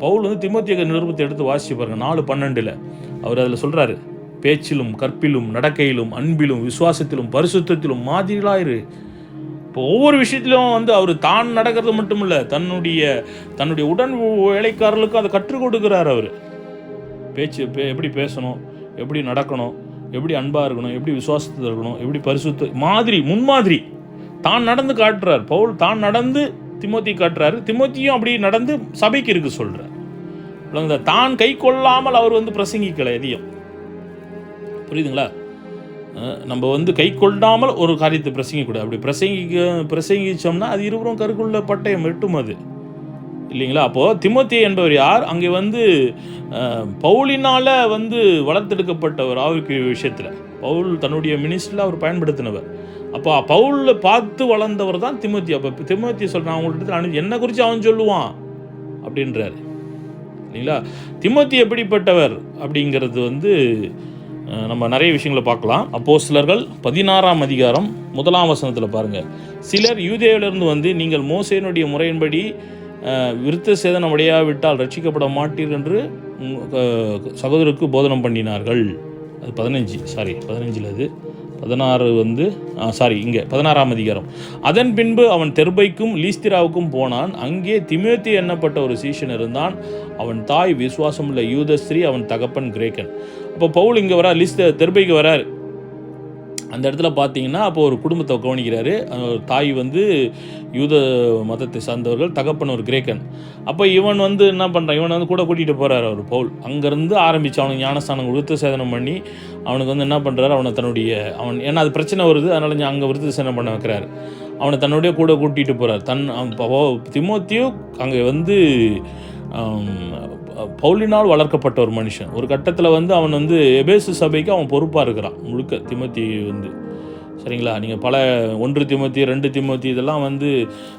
பவுல் தீமோத்தேயு நிருபத்தை எடுத்து வாசிச்சு பாருங்க, 4:12 அவர் அதில் சொல்கிறாரு, பேச்சிலும் கற்பிலும் நடக்கையிலும் அன்பிலும் விசுவாசத்திலும் பரிசுத்தத்திலும் மாதிரிகளாயிரு. இப்போ ஒவ்வொரு விஷயத்திலும் அவர் தான் நடக்கிறது மட்டும் இல்லை, தன்னுடைய உடன் வேலைக்காரர்களுக்கும் அதை கற்றுக் கொடுக்கிறார். அவர் பேச்சு எப்படி பேசணும், எப்படி நடக்கணும், எப்படி அன்பாக இருக்கணும், எப்படி விசுவாசத்தில் இருக்கணும், எப்படி பரிசுத்த மாதிரி முன்மாதிரி தான் நடந்து காட்டுறார். பவுல் தான் நடந்து தீமோத்தி காட்டுறாரு, தீமோத்தியும் அப்படி நடந்து சபைக்கு இருக்கு சொல்கிறார். தான் கை கொள்ளாமல் அவர் பிரசங்கிக்கலை எதையும். புரியுதுங்களா? நம்ம கை கொள்ளாமல் ஒரு காரியத்தை பிரசங்கிக்கூடாது. அப்படி பிரசங்கிச்சோம்னா அது இருவரும் கருக்குள்ள பட்டயம் எட்டும் அது இல்லைங்களா? அப்போது தீமோத்தேயு என்பவர் யார்? அங்கே பவுலினால் வளர்த்தெடுக்கப்பட்டவர். ஆவிக்குரிய விஷயத்தில் பவுல் தன்னுடைய மினிஸ்ட்ரியில் அவர் பயன்படுத்தினவர். அப்போ பவுலில் பார்த்து வளர்ந்தவர் தான் தீமோத்தேயு. அப்போ தீமோத்தேயு சொல்கிறான், அவங்கள்ட்ட என்னை குறித்து அவன் சொல்லுவான் அப்படின்றார் இல்லைங்களா? தீமோத்தேயு எப்படிப்பட்டவர் அப்படிங்கிறது நம்ம நிறைய விஷயங்களை பார்க்கலாம். அப்போஸ்தலர்கள் 16ஆம் அதிகாரம் 1ஆம் வசனத்தில் பாருங்கள், சிலர் யூதேயிலிருந்து நீங்கள் மோசேயினுடைய முறையின்படி விருத்த சேதனம் அடையாவிட்டால் ரட்சிக்கப்பட மாட்டீர்கள் என்று சகோதரருக்கு போதனம் பண்ணினார்கள். அது 15 அது 16 இங்கே 16ஆம் அதிகாரம். அதன் பின்பு அவன் தெர்பைக்கும் லீஸ்திராவுக்கும் போனான். அங்கே தீமோத்தேயு எண்ணப்பட்ட ஒரு சீஷன் இருந்தான். அவன் தாய் விசுவாசமுள்ள யூதஸ்திரீ, அவன் தகப்பன் கிரேக்கன். அப்போ பவுல் இங்கே தெர்பைக்கு வரார். அந்த இடத்துல பார்த்தீங்கன்னா அப்போ ஒரு குடும்பத்தை கவனிக்கிறாரு. தாய் யூத மதத்தை சார்ந்தவர்கள், தகப்பன் ஒரு கிரேக்கன். அப்போ இவன் என்ன பண்ணுறான், இவன் கூட கூட்டிகிட்டு போகிறார் அவர் பவுல். அங்கேருந்து ஆரம்பித்து அவனுக்கு ஞானஸ்தானம் விருத்த சேதனம் பண்ணி அவனுக்கு என்ன பண்ணுறாரு, அவன் ஏன்னா அது பிரச்சனை வருது, அதனால் அங்கே விருத்த சேதனம் பண்ண வைக்கிறாரு. அவனை தன்னுடைய கூட கூட்டிகிட்டு போகிறார். தீமோத்தேயு அங்கே பவுலினால் வளர்க்கப்பட்ட ஒரு மனுஷன். ஒரு கட்டத்தில் அவன் எபேசு சபைக்கு அவன் பொறுப்பாக இருக்கிறான் முழுக்க. தீமோத்தேயு சரிங்களா? நீங்கள் பல 1 தீமோத்தேயு 2 தீமோத்தேயு இதெல்லாம்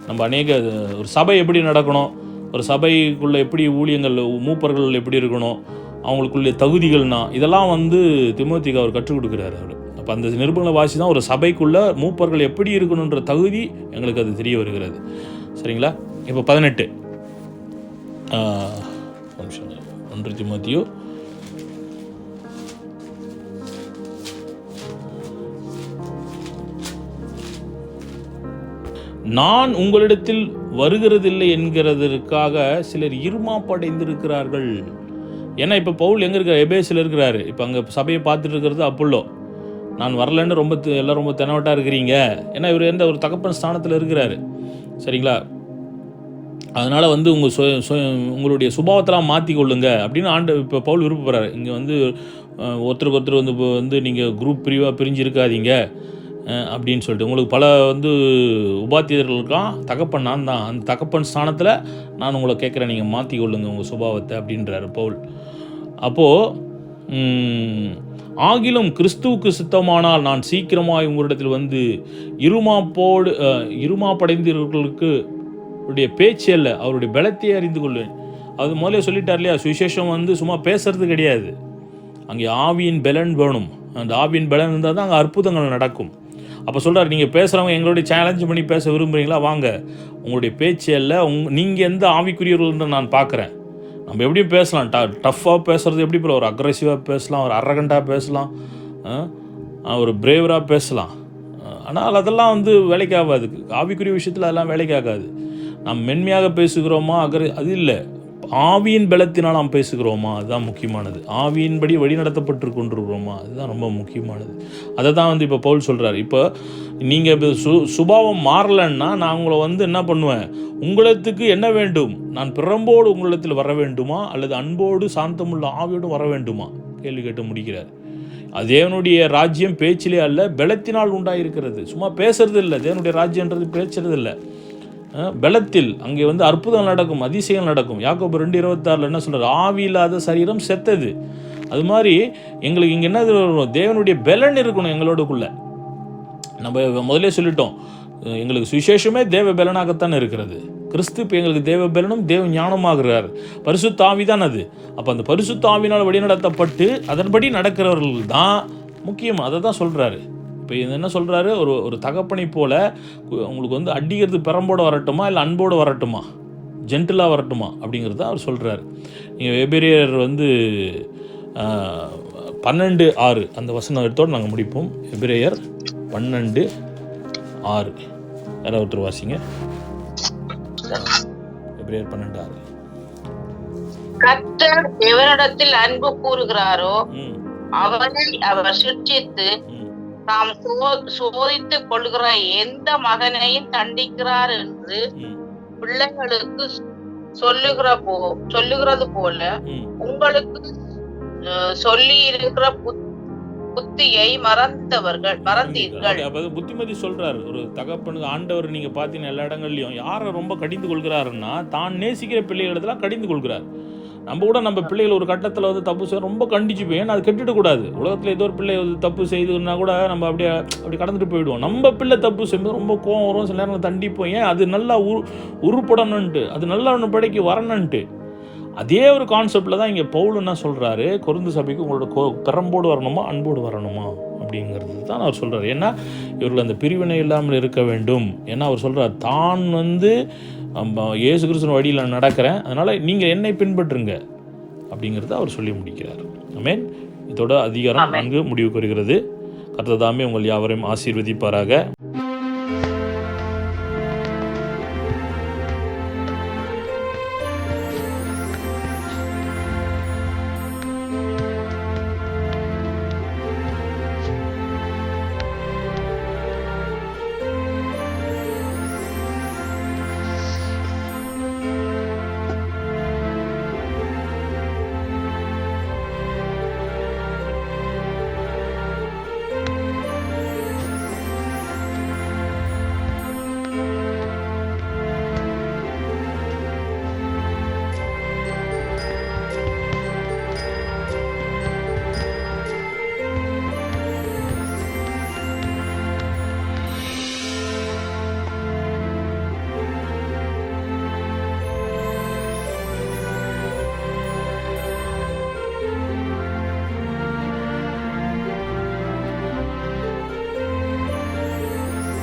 நம்ம அநேக ஒரு சபை எப்படி நடக்கணும், ஒரு சபைக்குள்ளே எப்படி ஊழியங்கள், மூப்பர்கள் எப்படி இருக்கணும், அவங்களுக்குள்ள தகுதிகள்னா இதெல்லாம் தீமோத்தேயுக்கு அவர் கற்றுக் கொடுக்குறாரு அவர். அப்போ அந்த நிருபங்களை வாசி தான் ஒரு சபைக்குள்ளே மூப்பர்கள் எப்படி இருக்கணுன்ற தகுதி எங்களுக்கு அது தெரிய வருகிறது. சரிங்களா? இப்போ 18 1 தீமோத்தேயு நான் உங்களிடத்தில் வருகிறதில்லை என்கிறதற்காக சிலர் இருமாப்படைந்திருக்கிறார்கள். ஏன்னா இப்போ பவுல் எங்கே இருக்கார்? எபேசில் இருக்கிறாரு. இப்போ அங்கே சபையை பார்த்துட்டு இருக்கிறது அப்போல்லோ. நான் வரலன்னு எல்லாம் ரொம்ப தெனவட்டாக இருக்கிறீங்க. ஏன்னா இவர் எந்த ஒரு தகப்பன் ஸ்தானத்தில் இருக்கிறாரு. சரிங்களா? அதனால் உங்களுடைய சுபாவத்தெல்லாம் மாற்றிக்கொள்ளுங்க அப்படின்னு இப்போ பவுல் விருப்பப்படுறாரு. இங்கே ஒருத்தருக்கு ஒருத்தர் வந்து நீங்கள் குரூப் பிரிவாக பிரிஞ்சு இருக்காதீங்க அப்படின்னு சொல்லிட்டு உங்களுக்கு பல வந்து உபாத்தியர்கள் இருக்கான். தகப்பன் நான் தான், அந்த தகப்பன் ஸ்தானத்தில் நான் உங்களை கேட்குறேன், நீங்கள் மாற்றிக்கொள்ளுங்க உங்கள் சுபாவத்தை அப்படின்றாரு பவுல். அப்போது ஆகிலும் கிறிஸ்துவுக்கு சித்தமானால் நான் சீக்கிரமாக உங்களிடத்தில் வந்து இருமாப்படைந்தவர்களுக்கு அவருடைய பேச்சு அல்ல, அவருடைய பலத்தையே அறிந்து கொள்வேன். அது முதலே சொல்லிட்டார் இல்லையா, சுவிசேஷம் வந்து சும்மா பேசுறது கிடையாது, அங்கே ஆவியின் பலன் வேணும். அந்த ஆவியின் பலன் இருந்தால் தான் அங்கே அற்புதங்கள் நடக்கும். அப்போ சொல்கிறார், நீங்கள் பேசுகிறவங்க எங்களுடைய சேலஞ்ச் பண்ணி பேச விரும்புகிறீங்களா, வாங்க, உங்களுடைய பேச்சு அல்ல, நீங்கள் எந்த ஆவிக்குரியவர்கள்ன்ற நான் பார்க்குறேன். நம்ம எப்படியும் பேசலாம், டஃப்பாக பேசுகிறது எப்படி போல, ஒரு அக்ரெசிவாக பேசலாம், ஒரு அரகண்டாக பேசலாம், ஒரு பிரேவராக பேசலாம். ஆனால் அதெல்லாம் வந்து வேலைக்காகாது. ஆவிக்குரிய விஷயத்தில் அதெல்லாம் வேலைக்காகாது. நாம் மென்மையாக பேசுகிறோமா, அது இல்லை, ஆவியின் பலத்தினால் நாம் பேசுகிறோமா, அதுதான் முக்கியமானது. ஆவியின்படி வழி நடத்தப்பட்டு கொண்டிருக்கிறோமா, அதுதான் ரொம்ப முக்கியமானது. அதை தான் வந்து இப்போ பவுல் சொல்கிறார். இப்போ நீங்கள் இப்போ சுபாவம் மாறலைன்னா நான் உங்களை வந்து என்ன பண்ணுவேன், உங்களுக்கு என்ன வேண்டும், நான் பிறம்போடு உங்களிடத்தில் வர வேண்டுமா அல்லது அன்போடு சாந்தமுள்ள ஆவியோடு வர வேண்டுமா, கேள்வி கேட்டு முடிக்கிறார். அது தேவனுடைய ராஜ்யம் பேச்சிலே அல்ல, பலத்தினால் உண்டாயிருக்கிறது. சும்மா பேசுறது இல்லை, தேவனுடைய ராஜ்யன்றது பேசுறது இல்லை, பலத்தில். அங்கே வந்து அற்புதம் நடக்கும், அதிசயம் நடக்கும். யாக்கோபு 2:26 என்ன சொல்கிறார், ஆவி இல்லாத சரீரம் செத்தது. அது மாதிரி எங்களுக்கு இங்கே என்ன தேவனுடைய பலன் இருக்கணும் எங்களோடுக்குள்ள. நம்ம முதலே சொல்லிட்டோம், எங்களுக்கு சுவிசேஷமே தேவ பலனாகத்தான் இருக்கிறது. கிறிஸ்து இப்போ எங்களுக்கு தேவ பலனும் தேவ ஞானமாகிறார். பரிசுத்த ஆவி தான் அது. அப்போ அந்த பரிசுத்த ஆவினால் வழிநடத்தப்பட்டு அதன்படி நடக்கிறவர்கள் தான் முக்கியம். அதை தான் சொல்கிறாரு. இப்போ இது என்ன சொல்கிறாரு, ஒரு தகப்பனை போல் உங்களுக்கு வந்து அடிக்கிறது பெரம்போடு வரட்டுமா இல்லை அன்போடு வரட்டுமா, ஜென்டிலாக வரட்டுமா அப்படிங்கிறது தான் அவர் சொல்கிறார். நீங்கள் எபிரேயர் வந்து 12:6 அந்த வசனத்தோடு நாங்கள் முடிப்போம். எபிரேயர் 12:6 யாராவது ஒருத்தர் வாசிங்க. எபிரேயர் 12:6. கர்த்தர் எவரிடத்தில் அன்பு கூறுகிறாரோ அவரை அவர் சிட்சித்து நாம் சோதித்துக் கொள்கிற எந்த மகனையும் தண்டிக்கிறார் என்று பிள்ளைகளுக்கு சொல்லுகிறது போல உங்களுக்கு சொல்லி இருக்கிற புத்தியை மறந்தீர்கள். புத்திமதி சொல்றாரு ஒரு தகப்பனுக்கு. ஆண்டவர் நீங்க பாத்தீங்கன்னா எல்லா இடங்கள்லயும் யாரை ரொம்ப கடிந்து கொள்கிறாருன்னா தான் நேசிக்கிற பிள்ளைகளிடத்துல கடிந்து கொள்கிறார். நம்ம கூட நம்ம பிள்ளைகள் ஒரு கட்டத்தில் வந்து தப்பு செய்ய ரொம்ப கண்டிச்சு போய், ஏன்னா அது கெட்டுடக்கூடாது. உலகத்தில் ஏதோ ஒரு பிள்ளை தப்பு செய்துன்னா கூட நம்ம அப்படி கடந்துட்டு போயிடுவோம். நம்ம பிள்ளை தப்பு செய்யும்போது ரொம்ப கோவம் வரும், சில நேரம் தண்டிப்போம். ஏன், அது நல்லா உருப்படணுன்ட்டு, அது நல்லா ஒன்று படைக்கு வரணுன்ட்டு. அதே ஒரு கான்செப்டில் தான் இங்கே பவுல் என்ன சொல்கிறாரு, கொரிந்து சபைக்கு உங்களோட பெரம்போடு வரணுமா அன்போடு வரணுமா அப்படிங்கிறது தான் அவர் சொல்கிறார். ஏன்னா இவர்கள் அந்த பிரிவினை இல்லாமல் இருக்க வேண்டும். ஏன்னா அவர் சொல்கிறார், தான் வந்து இயேசு கிறிஸ்துவின் வழியில் நடக்கிறேன், அதனால் நீங்கள் என்னை பின்பற்றுங்க அப்படிங்கிறத அவர் சொல்லி முடிக்கிறார். ஆமென். இதோட அதிகாரம் 4 முடிவுக்கு வருகிறது. கர்த்தர் தாமே உங்கள் யாவரையும் ஆசீர்வதிப்பாராக.